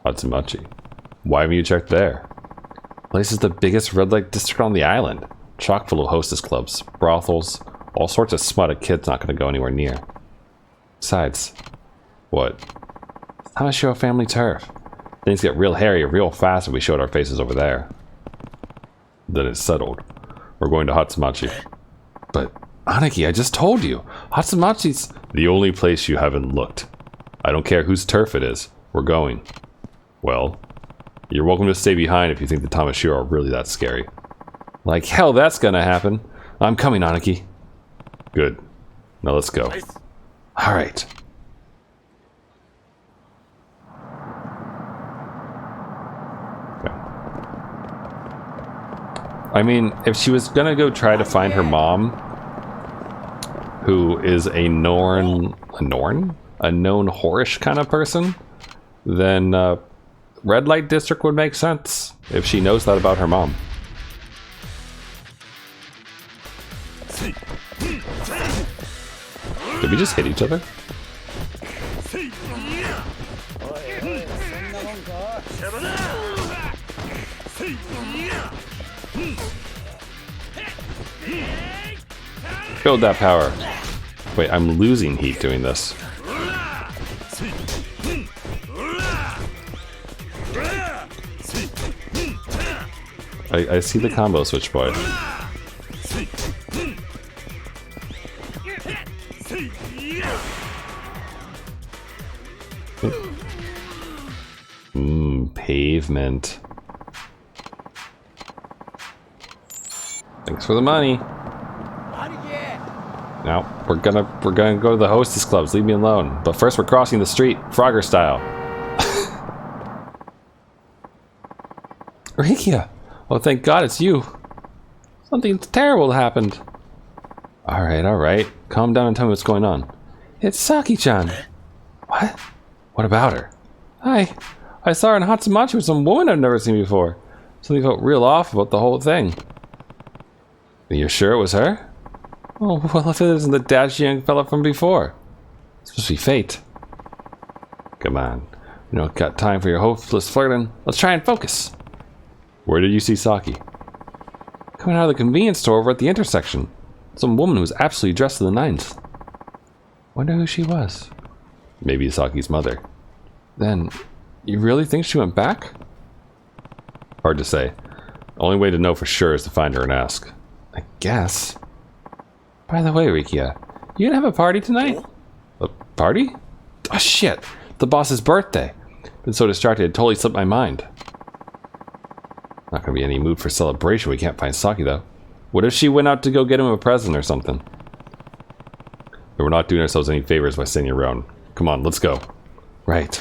Hatsumachi? Why haven't you checked there? The place is the biggest red light district on the island. Chock full of hostess clubs, brothels, all sorts of smut a kid's not going to go anywhere near. Besides, what? It's time to show a family turf. Things get real hairy real fast if we showed our faces over there. Then it's settled. We're going to Hatsumachi. But, Aniki, I just told you. Hatsumachi's the only place you haven't looked. I don't care whose turf it is. We're going. Well, you're welcome to stay behind if you think the Tamashiro are really that scary. Like hell that's gonna happen. I'm coming, Aniki. Good. Now let's go. Alright. I mean, if she was gonna go try to find her mom, who is a known whorish kind of person, then Red Light District would make sense if she knows that about her mom. Did we just hit each other? Build that power. Wait, I'm losing heat doing this. I see the combo switch, boy. Pavement. Thanks for the money. Now we're gonna go to the hostess clubs. Leave me alone. But first, we're crossing the street, Frogger style. Rikia! Oh, thank God it's you. Something terrible happened. Alright. Calm down and tell me what's going on. It's Saki-chan. What? What about her? I saw her in Hatsumachi with some woman I've never seen before. Something felt real off about the whole thing. You're sure it was her? Oh, well, if it isn't the dashy young fella from before. It's supposed to be fate. Come on. We don't got time for your hopeless flirting. Let's try and focus. Where did you see Saki? Coming out of the convenience store over at the intersection. Some woman who was absolutely dressed to the nines. Wonder who she was. Maybe Saki's mother. Then, you really think she went back? Hard to say. Only way to know for sure is to find her and ask. I guess. By the way, Rikia, you gonna have a party tonight? A party? Oh shit! The boss's birthday! Been so distracted it totally slipped my mind. Not gonna be any mood for celebration. We can't find Saki though. What if she went out to go get him a present or something? But we're not doing ourselves any favors by staying around. Come on, let's go. Right.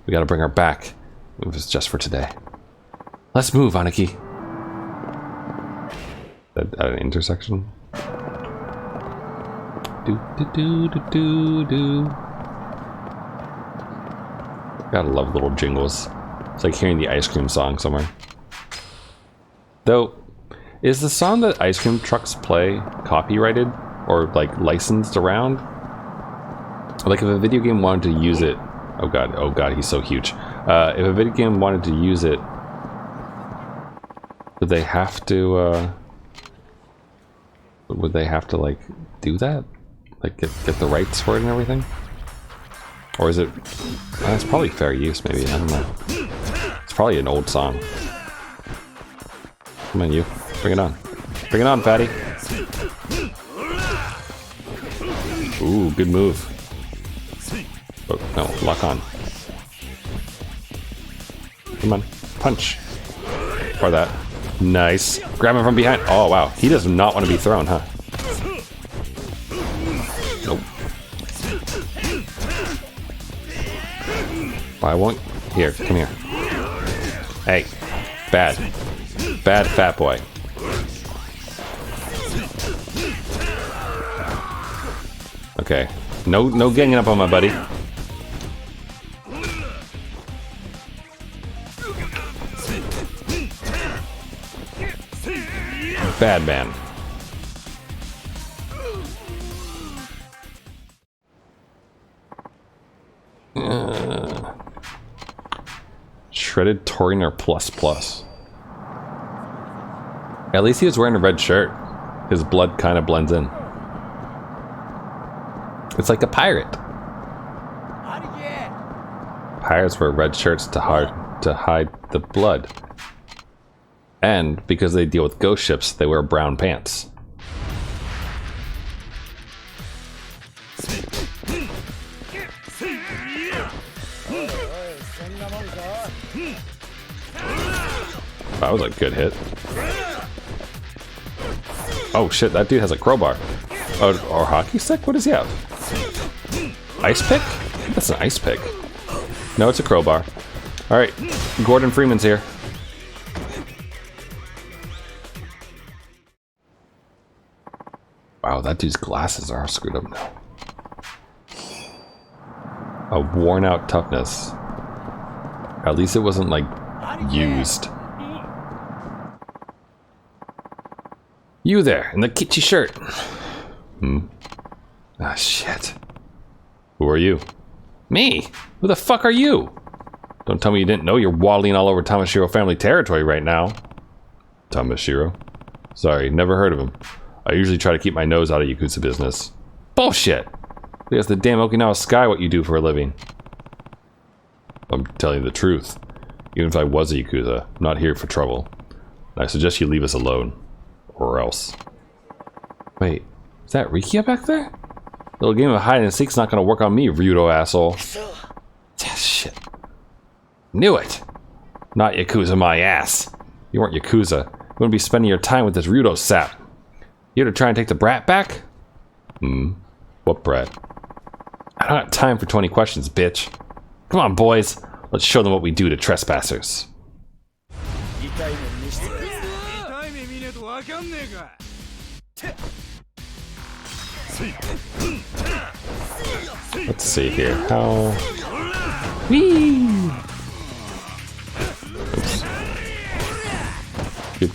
We gotta bring her back. If it's just for today. Let's move, Aniki. At an intersection? Do. Gotta love little jingles. It's like hearing the ice cream song somewhere. Though, is the song that ice cream trucks play copyrighted or like licensed around? Like if a video game wanted to use it, oh god, he's so huge. If a video game wanted to use it, would they have to like do that? Like get the rights for it and everything? Or is it... it's probably fair use, maybe. I don't know. It's probably an old song. Come on, you. Bring it on. Bring it on, fatty. Ooh, good move. Oh, no. Lock on. Come on. Punch. Or that. Nice. Grab him from behind. Oh, wow. He does not want to be thrown, huh? Nope. I won't. Here, come here. Hey. Bad. Bad fat boy. Okay. No ganging up on my buddy. Bad man. Shredded Toriner plus plus. At least he was wearing a red shirt. His blood kind of blends in. It's like a pirate. Pirates wear red shirts to hide the blood. And because they deal with ghost ships, they wear brown pants. That was a good hit. Oh shit, that dude has a crowbar. Oh, or hockey stick? What does he have? Ice pick? That's an ice pick. No, it's a crowbar. Alright, Gordon Freeman's here. Wow, that dude's glasses are screwed up now. A worn out toughness. At least it wasn't like used. You there, in the kitschy shirt. Ah, shit. Who are you? Me? Who the fuck are you? Don't tell me you didn't know you're waddling all over Tamashiro family territory right now. Tamashiro? Sorry, never heard of him. I usually try to keep my nose out of Yakuza business. Bullshit! It's the damn Okinawa sky what you do for a living. I'm telling you the truth. Even if I was a Yakuza, I'm not here for trouble. I suggest you leave us alone. Or else. Wait, is that Rikia back there? Little game of hide and seek's not gonna work on me, Ryudo asshole. Shit. Knew it! Not Yakuza my ass. You weren't Yakuza. You wouldn't be spending your time with this Ryudo sap. You here to try and take the brat back? What brat? I don't have time for 20 questions, bitch. Come on, boys. Let's show them what we do to trespassers. Let's see here. How... Whee! Oops.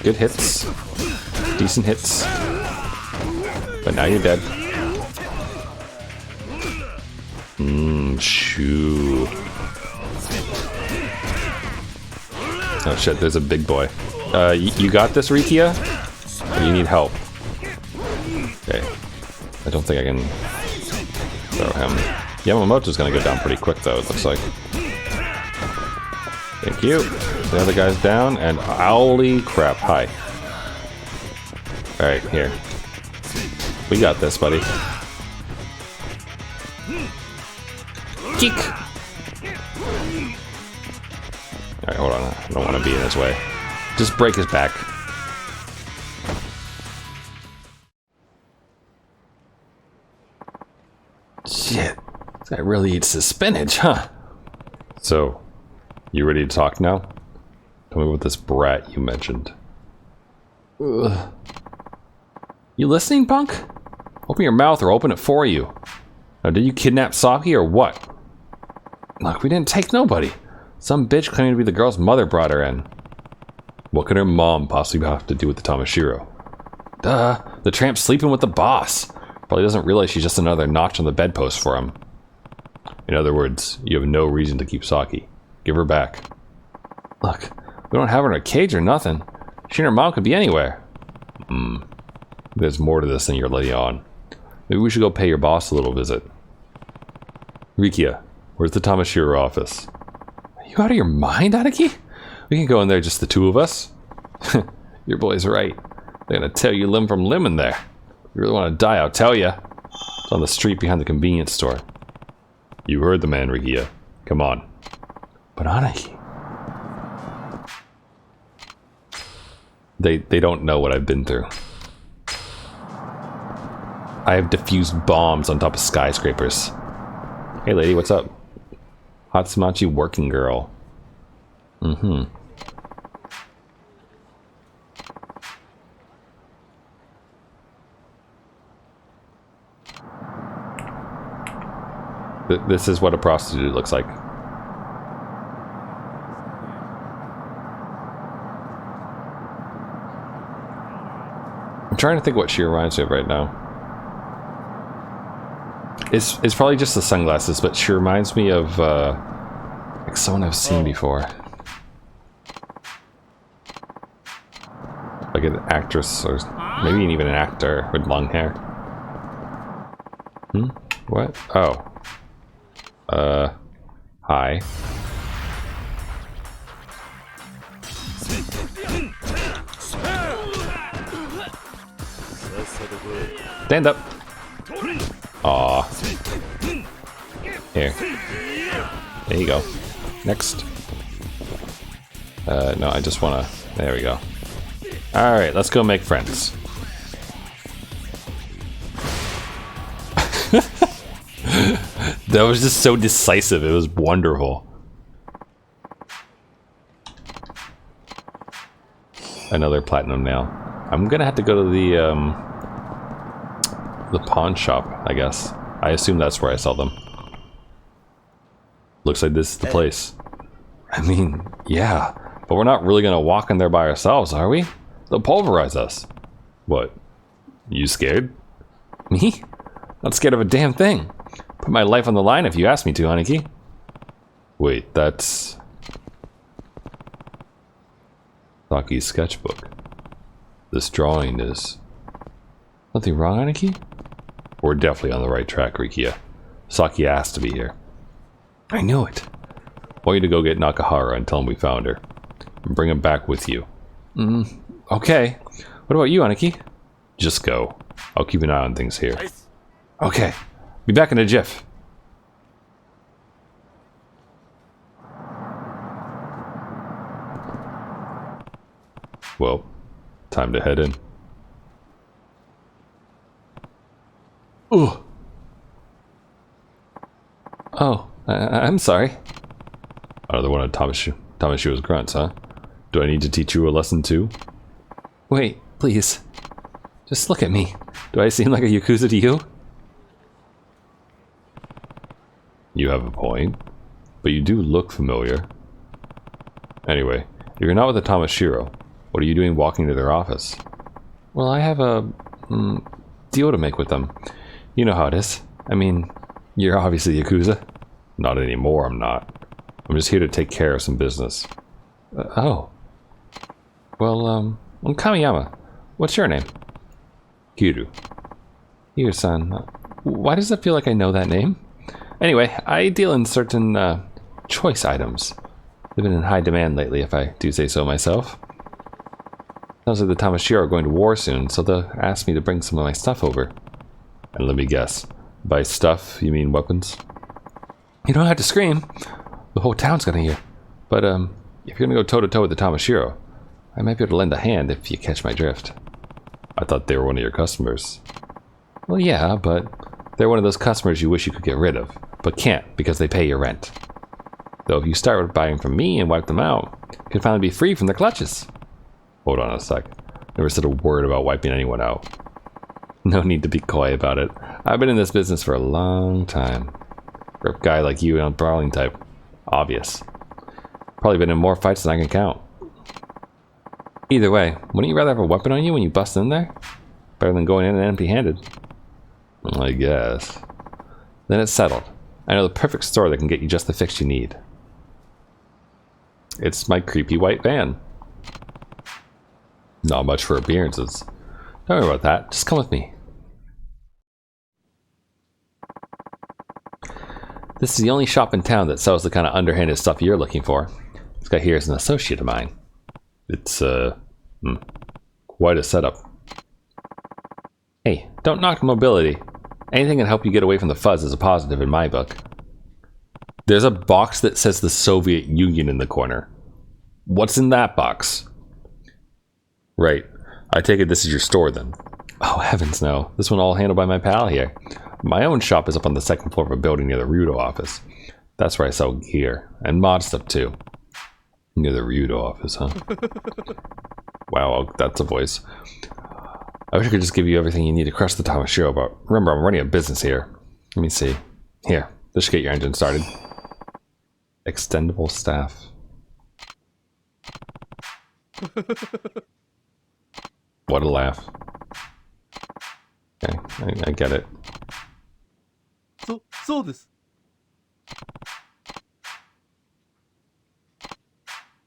Good hits. Decent hits. But now you're dead. Shoo. Oh shit, there's a big boy. You got this, Rikia? Or you need help? Okay. I don't think I can throw him. Yamamoto's gonna go down pretty quick though, it looks like. Thank you. The other guy's down, and holy crap, hi. Alright, here. We got this, buddy. Kick! Alright, hold on. I don't want to be in his way. Just break his back. Shit. This guy really eats his spinach, huh? So, you ready to talk now? Tell me about this brat you mentioned. Ugh. You listening, punk? Open your mouth or I'll open it for you. Now, did you kidnap Saki or what? Look, we didn't take nobody. Some bitch claiming to be the girl's mother brought her in. What could her mom possibly have to do with the Tamashiro? Duh, the tramp's sleeping with the boss. Probably doesn't realize she's just another notch on the bedpost for him. In other words, you have no reason to keep Saki. Give her back. Look, we don't have her in a cage or nothing. She and her mom could be anywhere. There's more to this than you're letting on. Maybe we should go pay your boss a little visit. Rikia, Where's the Tamashiro office? Are you out of your mind, Aniki? We can go in there, just the two of us. Your boy's right. They're gonna tear you limb from limb in there. If you really want to die, I'll tell ya. It's on the street behind the convenience store. You heard the man, Rikia. Come on. But Aniki... They don't know what I've been through. I have diffused bombs on top of skyscrapers. Hey lady, what's up? Hatsumachi working girl. Mm-hmm. This is what a prostitute looks like. I'm trying to think what she reminds me of right now. It's probably just the sunglasses, but she reminds me of like someone I've seen before. Like an actress, or maybe even an actor with long hair. Hmm? What? Oh. Hi. Stand up. Aw. Here. There you go. Next. No, I just wanna... There we go. Alright, let's go make friends. That was just so decisive. It was wonderful. Another platinum nail. I'm gonna have to go to the pawn shop, I guess. I assume that's where I sell them. Looks like this is the place. I mean, yeah, but we're not really gonna walk in there by ourselves, are we? They'll pulverize us. What? You scared? Me? Not scared of a damn thing. Put my life on the line if you ask me to, Aniki. Wait, that's... Saki's sketchbook. This drawing is... Nothing wrong, Aniki? We're definitely on the right track, Rikia. Saki asked to be here. I knew it. I want you to go get Nakahara and tell him we found her. And bring him back with you. Okay. What about you, Aniki? Just go. I'll keep an eye on things here. Okay. Be back in a jiff. Well, time to head in. Ooh. Oh, I'm sorry. Another one of Tamashiro's grunts, huh? Do I need to teach you a lesson too? Wait, please. Just look at me. Do I seem like a Yakuza to you? You have a point, but you do look familiar. Anyway, if you're not with the Tamashiro, what are you doing walking to their office? Well, I have a deal to make with them. You know how it is. I mean, you're obviously Yakuza. Not anymore, I'm not. I'm just here to take care of some business. Oh. Well, I'm Kamiyama. What's your name? Kiryu. Kiryu-san. Why does it feel like I know that name? Anyway, I deal in certain, choice items. They've been in high demand lately, if I do say so myself. Sounds like the Tamashiro are going to war soon, so they'll ask me to bring some of my stuff over. And let me guess. By stuff, you mean weapons? You don't have to scream. The whole town's gonna hear. But, if you're gonna go toe-to-toe with the Tamashiro, I might be able to lend a hand if you catch my drift. I thought they were one of your customers. Well, yeah, but they're one of those customers you wish you could get rid of, but can't because they pay your rent. Though if you start with buying from me and wipe them out, you can finally be free from their clutches. Hold on a sec. Never said a word about wiping anyone out. No need to be coy about it. I've been in this business for a long time. For a guy like you and a brawling type, obvious. Probably been in more fights than I can count. Either way, wouldn't you rather have a weapon on you when you bust in there? Better than going in empty-handed. I guess. Then it's settled. I know the perfect store that can get you just the fix you need. It's my creepy white van. Not much for appearances. Don't worry about that. Just come with me. This is the only shop in town that sells the kind of underhanded stuff you're looking for. This guy here is an associate of mine. It's, quite a setup. Hey, don't knock mobility. Anything that can help you get away from the fuzz is a positive in my book. There's a box that says the Soviet Union in the corner. What's in that box? Right. I take it this is your store then. Oh, heavens no. This one all handled by my pal here. My own shop is up on the second floor of a building near the Rudo office. That's where I sell gear. And mod stuff too. Near the Rudo office, huh? Wow, that's a voice. I wish I could just give you everything you need to crush the Tamashiro, but remember, I'm running a business here. Let me see. Here, this should get your engine started. Extendable staff. What a laugh. Okay, I get it. So this.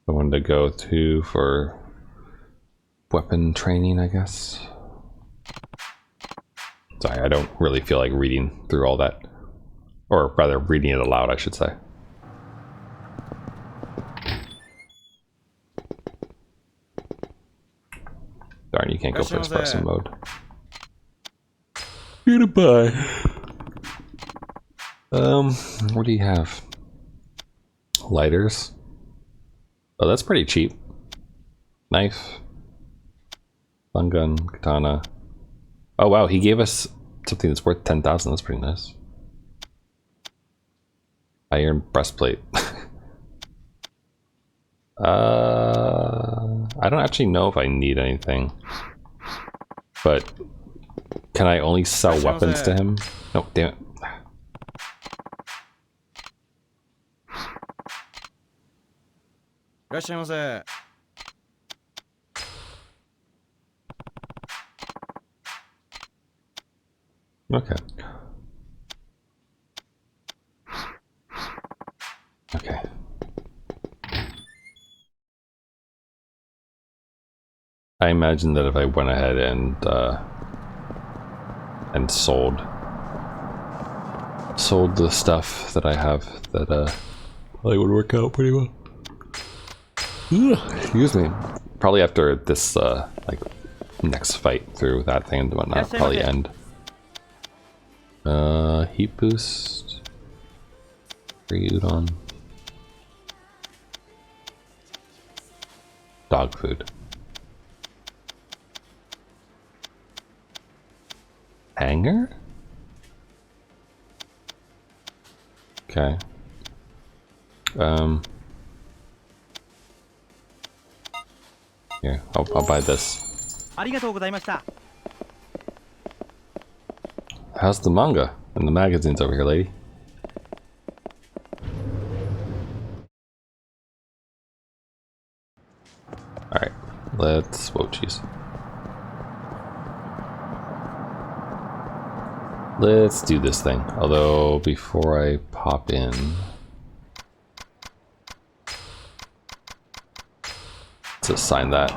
I wanted to go to for weapon training, I guess. Sorry, I don't really feel like reading through all that. Or rather, reading it aloud, I should say. Darn, you can't go first person mode. Goodbye. What do you have? Lighters. Oh, that's pretty cheap. Knife. Fun gun, katana. Oh wow, he gave us something that's worth 10,000. That's pretty nice. Iron breastplate. I don't actually know if I need anything. But can I only sell weapons to him? No, damn it. Okay. Okay. I imagine that if I went ahead and sold the stuff that I have, that probably would work out pretty well. Excuse me. Probably after this like next fight through that thing and whatnot, probably end. Heat boost. Free udon. Dog food. Hanger? Okay. Here, I'll buy this. How's the manga and the magazines over here, lady? Alright, let's... whoa, jeez. Let's do this thing. Although, before I pop in... let's assign that.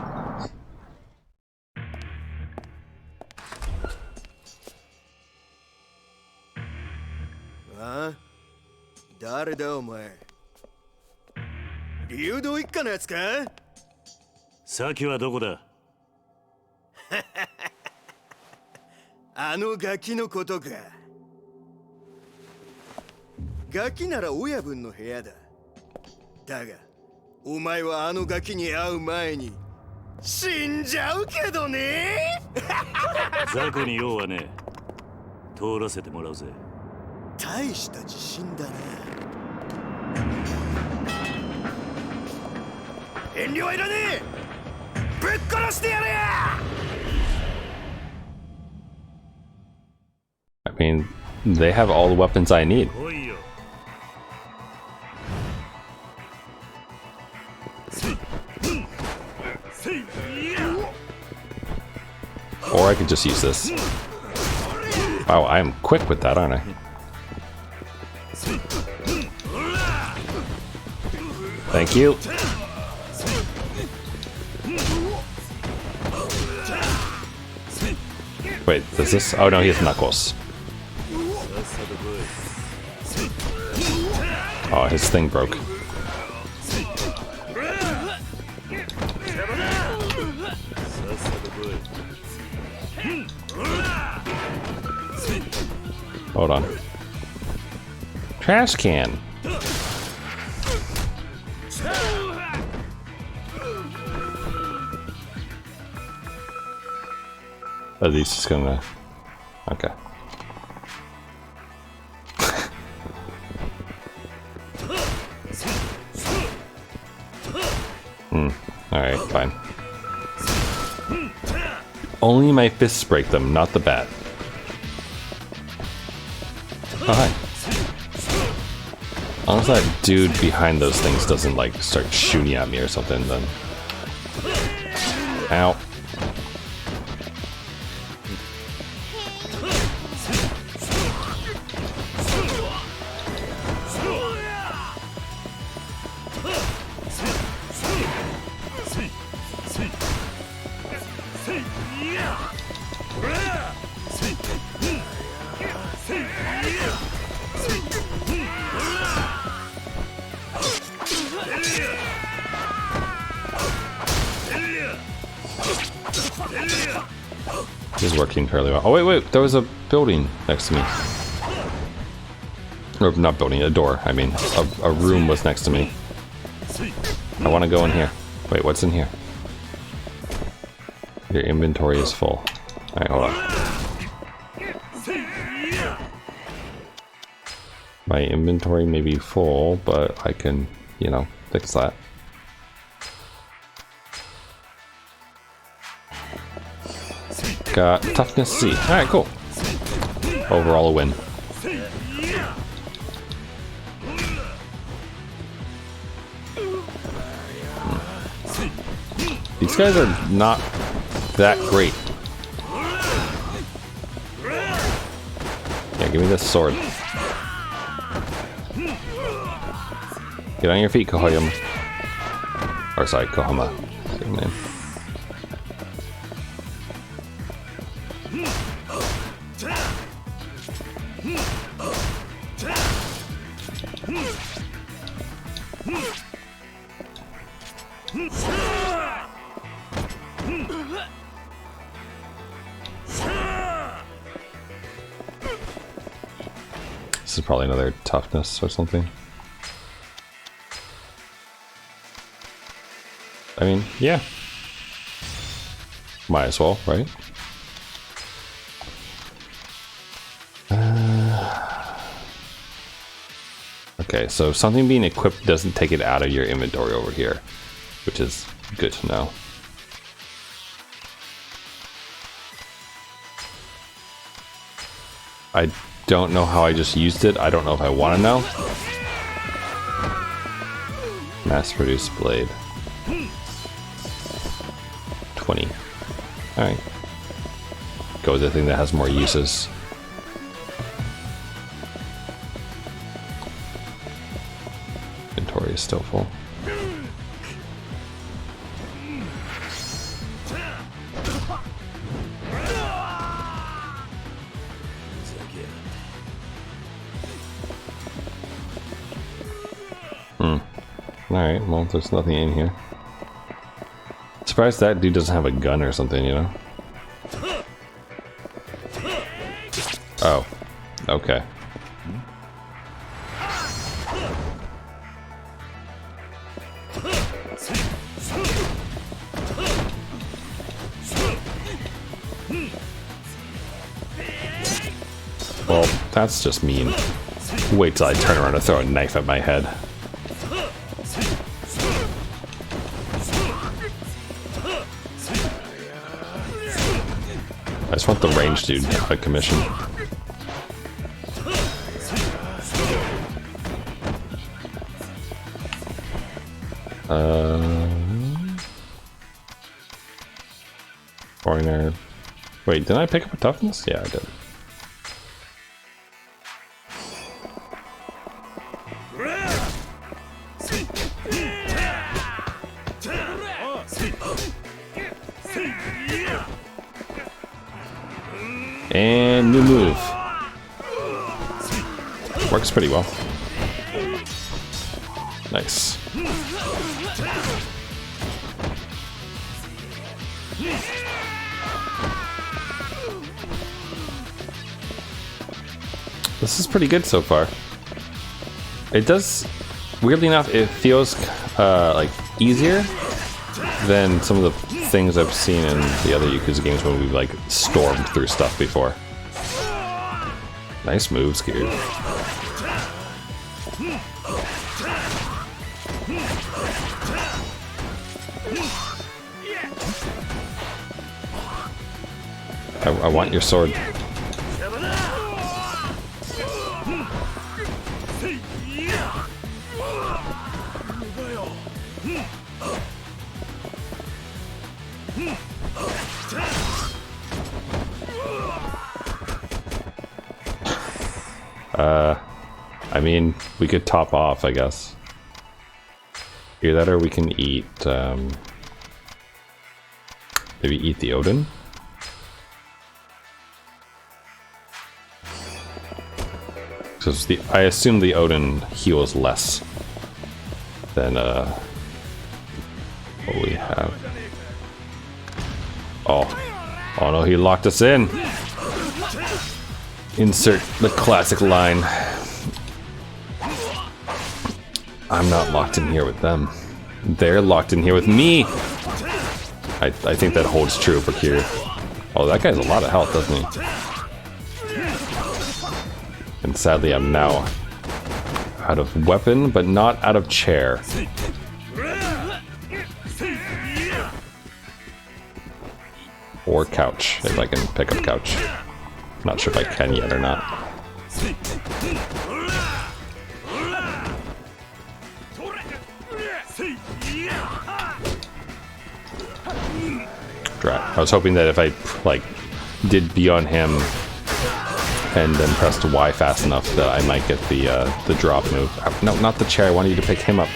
Huh? 誰だお前流動一家のやつかさきはどこだあのガキのことかガキなら親分の部屋だだがお前はあのガキに会う前に死んじゃうけどね雑魚に用はね通らせてもらうぜ大した自信だな遠慮はいらねえぶっ殺してやれや I mean, they have all the weapons I need. Or I could just use this. Wow, I am quick with that, aren't I? Thank you. Wait, does this? Oh no, he has knuckles. Oh, his thing broke. Hold on. Trash can. At least it's gonna. Okay. Alright, fine. Only my fists break them, not the bat. Oh, hi. Unless that dude behind those things doesn't, like, start shooting at me or something, then... Ow. This is working fairly well. Oh, wait, there was a building next to me. Or, not building, a door, I mean. A room was next to me. I want to go in here. Wait, what's in here? Your inventory is full. Alright, hold on. My inventory may be full, but I can, you know, fix that. Got toughness C. Alright, cool. Overall a win. These guys are not that great. Yeah, give me this sword. Get on your feet, Kohoyama. Or sorry, Kohama. Same name. This is probably another toughness or something. I mean, yeah. Might as well, right? Okay, so something being equipped doesn't take it out of your inventory over here, which is good to know. I don't know how I just used it. I don't know if I want to know. Mass-produced blade. 20. Alright. Go with the thing that has more uses. Inventory is still full. Alright, well, there's nothing in here. Surprised that dude doesn't have a gun or something, you know? Oh. Okay. Well, that's just mean. Wait till I turn around and throw a knife at my head. I just want the ranged dude out of commission. Foreigner. Wait, didn't I pick up a toughness? Yeah, I did. And new move. Works pretty well. Nice. This is pretty good so far. It does, weirdly enough, it feels like easier than some of the things I've seen in the other Yakuza games when we've like stormed through stuff before. Nice moves, Kiryu. I want your sword. I mean, we could top off, I guess. Either that or we can eat, maybe eat the Odin? Because I assume the Odin heals less than, what we have. Oh no, he locked us in! Insert the classic line. I'm not locked in here with them. They're locked in here with me! I think that holds true for Kiryu. Oh, that guy has a lot of health, doesn't he? And sadly, I'm now out of weapon, but not out of chair. Or couch, if I can pick up couch. Not sure if I can yet or not. I was hoping that if I like did B on him and then pressed Y fast enough that I might get the drop move. No, not the chair. I wanted you to pick him up.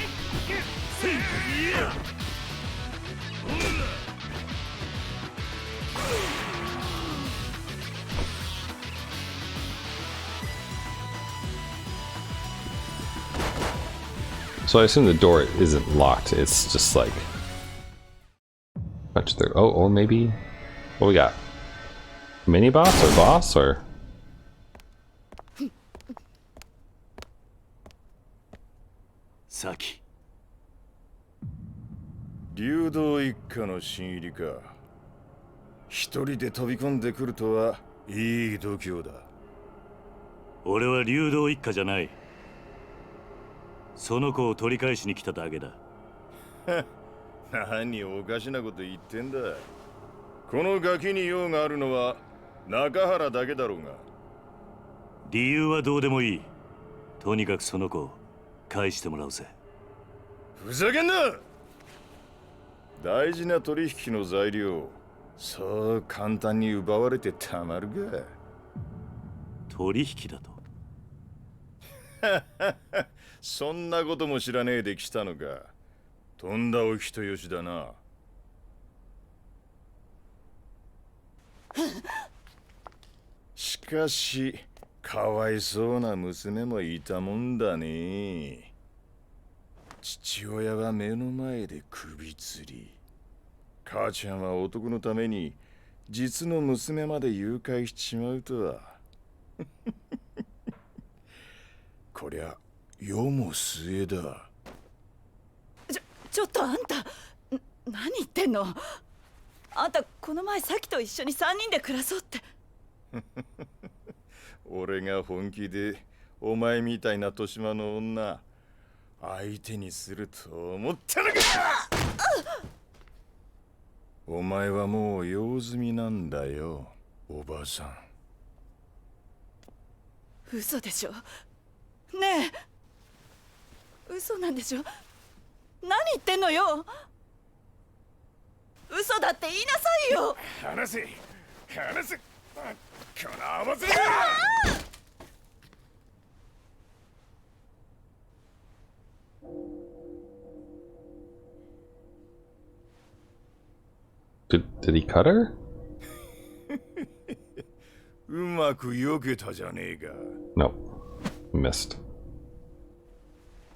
So I assume the door isn't locked. It's just like touch there. Oh, or maybe what we got? Mini boss or boss or? Saki. 流動一家の新入りか。一人で飛び込んでくるとはいい度胸だ。俺は流動一家じゃない。その子を取り返しに来ただけだ。何おかしなこと言ってんだ。このガキに用があるのは中原だけだろうが。理由はどうでもいい。とにかくその子を返してもらうぜ。ふざけんな。大事な取引の材料、そう簡単に奪われてたまるか。取引だと。そんなことも知らねえで来たのか。とんだお人よしだな。しかし、かわいそうな娘もいたもんだね。父親は目の前で首吊り。母ちゃんは男のために実の娘まで誘拐しちまうとは。こりゃ世も末だ。ちょっとあんた、何言ってんの？あんたこの前さきと一緒に3人で暮らそうって。俺が本気でお前みたいな豊島の女相手にすると思ったのか。お前はもう用済みなんだよ、おばさん。嘘でしょ。ねえ、嘘なんでしょ。何言ってんのよ。嘘だって言いなさいよ。話せ話せ、この合わせ。Did he cut her? うまく避けたじゃねえか。 No. Missed.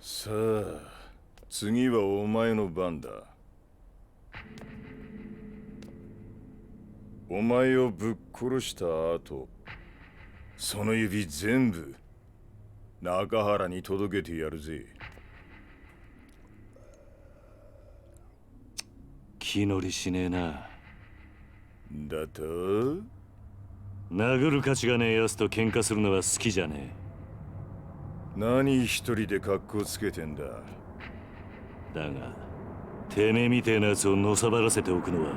さあ、次はお前の番だ。お前をぶっ殺した後、その指全部中原に届けてやるぜ。気乗りしねえな。だと？殴る価値がねえやつと喧嘩するのは好きじゃね何一人で格好つけてんだ。え。だが、てめえみてえなやつをのさばらせておくのは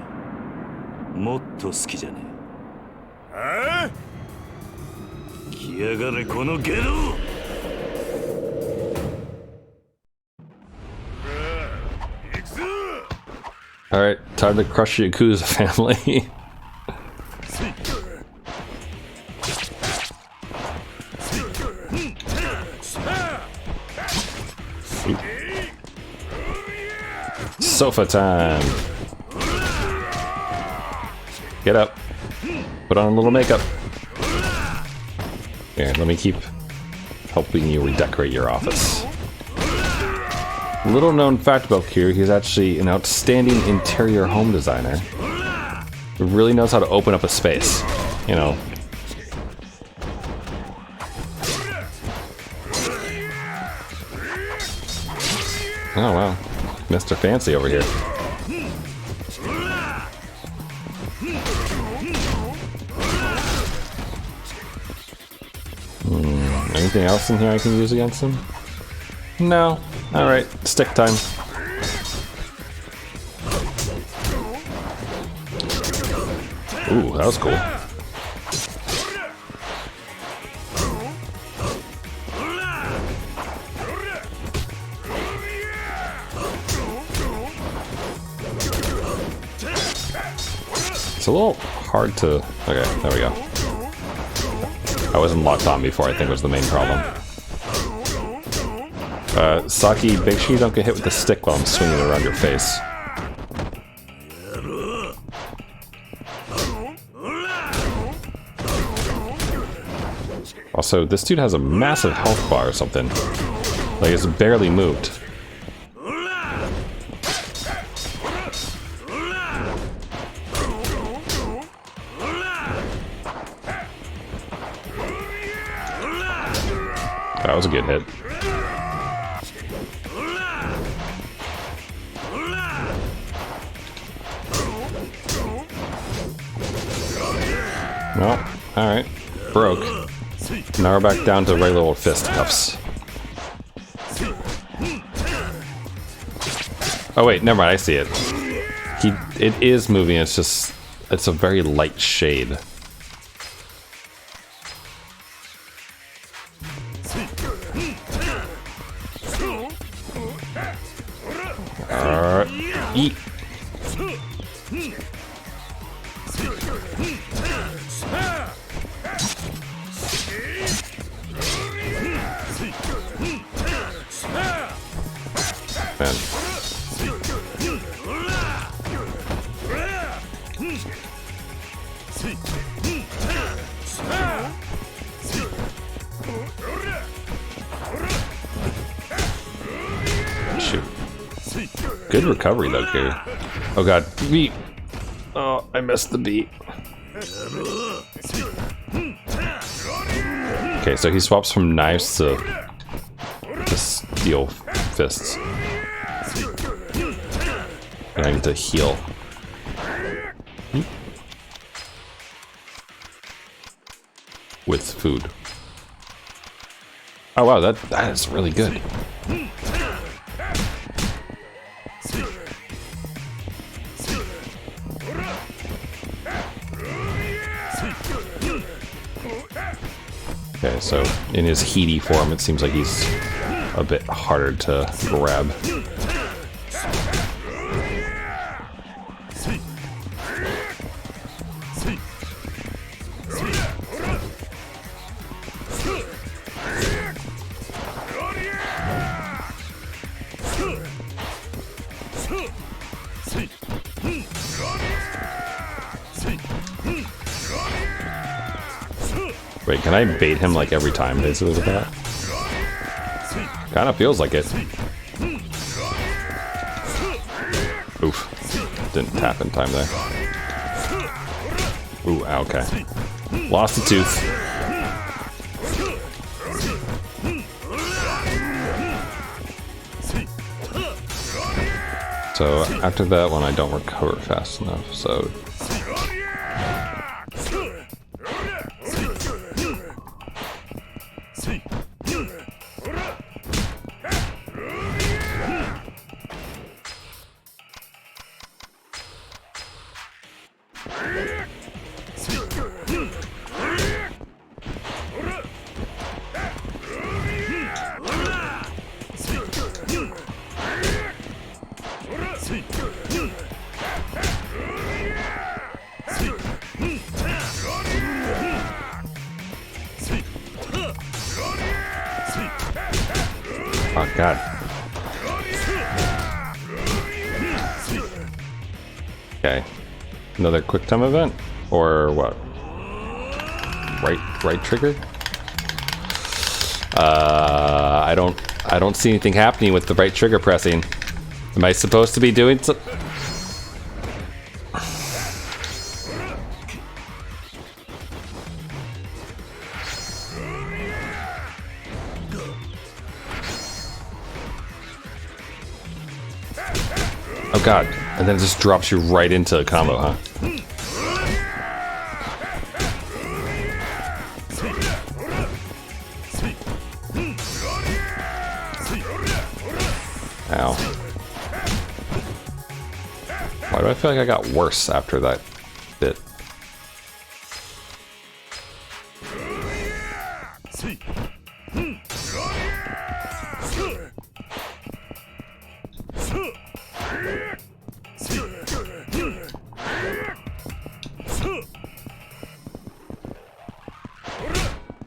もっと好きじゃねえ。ああ？来やがれこのゲロAlright, time to crush the Yakuza family. Sofa time. Get up. Put on a little makeup. Here, let me keep helping you redecorate your office. Little known fact about Kiryu, he's actually an outstanding interior home designer. He really knows how to open up a space, you know. Oh wow, Mr. Fancy over here. Anything else in here I can use against him? No. Alright, stick time. Ooh, that was cool. It's a little hard to... Okay, there we go. I wasn't locked on before, I think was the main problem. Saki, make sure you don't get hit with the stick while I'm swinging it around your face. Also, this dude has a massive health bar or something. Like, it's barely moved. That was a good hit. Well, alright. Broke. Now we're back down to regular old fisticuffs. Oh wait, never mind, I see it. It is moving, it's just... It's a very light shade. Eat. Man. Shoot. Good recovery though, Kiryu. Oh god, beat. Oh, I missed the beat. Okay, so he swaps from knives to steel fists. And I need to heal. With food. Oh wow, that is really good. Okay, so in his heaty form, it seems like he's a bit harder to grab. Wait, can I bait him like every time basically with that? Kinda feels like it. Oof. Didn't tap in time there. Ooh, okay. Lost a tooth. So after that one, I don't recover fast enough, so... Oh god. Okay. Another quick time event? Or what? Right trigger? I don't see anything happening with the right trigger pressing. Am I supposed to be doing so? Oh god, and then it just drops you right into a combo, huh? Ow. Why do I feel like I got worse after that bit?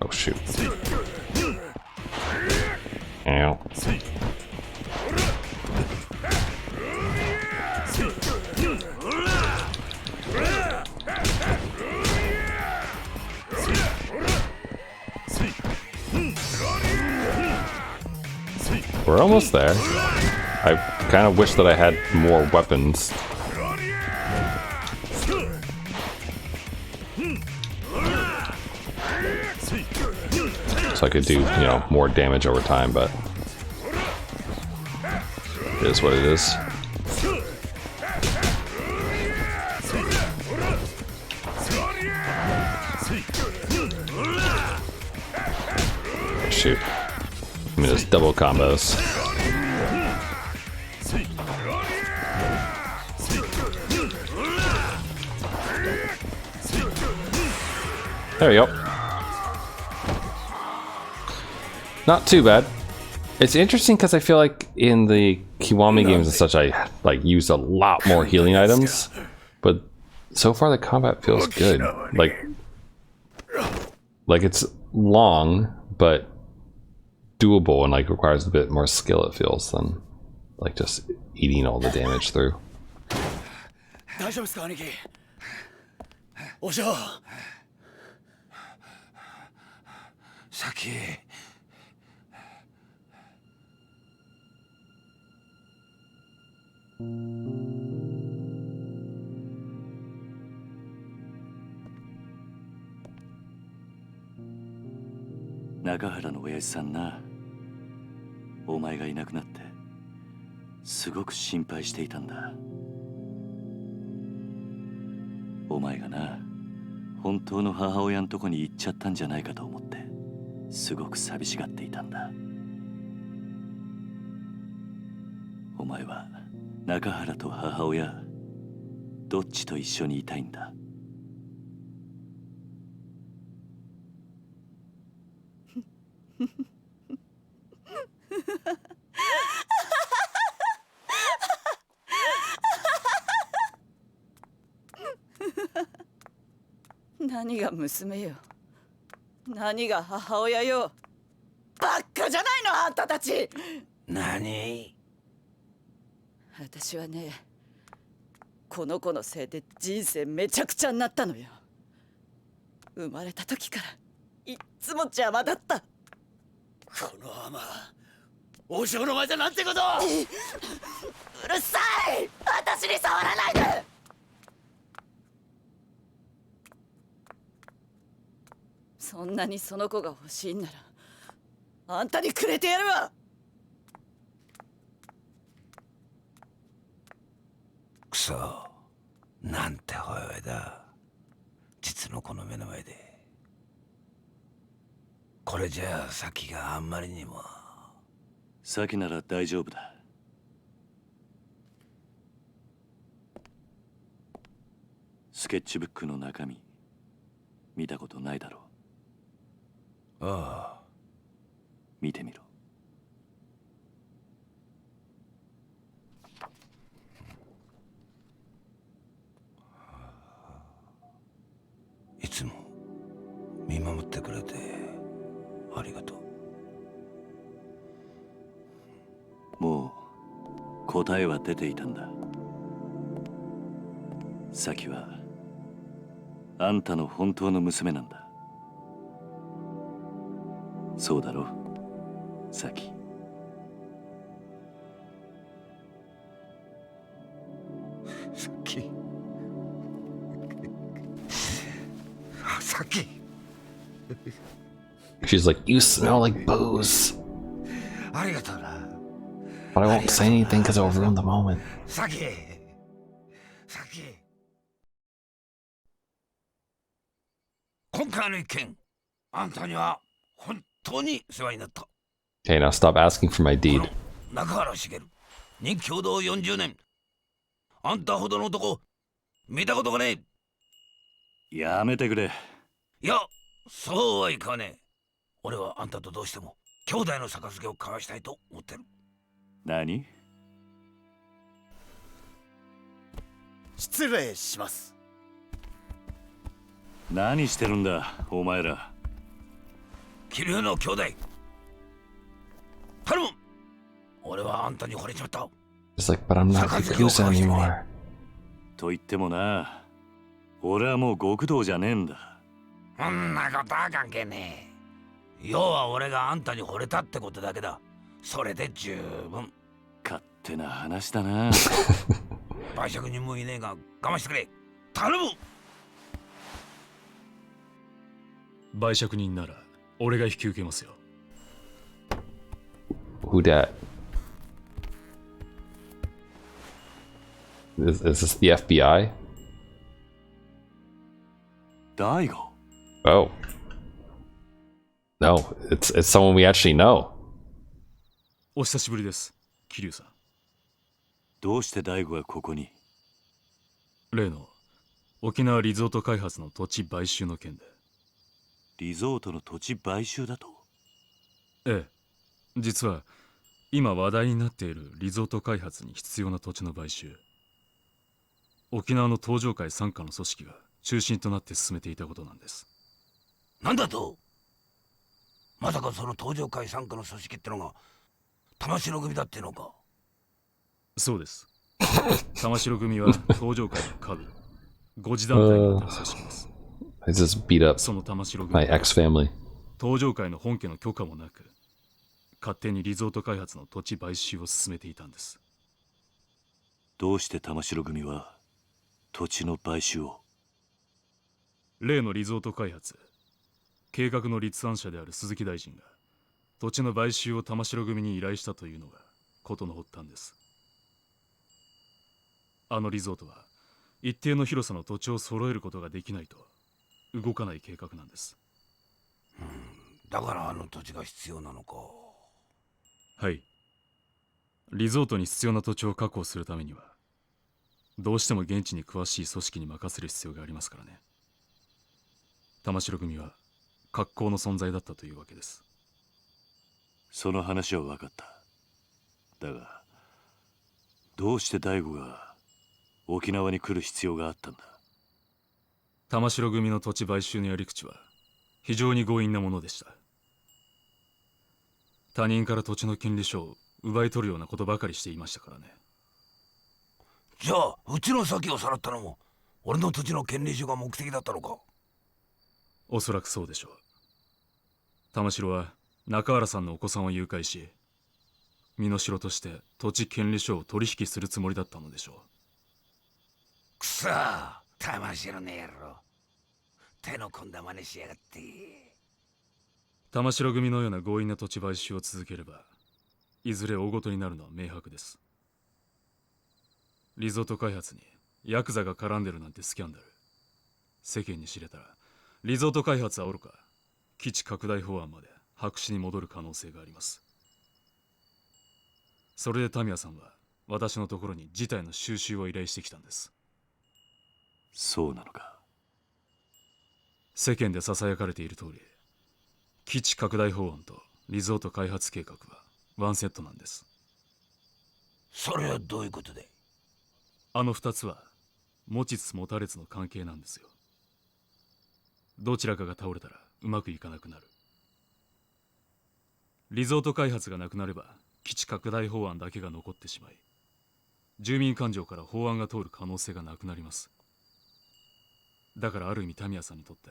Oh shoot. Ow. We're almost there. I kind of wish that I had more weapons. So I could do, you know, more damage over time, but it is what it is. Shoot. I mean, it's double combos. There we go. Not too bad. It's interesting because I feel like in the Kiwami games and such, I like use a lot more healing items, but so far the combat feels good. Like it's long, but doable and like requires a bit more skill, it feels, than like just eating all the damage through. Saki. 中原の親父さんな、お前がいなくなってすごく心配していたんだ。お前がな、本当の母親のとこに行っちゃったんじゃないかと思ってすごく寂しがっていたんだ。お前は中原と母親どっちと一緒にいたいんだ。何が娘よ、何が母親よ。バッカじゃないのあんたたち。何？私はね、この子のせいで人生めちゃくちゃになったのよ。生まれた時からいっつも邪魔だった。このアマ、王将の前でなんてことを。うるさい。私私に触らないで。そんなにその子が欲しいんならあんたにくれてやるわ。くそ、なんてほやいだ。実の子の目の前で。これじゃあ先があんまりにも。先なら大丈夫だ。スケッチブックの中身見たことないだろう。ああ、見てみろ。いつも見守ってくれてありがとう。もう答えは出ていたんだ。サキはあんたの本当の娘なんだ。そうだろ、サキ。さっきさっき She's like, you smell like booze. ありがとうな。 But I won't say anything because it'll ruin the moment. さっき今回の一件、あんたには本当に世話になった。 Okay, now stop asking for my こ deed. の中原茂、任共同40年。あんたほどの男見たことがねえ。やめてくれ。いや、そうはいかねえ。俺はあんたとどうしても兄弟の杯を交わしたいと思ってる。何？失礼します。何してるんだお前ら。桐生の兄弟頼む。俺はあんたに惚れちまった。 It's like, but I'm not Yakuza anymore. と言ってもな、俺はもう極道じゃねえんだ。そんなことは関係ねえ。要は俺があんたに惚れたってことだけだ。それで十分。勝手な話だな。売借人もいねえが我慢してくれ。頼む。売借人なら俺が引き受けますよ。 Who dat? Is this the FBI? 大悟。 Oh. No, it's someone we actually know. お久しぶりです、桐生さん。どうして大悟がここに？例の沖縄リゾート開発の土地買収の件で。リゾートの土地買収だと？ええ、実は今話題になっているリゾート開発に必要な土地の買収、沖縄の東上会傘下の組織が中心となって進めていたことなんです。なんだと？まさかその東上会傘下の組織ってのが玉城組だってのか？そうです。玉城組は東上会の下部5次団体になっている組織です。I just beat up その玉城組 my ex family. 東上会の本家の許可もなく勝手にリゾート開発の土地買収を進めていたんです。どうして玉城組は土地の買収を？例のリゾート開発、計画の立案者である鈴木大臣が土地の買収を玉城組に依頼したというのが事の発端です。あのリゾートは一定の広さの土地を揃えることができないと動かない計画なんです。だからあの土地が必要なのか。はい。リゾートに必要な土地を確保するためにはどうしても現地に詳しい組織に任せる必要がありますからね。玉城組は格好の存在だったというわけです。その話は分かった。だがどうして大悟が沖縄に来る必要があったんだ？玉城組の土地買収のやり口は非常に強引なものでした。他人から土地の権利書を奪い取るようなことばかりしていましたからね。じゃあうちの先をさらったのも俺の土地の権利書が目的だったのか？おそらくそうでしょう。玉城は中原さんのお子さんを誘拐し身代として土地権利書を取引するつもりだったのでしょう。そ魂のねえ野郎。手の込んだ真似しやがって。玉城組のような強引な土地買収を続ければ、いずれ大ごとになるのは明白です。リゾート開発にヤクザが絡んでるなんてスキャンダル、世間に知れたらリゾート開発はおろか基地拡大法案まで白紙に戻る可能性があります。それでタミヤさんは私のところに事態の収拾を依頼してきたんです。そうなのか。世間でささやかれている通り、基地拡大法案とリゾート開発計画はワンセットなんです。それはどういうことで？あの二つは持ちつ持たれつの関係なんですよ。どちらかが倒れたらうまくいかなくなる。リゾート開発がなくなれば基地拡大法案だけが残ってしまい、住民感情から法案が通る可能性がなくなります。だからある意味タミヤさんにとって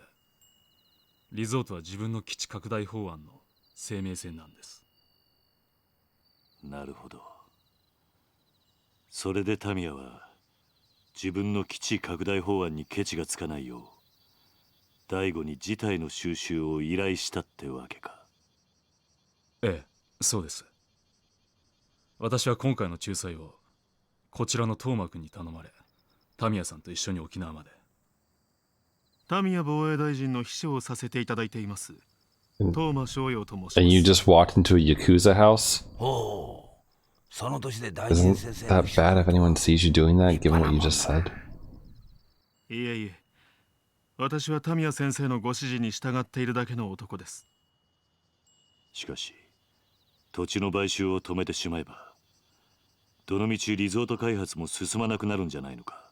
リゾートは自分の基地拡大法案の生命線なんです。なるほど。それでタミヤは自分の基地拡大法案にケチがつかないよう大悟に事態の収拾を依頼したってわけか。ええ、そうです。私は今回の仲裁をこちらのトーマ君に頼まれ、タミヤさんと一緒に沖縄まで。タミヤ防衛大臣の秘書をさせていただいています。トーマ翔陽と申します。 And you just walked into a Yakuza house? おう、その年で大臣 Isn't 先生 that bad if anyone sees you doing that, given what you just said? いえいえ、私はタミヤ先生のご指示に従っているだけの男です。しかし土地の買収を止めてしまえばどのみちリゾート開発も進まなくなるんじゃないのか。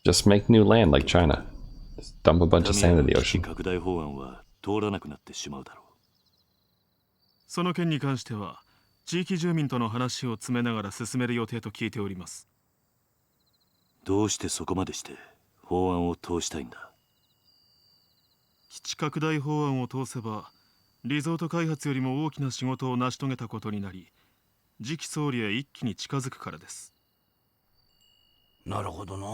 Just make new land like China. Just dump a bunch タ of ミヤ sand の in the 基地 ocean. 拡大法案は通らなくなってしまうだろう。その件に関しては地域住民との話を詰めながら進める予定と聞いております。どうしてそこまでして法案を通したいんだ。基地拡大法案を通せばリゾート開発よりも大きな仕事を成し遂げたことになり、次期総理へ一気に近づくからです。なるほどな。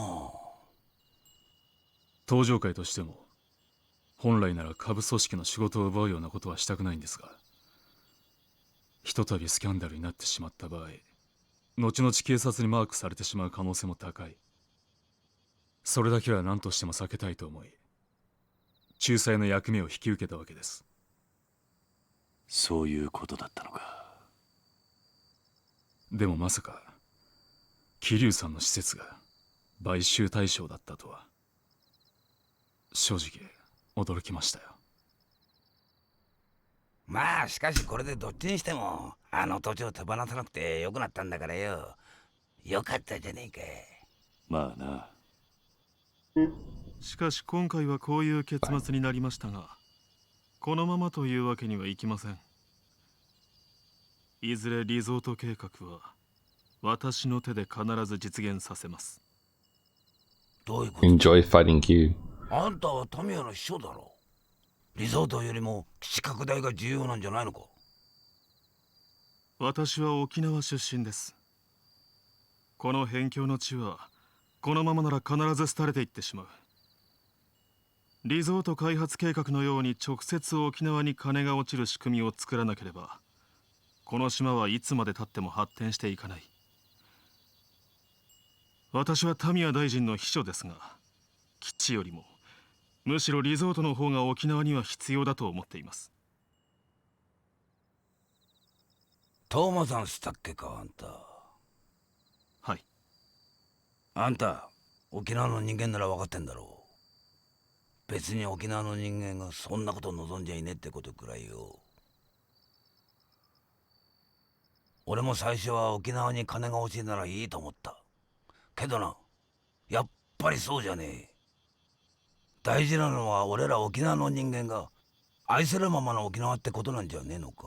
登場会としても本来なら下部組織の仕事を奪うようなことはしたくないんですが、ひとたびスキャンダルになってしまった場合、後々警察にマークされてしまう可能性も高い。それだけは何としても避けたいと思い、仲裁の役目を引き受けたわけです。そういうことだったのか。でもまさか桐生さんの施設が買収対象だったとは、正直驚きましたよ。まあしかしこれでどっちにしてもあの土地を手放さなくてよくなったんだからよ。よかったじゃねえか。まあな。しかし今回はこういう結末になりましたが、このままというわけにはいきません。いずれリゾート計画は私の手で必ず実現させます。どういうこと？ Enjoy fighting Q. あんたはタミヤの秘書だろ。リゾートよりも基地拡大が重要なんじゃないのか。私は沖縄出身です。この辺境の地はこのままなら必ず廃れていってしまう。リゾート開発計画のように直接沖縄に金が落ちる仕組みを作らなければ、この島はいつまでたっても発展していかない。私はタミヤ大臣の秘書ですが、基地よりもむしろリゾートの方が沖縄には必要だと思っています。トーマさんしたっけか、あんた。はい。あんた沖縄の人間なら分かってんだろう。別に沖縄の人間がそんなこと望んじゃいねえってことくらいよ。俺も最初は沖縄に金が欲しいならいいと思った。けどな、やっぱりそうじゃねえ。大事なのは俺ら沖縄の人間が愛せるままの沖縄ってことなんじゃねえのか。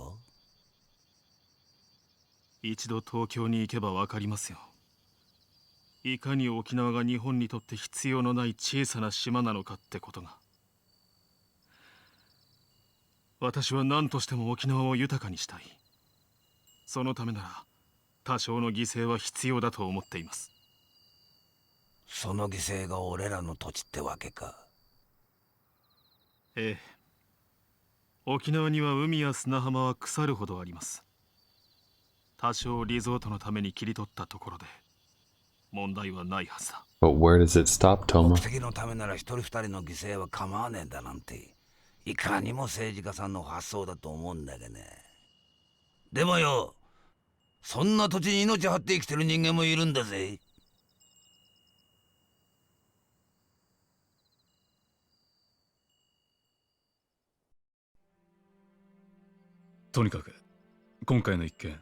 一度東京に行けば分かりますよ。いかに沖縄が日本にとって必要のない小さな島なのかってことが。私は何としても沖縄を豊かにしたい。そのためなら多少の犠牲は必要だと思っています。その犠牲が俺らの土地ってわけか。ええ。沖縄には海や砂浜は腐るほどあります。多少リゾートのために切り取ったところで問題はないはずだ。 But where does it stop, 目 Toma? 的のためなら一人二人の犠牲は構わねえんだなんて、いかにも政治家さんの発想だと思うんだけどね。でもよ、そんな土地に命張って生きてる人間もいるんだぜ。とにかく今回の一件、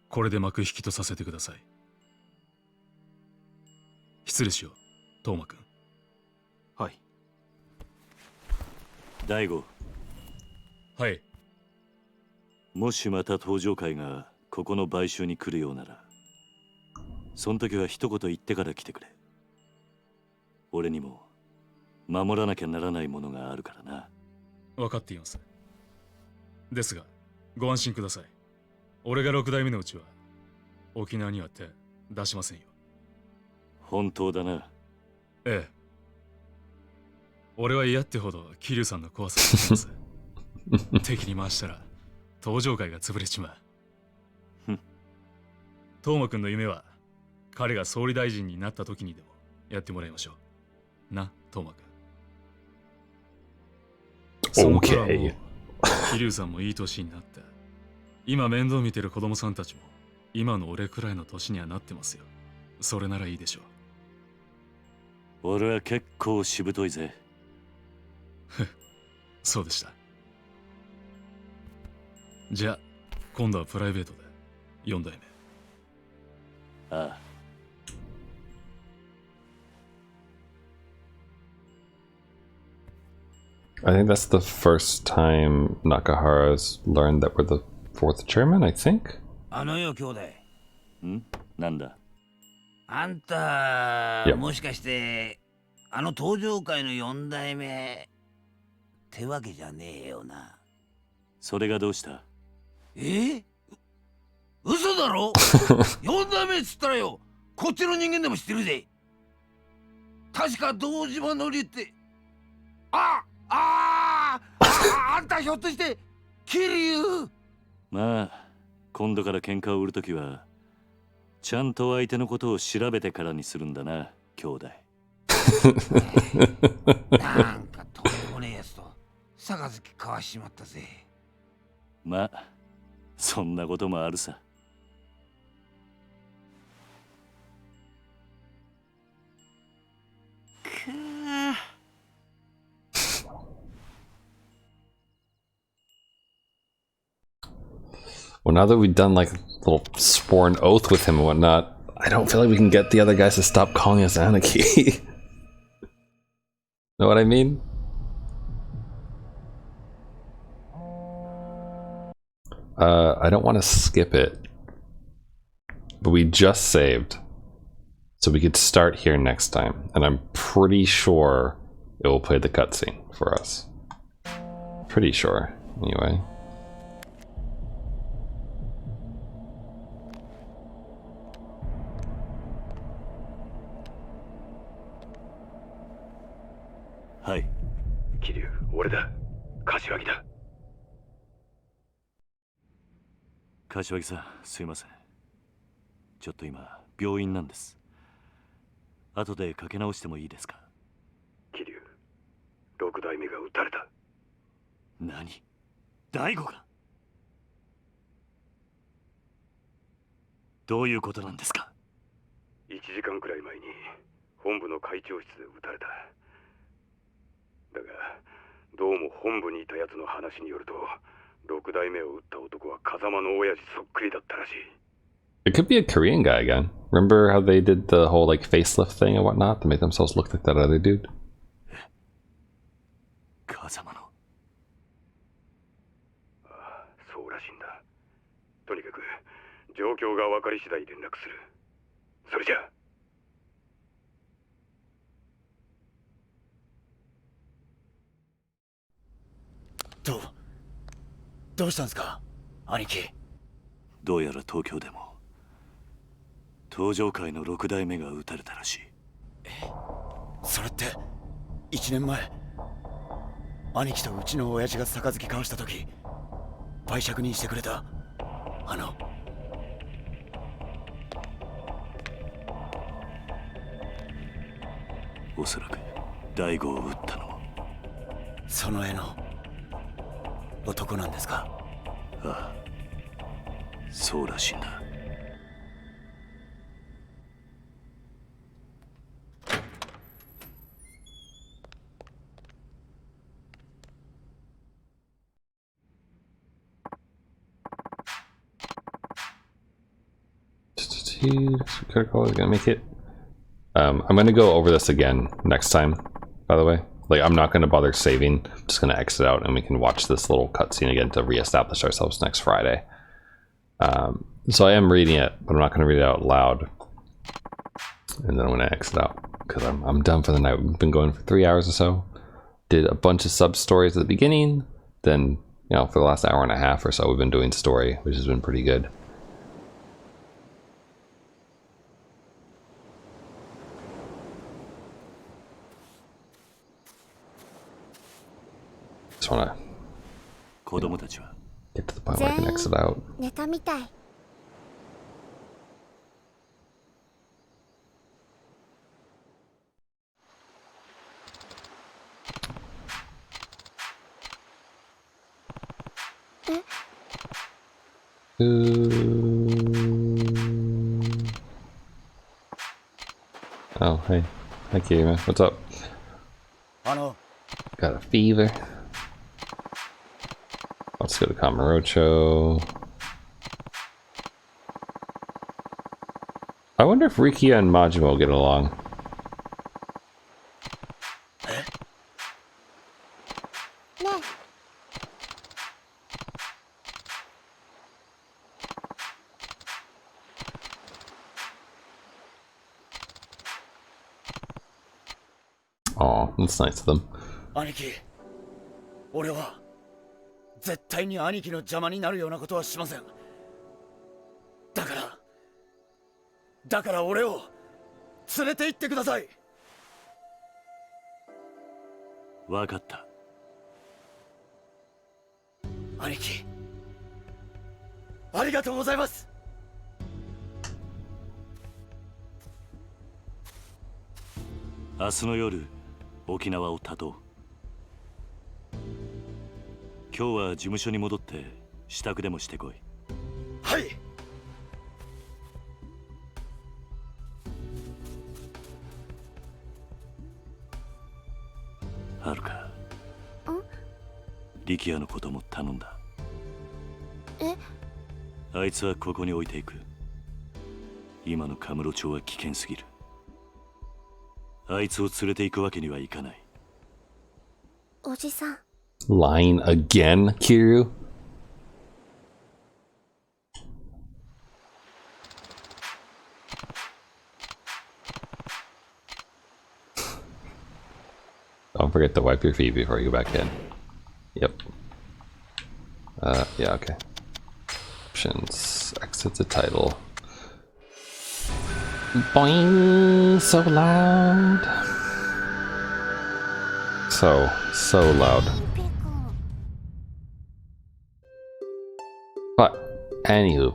これで幕引きとさせてください。失礼しよう、トーマくん。はい。大悟、はい。もしまた登場会がここの買収に来るようなら、その時は一言言ってから来てくれ。俺にも守らなきゃならないものがあるからな。分かっています。ですがご安心ください。俺が6代目のうちは沖縄には手出しませんよ。本当だな。ええ。俺は嫌ってほど桐生さんの怖さを知ってます。敵に回したら登場会が潰れちまう。トーマくんの夢は彼が総理大臣になった時にでもやってもらいましょう。な、トーマくん。その頃はもう桐生さんもいい年になって、今面倒見てる子供さんたちも今の俺くらいの年にはなってますよ。それならいいでしょう。俺は結構しぶといぜ。そうでした。じゃあ今度はプライベートで4代目。ああ。I think that's the first time Nakahara's learned that we're the fourth chairman, I think. あのよ兄弟。なんだ。あんた、いやもしかしてあの登場会の4代目ってわけじゃねえよな。それがどうした？嘘だろ。4代目っつったらよ、こっちの人間でも知ってるぜ。確か堂島のりってあんたひょっとして桐生？まあ今度から喧嘩を売るときはちゃんと相手のことを調べてからにするんだな、兄弟。なんかとんでもねえやつと杯交わしちまったぜ。まあそんなこともあるさ。Well, now that we've done like a little sworn oath with him and whatnot, I don't feel like we can get the other guys to stop calling us Anarchy. Know what I mean? I don't want to skip it, but we just saved, so we could start here next time, and I'm pretty sure it will play the cutscene for us. Pretty sure, anyway. Hi. Kiryu, 俺だ。柏木だ。柏木さん、すいません。ちょっと今病院なんです。後でかけ直してもいいですか？桐生、6代目が撃たれた。何？大悟が？どういうことなんですか？1時間くらい前に本部の会長室で撃たれた。だがどうも本部にいたやつの話によると、6代目を撃った男は風間の親父そっくりだったらしい。It could be a Korean guy again. Remember how they did the whole like facelift thing and whatnot to make themselves look like that other dude? 風間の。ああ、そうらしいんだ。とにかく状況が分かり次第連絡する。それじゃあ。どうしたんですか、兄貴。どうやら東京でも登場会の6代目が撃たれたらしい。それって1年前兄貴とうちの親父が杯交わした時売借人してくれたおそらく大悟を撃ったのもその絵の男なんですか？ああ、そうらしいんだ。Critical is gonna make it. I'm gonna go over this again next time, by the way. Like, I'm not gonna bother saving. I'm just gonna exit out and we can watch this little cutscene again to reestablish ourselves next Friday. So I am reading it, but I'm not gonna read it out loud. And then I'm gonna exit out because I'm done for the night. We've been going for 3 hours or so. Did a bunch of sub stories at the beginning. Then, you know, for the last hour and a half or so, we've been doing story, which has been pretty good. Just wanna get to the point where I can exit out. 寝たみたい。Oh, hey. Hi, Kiryu, man. What's up? Got a fever. Let's go to Kamurocho. I wonder if Rikia and Majima will get along. Aw, that's nice of them. 兄貴、俺は絶対に兄貴の邪魔になるようなことはしません。だから俺を連れて行ってください。わかった。兄貴、ありがとうございます。明日の夜、沖縄を立とう。今日は事務所に戻って支度でもしてこい。はい。はるか。力也のことも頼んだ。あいつはここに置いていく。今のカムロ町は危険すぎる。あいつを連れて行くわけにはいかない。おじさん。Lying again, Kiryu? Don't forget to wipe your feet before you go back in. Yep. Yeah, okay. Options. Exit the title. Boing! So loud. So loud. But, anywho.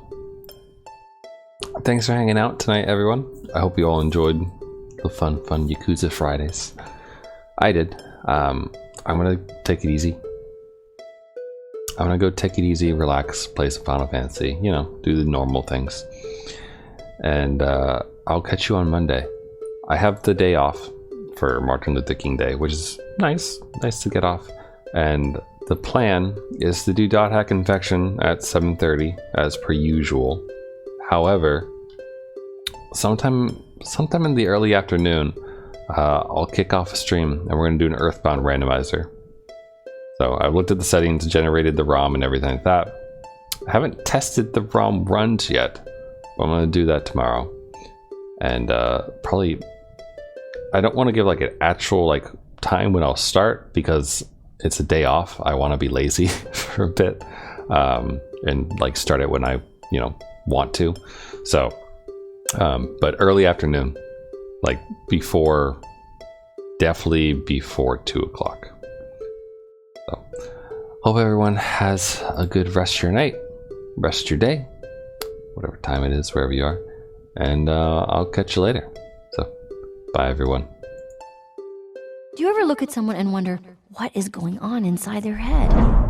Thanks for hanging out tonight, everyone. I hope you all enjoyed the fun Yakuza Fridays. I did. I'm gonna take it easy. I'm gonna go take it easy, relax, play some Final Fantasy, you know, do the normal things. And I'll catch you on Monday. I have the day off for Martin Luther King Day, which is nice to get off. And the plan is to do Dot Hack Infection at 7:30 as per usual. However, sometime in the early afternoon, I'll kick off a stream and we're going to do an Earthbound randomizer. So I've looked at the settings, generated the ROM and everything like that. I haven't tested the ROM runs yet, but I'm going to do that tomorrow. And probably, I don't want to give like an actual like time when I'll start because it's a day off. I want to be lazy for a bit and like start it when I, you know, want to. So, but early afternoon, like before definitely before 2 o'clock. So, hope everyone has a good rest of your night, rest of your day, whatever time it is, wherever you are. And I'll catch you later. So, bye everyone. Do you ever look at someone and wonder what is going on inside their head?